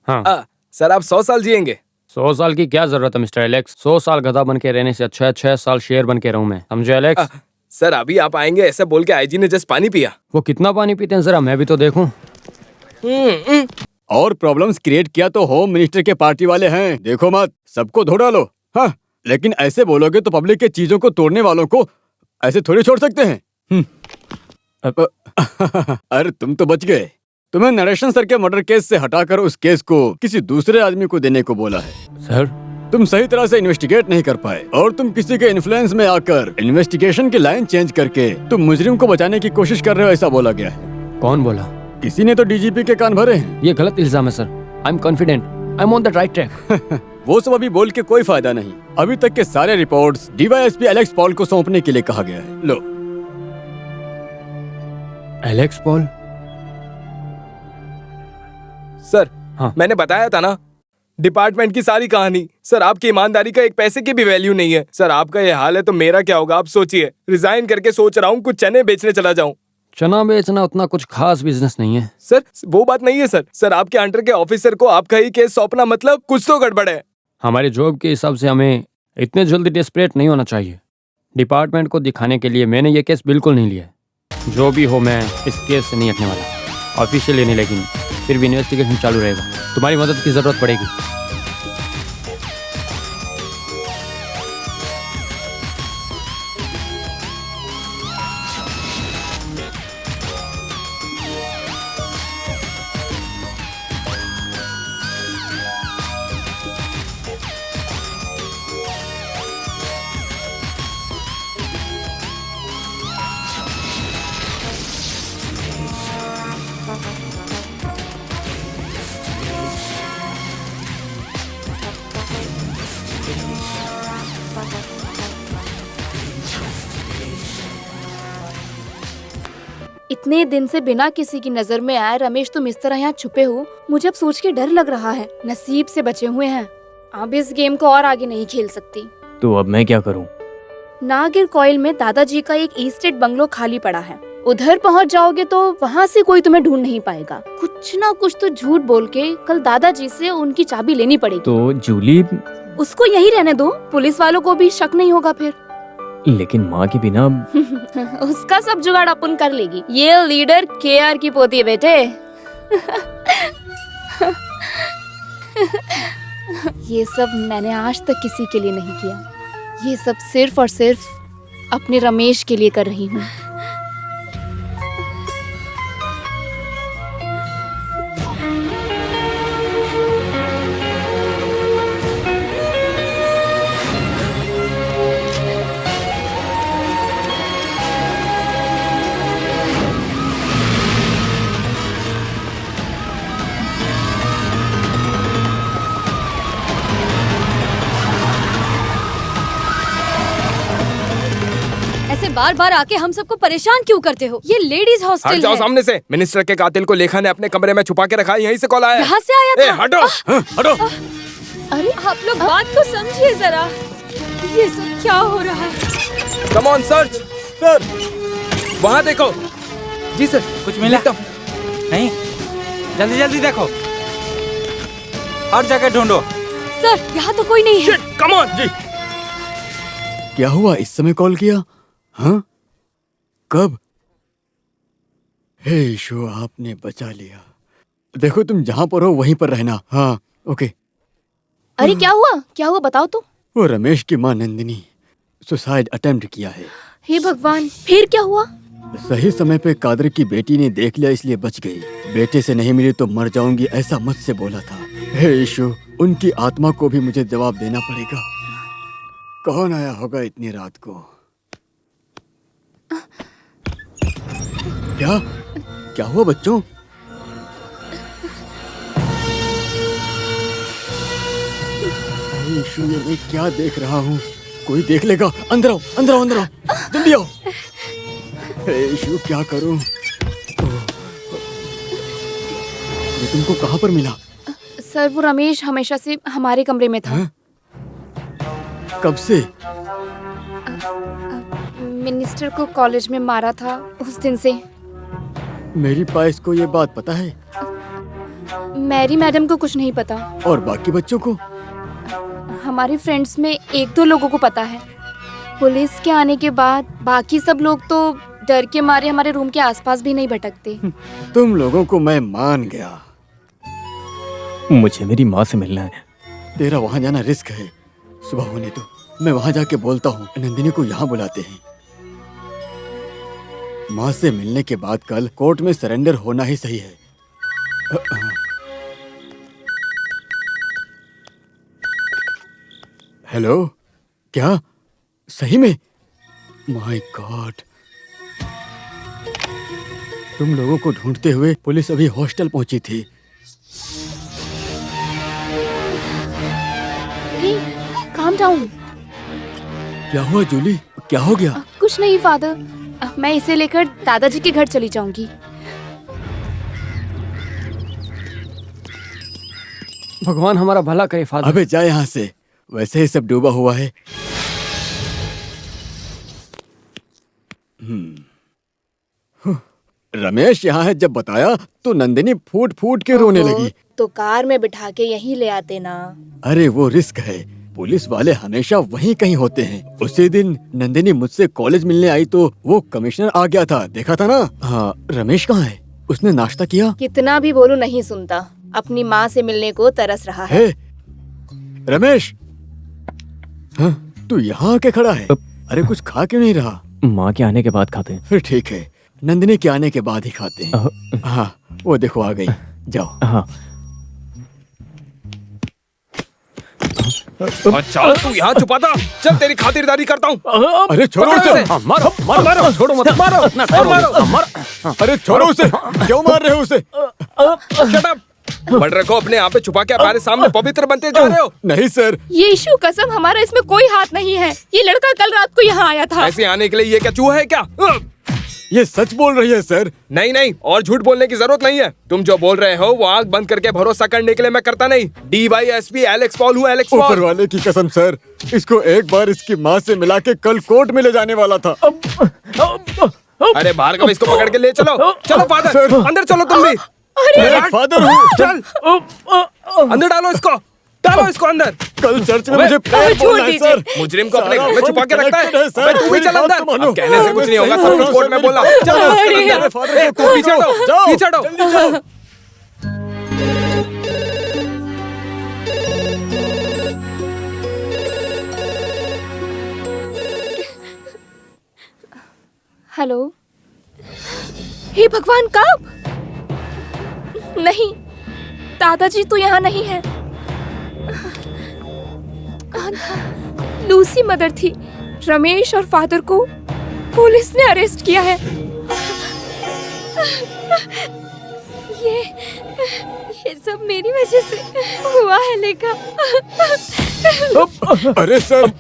हाँ। सर आप 100 साल जिएंगे। 100 साल की क्या जरूरत है मिस्टर एलेक्स? 100 साल गधा बन के रहने से अच्छा है 6 साल शेर बन के रहूं मैं, समझे एलेक्स? सर अभी आप आएंगे ऐसा बोल के आईजी ने जस्ट पानी पिया। वो कितना पानी पीते हैं जरा मैं भी तो देखूं। और प्रॉब्लम्स क्रिएट किया तो होम मिनिस्टर के पार्टी वाले हैं, देखो मत, सबको धो डालो। हाँ, लेकिन ऐसे बोलोगे तो पब्लिक के चीजों को तोड़ने वालों को ऐसे थोड़ी छोड़ सकते हैं। अरे तुम तो बच गए। तुम्हें नरेशन सर के मर्डर केस से हटाकर उस केस को किसी दूसरे आदमी को देने को बोला है। सर तुम सही तरह से इन्वेस्टिगेट नहीं कर पाए और तुम किसी के इन्फ्लुएंस में आकर इन्वेस्टिगेशन की लाइन चेंज करके तुम मुजरिम को बचाने की कोशिश कर रहे हो, ऐसा बोला गया है। कौन बोला? किसी ने तो डीजीपी के कान भरे हैं। ये गलत इल्जाम है sir. I am confident, I am on the right track. वो सब अभी बोल के कोई फायदा नहीं। अभी तक के सारे रिपोर्ट्स डीवाईएसपी एलेक्स पॉल को सौंपने के लिए कहा गया है। लो। Alex Paul? सर हाँ। मैंने बताया था ना, डिपार्टमेंट की सारी कहानी। सर आपकी ईमानदारी का एक पैसे की भी वैल्यू नहीं है। सर आपका ये हाल है तो मेरा क्या होगा आप सोचिए। रिजाइन करके सोच रहा हूँ कुछ चने बेचने चला जाऊँ। चना बेचना उतना कुछ खास बिजनेस नहीं है। सर वो बात नहीं है सर। सर आपके अंडर के ऑफिसर को आपका ही केस सौंपना मतलब कुछ तो गड़बड़ है। हमारे जॉब के हिसाब से हमें इतने जल्दी डेस्परेट नहीं होना चाहिए। डिपार्टमेंट को दिखाने के लिए मैंने ये केस बिल्कुल नहीं लिया है। जो भी हो मैं इस केस से नहीं हटने वाला। ऑफिशियली नहीं, लेकिन फिर भी इन्वेस्टिगेशन चालू रहेगा। तुम्हारी मदद की ज़रूरत पड़ेगी। इतने दिन से बिना किसी की नजर में आए रमेश तुम इस तरह यहाँ छुपे हो, मुझे अब सोच के डर लग रहा है। नसीब से बचे हुए हैं। अब इस गेम को और आगे नहीं खेल सकती। तो अब मैं क्या करूं? नागिर कॉइल में दादाजी का एक ईस्टेट बंगलो खाली पड़ा है। उधर पहुंच जाओगे तो वहाँ से कोई तुम्हें ढूंढ नहीं पाएगा। कुछ ना कुछ तो झूठ बोल के कल दादाजी से उनकी चाबी लेनी पड़ेगी। तो जूली? उसको यही रहने दो, पुलिस वालों को भी शक नहीं होगा फिर। लेकिन माँ के बिना उसका सब जुगाड़ अपन कर लेगी। ये लीडर केआर की पोती है बेटे। ये सब मैंने आज तक किसी के लिए नहीं किया। ये सब सिर्फ और सिर्फ अपने रमेश के लिए कर रही हूँ। बार बार आके हम सबको परेशान क्यों करते हो? ये लेडीज हट हॉस्टल जाओ है। सामने से। मिनिस्टर के कातिल को लेखा ने अपने कमरे में छुपा के रखा है। यहीं से कॉल आया। यहाँ से आया था? हटो हटो। अरे आप लोग बात को समझिए जरा। ये सब क्या हो रहा है? Come on search. सर वहाँ देखो। जी सर। कुछ मिला? नहीं, जल्दी जल्दी देखो, हर जगह ढूंढो। सर यहाँ तो कोई नहीं है। कम ऑन जी। क्या हुआ? इस समय कॉल किया? हाँ? कब? हे ईशो, आपने बचा लिया। देखो तुम जहाँ पर हो वहीं पर रहना। हाँ ओके। अरे क्या हुआ? क्या हुआ बताओ तो। वो रमेश की माँ नंदिनी सुसाइड अटेम्प्ट किया है। हे भगवान, फिर क्या हुआ? सही समय पे कादर की बेटी ने देख लिया इसलिए बच गई। बेटे से नहीं मिली तो मर जाऊंगी ऐसा मुझसे बोला था। हे ईशो, उनकी आत्मा को भी मुझे जवाब देना पड़ेगा। कौन आया होगा इतनी रात को? क्या क्या हुआ बच्चों? ईशु, ये मैं क्या देख रहा हूँ? कोई देख लेगा। अंदर आओ, अंदर आओ, अंदर आओ, जल्दी आओ। ईशु, क्या करूँ? ये तुमको कहाँ पर मिला? सर वो रमेश हमेशा से हमारे कमरे में था। कब से? मिनिस्टर को कॉलेज में मारा था उस दिन से। मेरी पाइस को ये बात पता है? मैरी मैडम को कुछ नहीं पता। और बाकी बच्चों को? हमारे फ्रेंड्स में एक दो लोगों को पता है। पुलिस के आने के बाद बाकी सब लोग तो डर के मारे हमारे रूम के आसपास भी नहीं भटकते। तुम लोगों को मैं मान गया। मुझे मेरी माँ से मिलना है। तेरा वहाँ जाना रिस्क है। सुबह होने दो, मैं वहाँ जाके बोलता हूँ। नंदिनी को यहाँ बुलाते हैं। माँ से मिलने के बाद कल कोर्ट में सरेंडर होना ही सही है। हेलो, क्या सही में? माय गॉड, तुम लोगों को ढूंढते हुए पुलिस अभी हॉस्टल पहुंची थी। Calm down. क्या हुआ जूली? क्या हो गया? कुछ नहीं फादर, मैं इसे लेकर दादाजी के घर चली जाऊंगी। भगवान हमारा भला करे फादर। अबे जा यहाँ से, वैसे ही सब डूबा हुआ है। रमेश यहाँ है जब बताया तो नंदिनी फूट फूट के रोने लगी। तो कार में बिठा के यहीं ले आते ना। अरे वो रिस्क है, पुलिस वाले हमेशा वहीं कहीं होते हैं। उसी दिन नंदिनी मुझसे कॉलेज मिलने आई तो वो कमिश्नर आ गया था, देखा था ना। हाँ, रमेश कहाँ है? उसने नाश्ता किया? कितना भी बोलूं नहीं सुनता, अपनी माँ से मिलने को तरस रहा है। रमेश, हाँ, तू यहाँ आके खड़ा है? अरे कुछ खा क्यों नहीं रहा? माँ के आने के बाद खाते हैं। फिर ठीक है, नंदिनी के आने के बाद ही खाते हैं। हाँ, वो देखो आ गई, जाओ। हाँ। चल तू यहाँ छुपा था, चल तेरी खातिरदारी करता हूँ। अरे छोड़ो उसे, मारो मारो मारो, छोड़ो मत मारो, मारो। अरे छोड़ो उसे, क्यों मार रहे हो उसे? Shut up. मर्डर को अपने आप पे छुपा के हमारे सामने पवित्र बनते जा रहे हो। नहीं सर, यीशु कसम हमारा इसमें कोई हाथ नहीं है। ये लड़का कल रात को यहाँ आया था। ऐसे आने के लिए ये क्या चूहा है क्या? ये सच बोल रही है सर। नहीं नहीं, और झूठ बोलने की जरूरत नहीं है। तुम जो बोल रहे हो वो आंख बंद करके भरोसा करने के लिए मैं करता नहीं। DYSP एलेक्स पॉल हूँ, एलेक्स पॉल। ऊपर वाले की कसम सर, इसको एक बार इसकी माँ से मिला के कल कोर्ट में ले जाने वाला था। अरे भार्गव, इसको पकड़ के ले चलो। चलो फादर, अंदर चलो तुम भी। मैं फादर हूँ। चल अंदर डालो इसको, डालो इसको अंदर। कल चर्च में मुझे प्रेयर बोलना है सर। मुजरिम को अपने घर में छुपा के रखता है। सर, तू भी चल अंदर। अब कहने से कुछ नहीं होगा, सब कुछ कोर्ट में बोला। चलो पीछे हटो, पीछे हटो। हेलो। हे भगवान, कब? नहीं, दादाजी तो यहाँ नहीं है। कौन था? लूसी मदर थी। रमेश और फादर को पुलिस ने अरेस्ट किया है। ये सब मेरी वजह से हुआ है लेखा। अरे सर,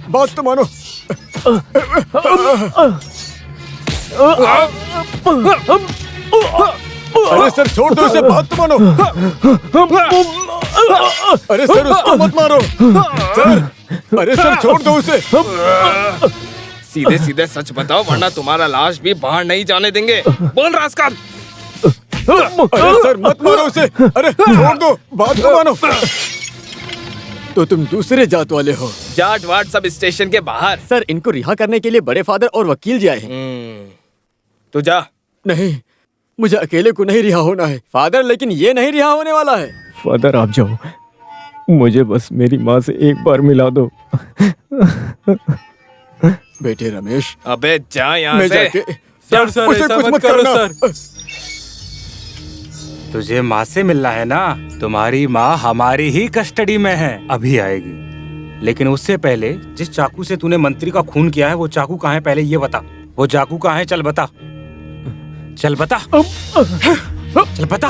बात तो मानो। अरे सर छोड़ दो इसे, बात तो मानो। अरे सर उसको मत मारो सर। अरे सर छोड़ दो उसे। सीधे सीधे सच बताओ वरना तुम्हारा लाश भी बाहर नहीं जाने देंगे। बोल रास्कल। अरे सर मत मारो उसे। अरे छोड़ दो, बात तो मानो। तो तुम दूसरे जात वाले हो? जाट वाट सब स्टेशन के बाहर। सर इनको रिहा करने के लिए बड़े फादर और वकील जी आए हैं। तो जा। नहीं, मुझे अकेले को नहीं रिहा होना है फादर, लेकिन ये नहीं रिहा होने वाला है। फादर आप जाओ, मुझे बस मेरी माँ से एक बार मिला दो। बेटे रमेश। अबे जा यहाँ से। सर उसे कुछ मत करना सर। तुझे माँ से मिलना है ना? तुम्हारी माँ हमारी ही कस्टडी में है, अभी आएगी। लेकिन उससे पहले जिस चाकू से तूने मंत्री का खून किया है वो चाकू कहाँ है पहले ये बता। वो चाकू कहाँ है? चल बता, चल बता, चल बता।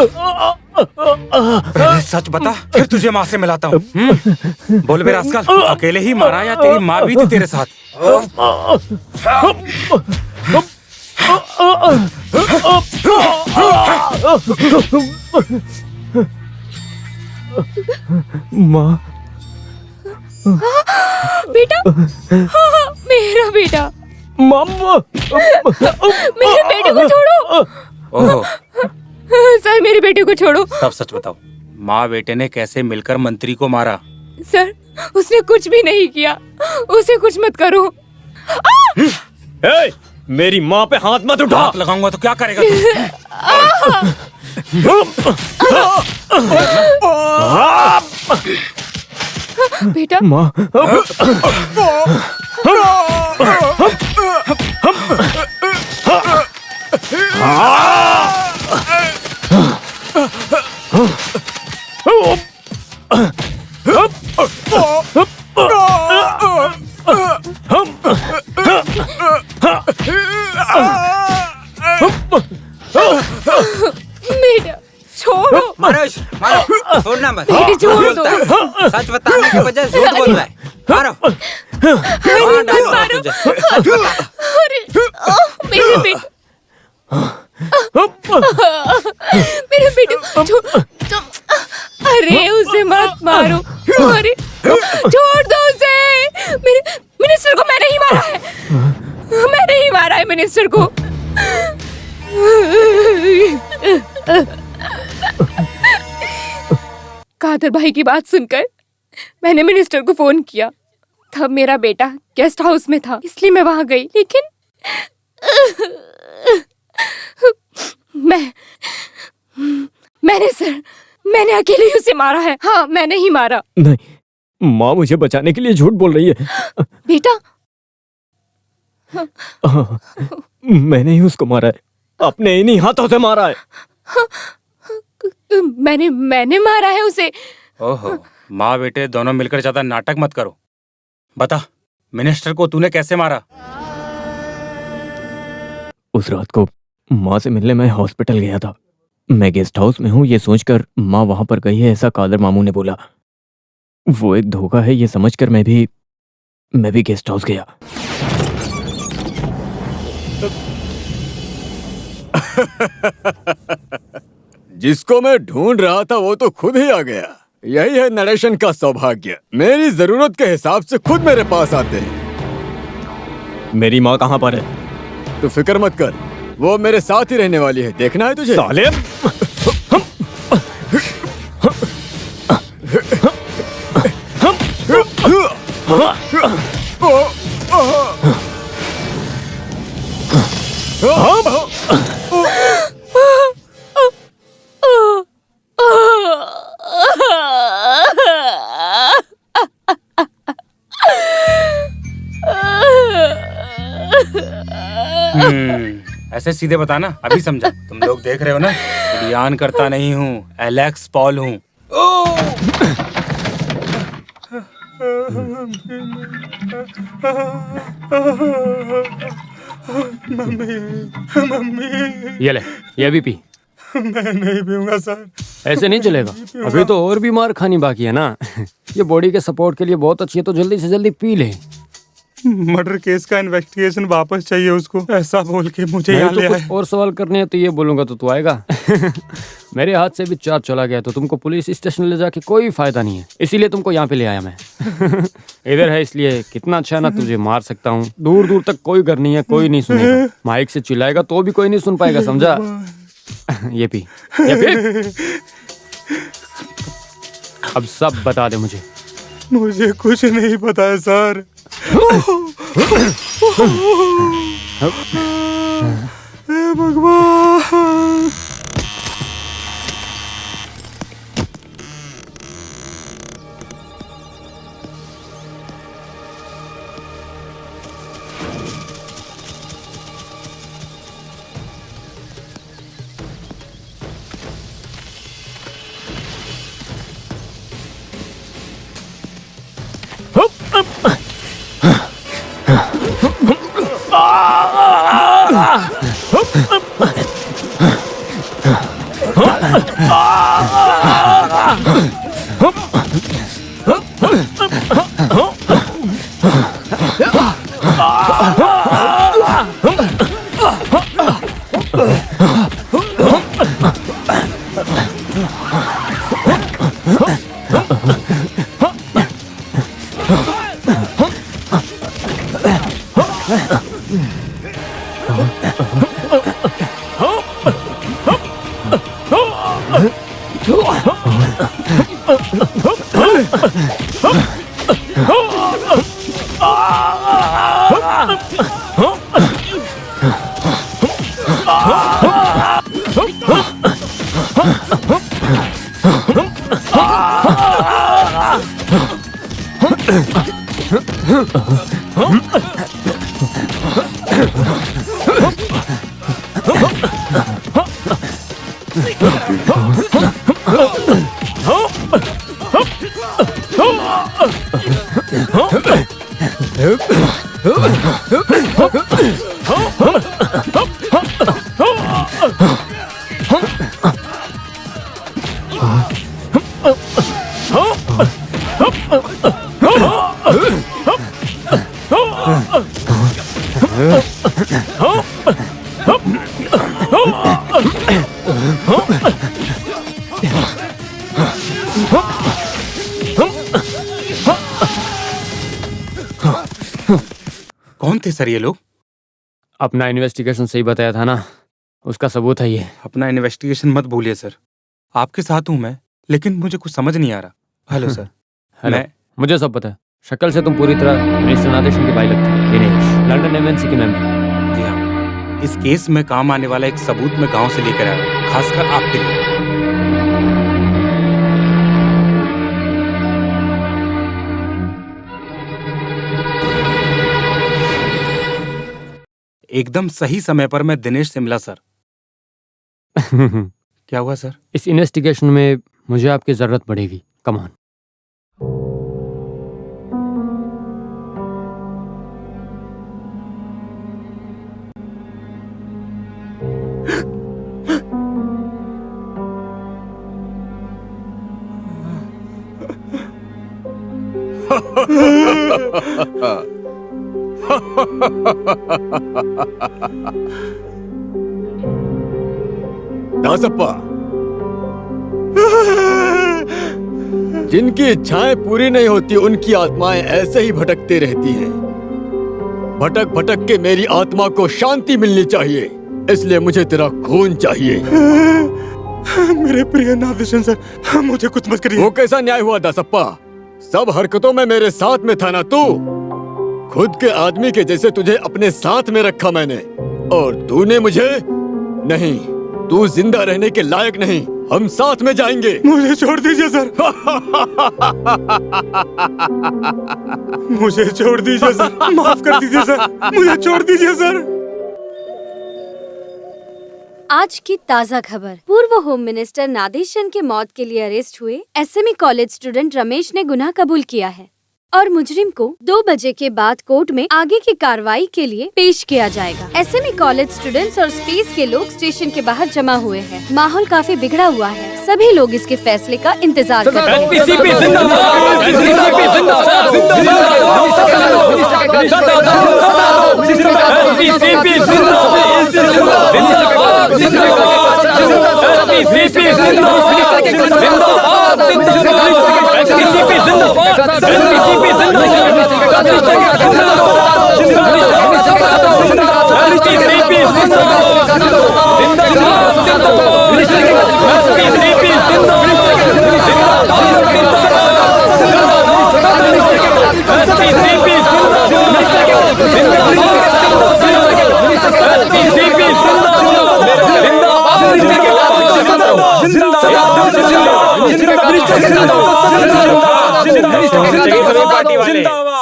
पहले सच बता, फिर तुझे माँ से मिलाता हूँ। बोल बे रास्कल, अकेले ही मारा या तेरी माँ भी थी तेरे साथ? माँ। बेटा, मेरा बेटा। मम्मा, मेरे बेटे को छोड़ो। ओहो, सर मेरे बेटे को छोड़ो। सब सच बताओ, माँ बेटे ने कैसे मिलकर मंत्री को मारा? सर उसने कुछ भी नहीं किया, उसे कुछ मत करो। मेरी माँ पे हाथ मत उठा। हाथ लगाऊंगा तो क्या करेगा तू? बेटा। माँ। बेटा छोड़ो। मारो, छोड़ना मत। बेटे छोड़ दो। सच बताने के बजाय झूठ बोल रहा है। मारो, मारो। अरे मेरे बेटे, मेरे बेटे अरे उसे मत मारो, अरे छोड़ दो उसे। मिनिस्टर को मैंने ही मारा है, मैंने ही मारा है मिनिस्टर को। कादर भाई की बात सुनकर मैंने मिनिस्टर को फोन किया। तब मेरा बेटा गेस्ट हाउस में था, इसलिए मैं वहां गई। लेकिन मैंने अकेले ही उसे मारा है। हाँ, मैंने ही मारा। नहीं, माँ मुझे बचाने के लिए झूठ बोल रही है। बेटा, मैंने ही उसको मारा है, अपने इन्हीं हाथों से मारा है। मैंने मारा है उसे। ओहो, माँ बेटे दोनों मिलकर ज्यादा नाटक मत करो। बता, मिनिस्टर को तूने कैसे मारा? उस रात को माँ से मिलने मैं हॉस्पिटल गया था। मैं गेस्ट हाउस में हूँ ये सोचकर माँ वहां पर गई है, ऐसा कादर मामू ने बोला। वो एक धोखा है ये समझकर मैं भी गेस्ट हाउस गया। जिसको मैं ढूंढ रहा था वो तो खुद ही आ गया। यही है नरेशन का सौभाग्य, मेरी जरूरत के हिसाब से खुद मेरे पास आते हैं। मेरी माँ कहाँ पर है? तू फिक्र मत कर, वो मेरे साथ ही रहने वाली है। देखना है तुझे? साले! ऐसे सीधे बताना, अभी समझा। तुम लोग देख रहे हो ना, बयान करता नहीं हूँ, एलेक्स पॉल हूँ। ये ले, ये भी पी। मैं नहीं पीऊंगा सर। ऐसे नहीं चलेगा, अभी तो और भी मार खानी बाकी है ना। ये बॉडी के सपोर्ट के लिए बहुत अच्छी है, तो जल्दी से जल्दी पी ले। मर्डर केस का इन्वेस्टिगेशन वापस चाहिए उसको, ऐसा बोल के मुझे यहाँ ले आए। और सवाल करने हैं तो ये बोलूंगा तो तू आएगा। मेरे हाथ से भी चार्ज चला गया तो तुमको पुलिस स्टेशन ले जाके कोई फायदा नहीं है, इसीलिए तुमको यहाँ पे ले आया मैं। इधर है इसलिए कितना अच्छा ना, तुझे मार सकता हूँ। दूर दूर तक कोई घर नहीं है, कोई नहीं सुनेगा। माइक से चिल्लाएगा तो भी कोई नहीं सुन पाएगा, समझा? ये पी, ये पी। अब सब बता दे मुझे। मुझे कुछ नहीं पता है सर। हे भगवान। कौन थे सर ये लोग? अपना इन्वेस्टिगेशन सही बताया था ना, उसका सबूत है ये। अपना इन्वेस्टिगेशन मत भूलिए सर, आपके साथ हूँ मैं, लेकिन मुझे कुछ समझ नहीं आ रहा। Hello sir. हेलो, मुझे सब पता है। शक्ल से तुम पूरी तरह मिनिस्टर नादेशन के भाई लगते हैं। दिनेश लंदन एमएनसी के मेंबर। जी हाँ, इस केस में काम आने वाला एक सबूत मैं गांव से लेकर आया हूँ, खासकर आपके लिए। एकदम सही समय पर मैं दिनेश से मिला सर। क्या हुआ सर? इस इन्वेस्टिगेशन में मुझे आपकी जरूरत पड़ेगी। Come on. दासप्पा, जिनकी इच्छाएं पूरी नहीं होती उनकी आत्माएं ऐसे ही भटकती रहती हैं। भटक भटक के मेरी आत्मा को शांति मिलनी चाहिए, इसलिए मुझे तेरा खून चाहिए। मेरे प्रिय नादेशन सर, मुझे कुछ मत करिए। वो कैसा न्याय हुआ दासप्पा? सब हरकतों में मेरे साथ में था ना तू? खुद के आदमी के जैसे तुझे अपने साथ में रखा मैंने, और तूने मुझे नहीं। तू जिंदा रहने के लायक नहीं। हम साथ में जाएंगे। मुझे छोड़ दीजिए सर। मुझे छोड़ दीजिए सर, माफ कर दीजिए सर, मुझे छोड़ दीजिए सर। आज की ताज़ा खबर। पूर्व होम मिनिस्टर नादेशन के मौत के लिए अरेस्ट हुए एसएमई कॉलेज स्टूडेंट रमेश ने गुनाह कबूल किया है और मुजरिम को 2 बजे के बाद कोर्ट में आगे की कार्रवाई के लिए पेश किया जाएगा। एसएमई कॉलेज स्टूडेंट्स और स्पेस के लोग स्टेशन के बाहर जमा हुए हैं। माहौल काफी बिगड़ा हुआ है। सभी लोग इसके फैसले का इंतजार कर रहे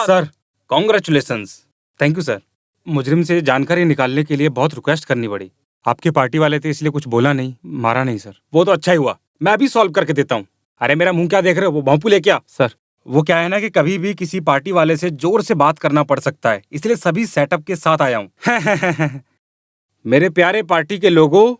sir congratulations, thank you sir. मुजरिम से जानकारी निकालने के लिए बहुत रिक्वेस्ट करनी पड़ी। आपके पार्टी वाले थे इसलिए कुछ बोला नहीं, मारा नहीं सर। वो तो अच्छा ही हुआ, मैं अभी सॉल्व करके देता हूँ। अरे मेरा मुंह क्या देख रहे हो, वो भोंपू ले क्या? सर वो क्या है ना कि कभी भी किसी पार्टी वाले से जोर से बात करना पड़ सकता है, इसलिए सभी सेटअप के साथ आया हूँ। मेरे प्यारे पार्टी के लोगों,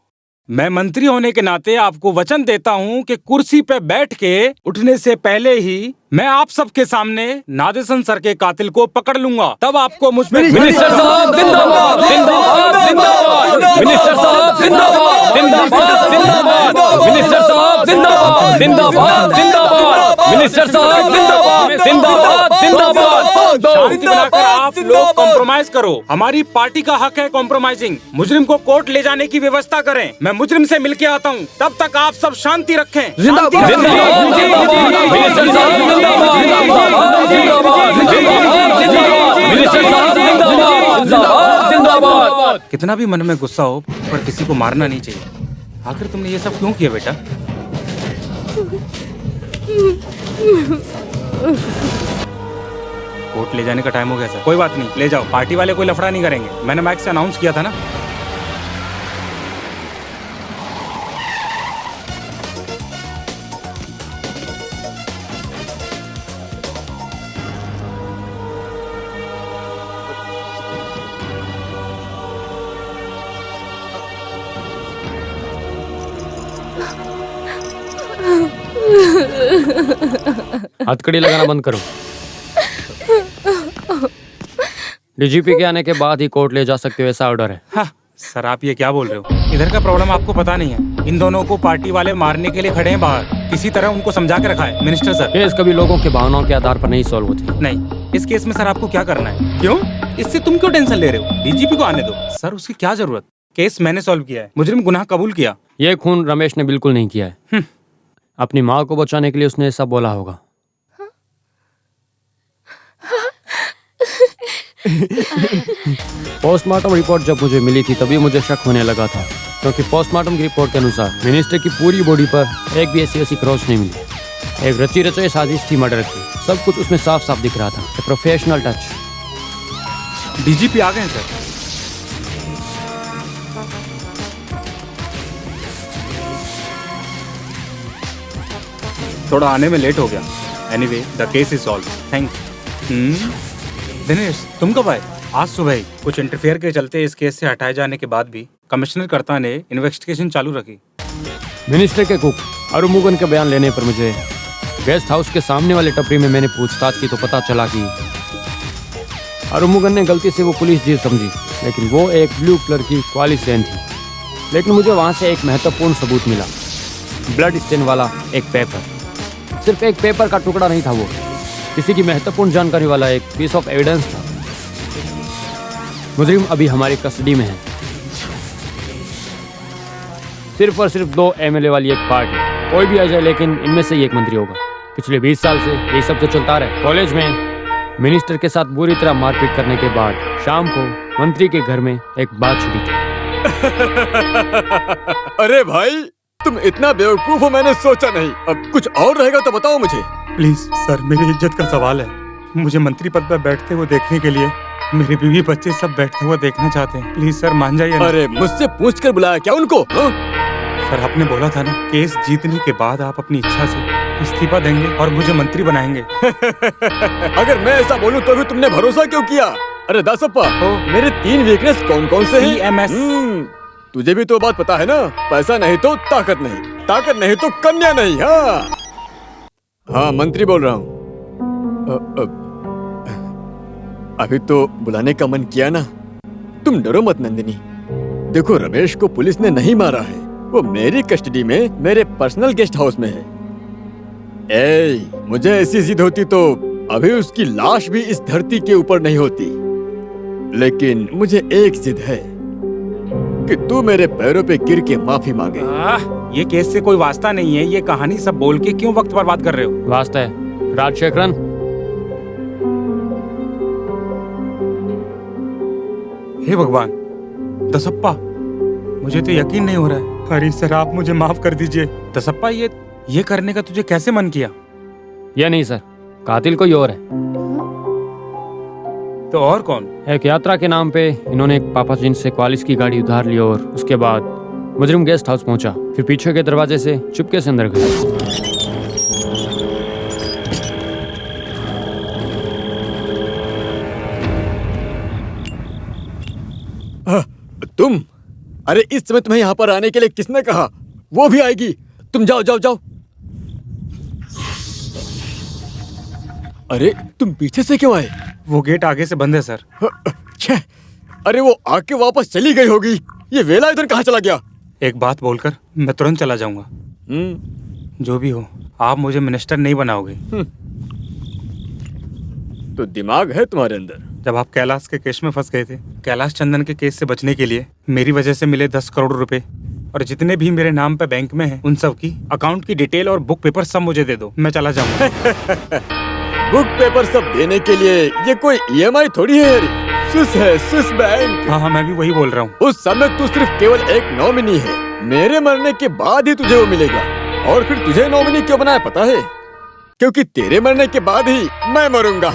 मैं मंत्री होने के नाते आपको वचन देता हूं कि कुर्सी पे बैठ के उठने से पहले ही मैं आप सबके सामने नादेशन सर के कातिल को पकड़ लूंगा। तब आपको मुझ में मिनिस्टर साहब जिंदाबाद, जिंदाबाद, जिंदाबाद। मिनिस्टर साहब जिंदाबाद, जिंदाबाद, जिंदाबाद। मिनिस्टर साहब जिंदाबाद, जिंदाबाद, जिंदाबाद। मिनिस्टर साहब जिंदाबाद, जिंदाबाद, जिंदाबाद। शांति बनाकर आप लोग कॉम्प्रोमाइज करो। हमारी पार्टी का हक है कॉम्प्रोमाइजिंग। मुजरिम को कोर्ट ले जाने की व्यवस्था करें। मैं मुजरिम से मिलके आता हूँ, तब तक आप सब शांति रखें। कितना भी मन में गुस्सा हो, पर किसी को मारना नहीं चाहिए। आखिर तुमने ये सब क्यों किया बेटा? कोर्ट ले जाने का टाइम हो गया सर। कोई बात नहीं, ले जाओ। पार्टी वाले कोई लफड़ा नहीं करेंगे, मैंने माइक से अनाउंस किया था ना। हथकड़ी लगाना बंद करो। डीजीपी के आने के बाद ही कोर्ट ले जा सकते हो, ऐसा ऑर्डर है। हाँ, सर आप ये क्या बोल रहे हो? इधर का प्रॉब्लम आपको पता नहीं है। इन दोनों को पार्टी वाले मारने के लिए खड़े हैं बाहर। किसी तरह उनको समझा के रखा है मिनिस्टर सर। केस कभी लोगों के भावनाओं के आधार पर नहीं सॉल्व होती। नहीं, इस केस में सर आपको क्या करना है? क्यों? इससे तुम क्यों टेंशन ले रहे हो? डीजीपी को आने दो। सर उसकी क्या जरूरत? केस मैंने सॉल्व किया है, मुजरिम गुनाह कबूल किया। ये खून रमेश ने बिल्कुल नहीं किया है। अपनी माँ को बचाने के लिए उसने ऐसा बोला होगा। पोस्टमार्टम रिपोर्ट जब मुझे मिली थी तभी मुझे शक होने लगा था, क्योंकि पोस्टमार्टम की रिपोर्ट के अनुसार मिनिस्टर की पूरी बॉडी पर एक भी ऐसी क्रॉच नहीं मिली। एक रची रचाई साजिश थी मर्डर की, सब कुछ उसमें साफ साफ दिख रहा था। Professional touch. डीजीपी आ गए हैं सर। थोड़ा आने में लेट हो गया। Anyway the case is solve. Thanks. Dinesh तुम कब आए? आज सुबह ही। कुछ इंटरफेयर के चलते इस केस से हटाए जाने के बाद भी कमिश्नर कर्ता ने इन्वेस्टिगेशन चालू रखी। मिनिस्टर के कुक अरुमुगन के बयान लेने पर मुझे गेस्ट हाउस के सामने वाले टपरी में मैंने पूछताछ की तो पता चला कि अरुमुगन ने गलती से वो पुलिस जीप समझी, लेकिन वो एक ब्लू कलर की क्वालिस वैन थी। लेकिन मुझे वहाँ से एक महत्वपूर्ण सबूत मिला, ब्लड स्टेन वाला एक पेपर। सिर्फ एक पेपर का टुकड़ा नहीं था, वो किसी की महत्वपूर्ण जानकारी वाला एक पीस ऑफ एविडेंस था। मुजरिम अभी हमारी कस्टडी में है। सिर्फ और सिर्फ 2 एमएलए वाली एक पार्टी। कोई भी आ जाए, लेकिन इनमें से एक मंत्री होगा। पिछले 20 साल से यही सब तो चलता रहा। कॉलेज में मिनिस्टर के साथ बुरी तरह मारपीट करने के बाद शाम को मंत्री के घर में एक बात छिड़ी थी। अरे भाई तुम इतना बेवकूफ हो मैंने सोचा नहीं। अब कुछ और रहेगा तो बताओ मुझे। प्लीज सर, मेरी इज्जत का सवाल है। मुझे मंत्री पद पर बैठते हुए देखने के लिए मेरे बीवी बच्चे सब बैठते हुए देखना चाहते हैं। प्लीज सर मान जाइए। अरे मुझसे पूछ कर बुलाया क्या उनको? सर आपने बोला था ना, केस जीतने के बाद आप अपनी इच्छा से इस्तीफा देंगे और मुझे मंत्री बनाएंगे। अगर मैं ऐसा बोलूं तो भी तुमने भरोसा क्यों किया? अरे दासप्पा, मेरे 3 वीकनेस कौन कौन से हैं? EMS। तुझे भी तो बात पता है ना, पैसा नहीं तो ताकत नहीं, ताकत नहीं तो कन्या नहीं। हाँ मंत्री बोल रहा हूँ। अभी तो बुलाने का मन किया ना। तुम डरो मत नंदिनी। देखो रमेश को पुलिस ने नहीं मारा है, वो मेरी कस्टडी में मेरे पर्सनल गेस्ट हाउस में है। मुझे ऐसी जिद होती तो अभी उसकी लाश भी इस धरती के ऊपर नहीं होती। लेकिन मुझे एक जिद है कि तू मेरे पैरों पे गिर के माफी मांगे। ये केस से कोई वास्ता नहीं है। ये कहानी सब बोल के क्यों वक्त बर्बाद कर रहे हो? वास्ता है राजशेखरन। हे भगवान, दसप्पा मुझे तो यकीन नहीं हो रहा है। अरे सर आप मुझे माफ कर दीजिए। दसप्पा ये करने का तुझे कैसे मन किया? ये नहीं सर, कातिल कोई और है। तो और कौन? एक यात्रा के नाम पे इन्होंने एक पापा जिन से क्वालिस की गाड़ी उधार ली और उसके बाद मुजरिम गेस्ट हाउस पहुंचा, फिर पीछे के दरवाजे से चुपके से अंदर गया। तुम? अरे इस समय तुम्हें यहाँ पर आने के लिए किसने कहा? वो भी आएगी। तुम जाओ जाओ जाओ। अरे तुम पीछे से क्यों आए? वो गेट आगे से बंद है सर। छे, अरे वो आके वापस चली गई होगी। ये वेला इधर कहाँ चला गया? एक बात बोलकर मैं तुरंत चला जाऊंगा। जो भी हो, आप मुझे मिनिस्टर नहीं बनाओगे। तो दिमाग है तुम्हारे अंदर? जब आप कैलाश के केस में फंस गए थे, कैलाश चंदन के केस से बचने के लिए मेरी वजह से मिले 10 करोड़ रुपए और जितने भी मेरे नाम पे बैंक में हैं, उन सब की अकाउंट की डिटेल और बुक पेपर सब मुझे दे दो। मैं चला जाऊंगा। बुक पेपर सब देने के लिए ये कोई EMI थोड़ी है। स्विस है, स्विस बैंक। हाँ मैं भी वही बोल रहा हूँ। उस समय तू सिर्फ केवल एक नॉमिनी है। मेरे मरने के बाद ही तुझे वो मिलेगा। और फिर तुझे नॉमिनी क्यों बनाया पता है? क्योंकि तेरे मरने के बाद ही मैं मरूंगा।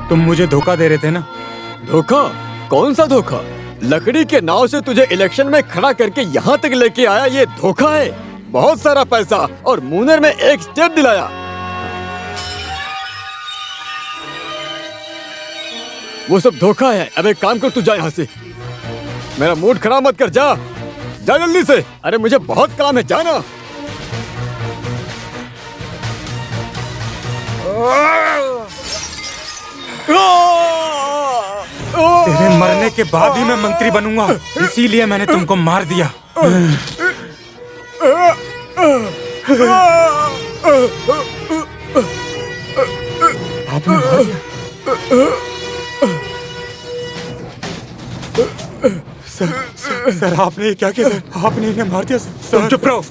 तुम मुझे धोखा दे रहे थे ना? धोखा? कौन सा धोखा? लकड़ी के नाव से तुझे इलेक्शन में खड़ा करके यहाँ तक लेके आया, ये धोखा है। बहुत सारा पैसा और मुनर में एक स्टेट दिलाया। वो सब धोखा है। अब एक काम कर, तू जा यहाँ से। मेरा मूड खराब मत कर। जा जा जल्दी से। अरे मुझे बहुत काम है, जाना। तेरे मरने के बाद ही मैं मंत्री बनूंगा, इसीलिए मैंने तुमको मार दिया। आपने मार दिया? सर आपने ये क्या किया सर? आपने इन्हें मार दिया सर। तुम चुप रहो।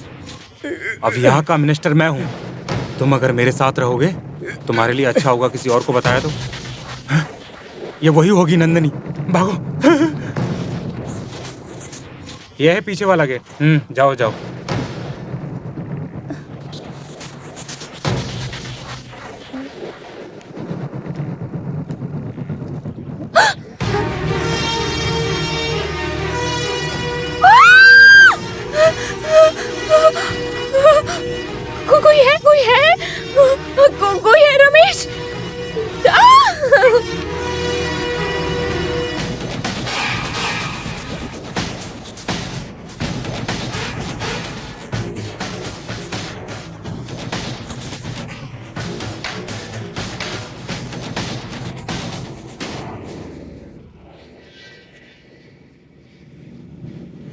अब यहाँ का मिनिस्टर मैं हूँ। तुम अगर मेरे साथ रहोगे तुम्हारे लिए अच्छा होगा। किसी और को बताया तो ये वही होगी नंदनी। भागो। ये है पीछे वाला गेट। जाओ जाओ। कोई है रमेश।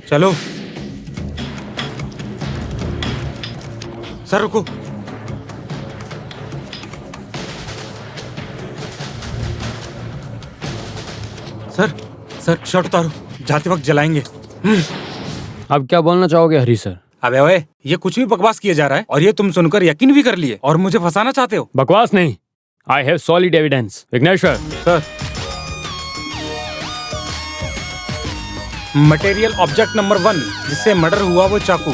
चलो सर रुको। सर शर्ट उतारो। जाते वक्त जलाएंगे। अब क्या बोलना चाहोगे हरी सर? अबे ओए, ये कुछ भी बकवास किया जा रहा है और ये तुम सुनकर यकीन भी कर लिए और मुझे फंसाना चाहते हो। बकवास नहीं, I have solid evidence. Vighneshwar sir, material object number 1 जिससे मर्डर हुआ वो चाकू।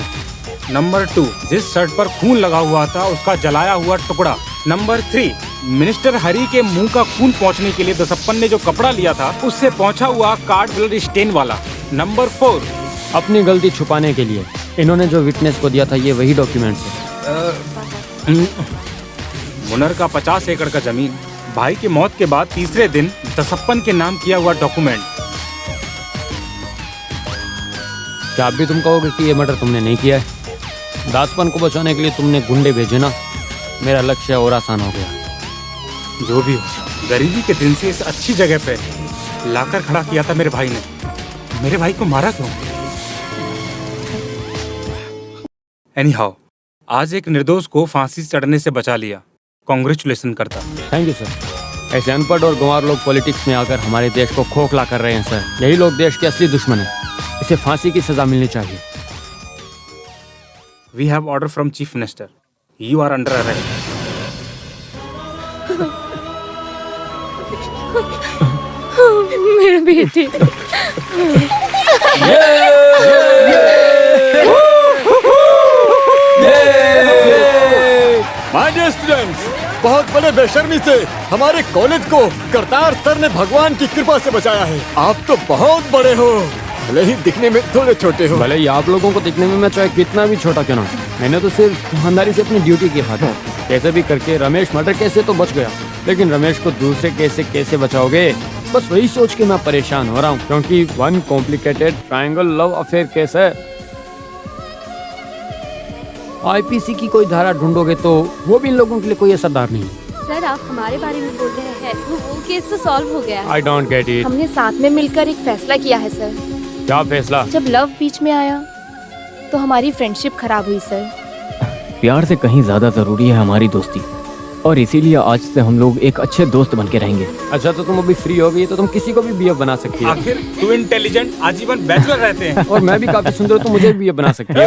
नंबर 2 जिस शर्ट पर खून लगा हुआ था उसका जलाया हुआ टुकड़ा। नंबर 3 मिनिस्टर हरी के मुंह का खून पहुंचने के लिए दसप्पन ने जो कपड़ा लिया था उससे पहुंचा हुआ कार्ड ब्लड स्टेन वाला। नंबर 4 अपनी गलती छुपाने के लिए इन्होंने जो विटनेस को दिया था ये वही डॉक्यूमेंट्स है। मुनर का 50 एकड़ का जमीन, भाई की मौत के बाद तीसरे दिन दसप्पन के नाम किया हुआ डॉक्यूमेंट। क्या आप भी तुम कहोगे कि ये मर्डर तुमने नहीं किया है? दासपन को बचाने के लिए तुमने गुंडे भेजे ना। मेरा लक्ष्य और आसान हो गया। जो भी हो, गरीबी के दिन से इस अच्छी जगह पे लाकर खड़ा किया था मेरे भाई ने। मेरे भाई को मारा क्यों? एनीहाउ, आज एक निर्दोष को फांसी चढ़ने से बचा लिया। कांग्रेचुलेशन करता। Thank you sir. ऐसे अनपढ़ और गंवार लोग पॉलिटिक्स में आकर हमारे देश को खोखला कर रहे हैं सर। यही लोग देश के असली दुश्मन हैं। इसे फांसी की सजा मिलनी चाहिए। We have order from Chief Minister. You are under arrest. मेरे बेटे। माय डियर स्टूडेंट्स, बहुत बड़े बेशर्मी से हमारे कॉलेज को करतार सर ने भगवान की कृपा से बचाया है। आप तो बहुत बड़े हो, भले ही दिखने में थोड़े छोटे हो। भले ही आप लोगों को दिखने में मैं चाहे कितना भी छोटा क्यों ना, मैंने तो सिर्फ ईमानदारी से अपनी ड्यूटी की था। कैसे भी करके रमेश मर्डर केस से तो बच गया, लेकिन रमेश को दूसरे केस से कैसे बचाओगे, बस वही सोच के मैं परेशान हो रहा हूँ। क्योंकि one complicated triangle love affair case है। आईपीसी की कोई धारा ढूंढोगे तो वो भी इन लोगों के लिए कोई असरदार नहीं। सर, आप हमारे बारे में बोल रहे हैं, वो केस तो सॉल्व हो गया। I don't get it. हमने साथ में मिलकर एक फैसला किया है सर। क्या फैसला? जब लव बीच में आया तो हमारी फ्रेंडशिप खराब हुई सर। प्यार से कहीं ज्यादा जरूरी है हमारी दोस्ती, और इसीलिए आज से हम लोग एक अच्छे दोस्त बन के रहेंगे। अच्छा, तो तुम अभी फ्री हो गई तो तुम किसी को भी बीएफ बना सकती हो। आखिर तू इंटेलिजेंट आजीवन बैचलर रहते हैं। और मैं भी काफी सुंदर हूं, तो मुझे भी बीएफ बना सकती हो।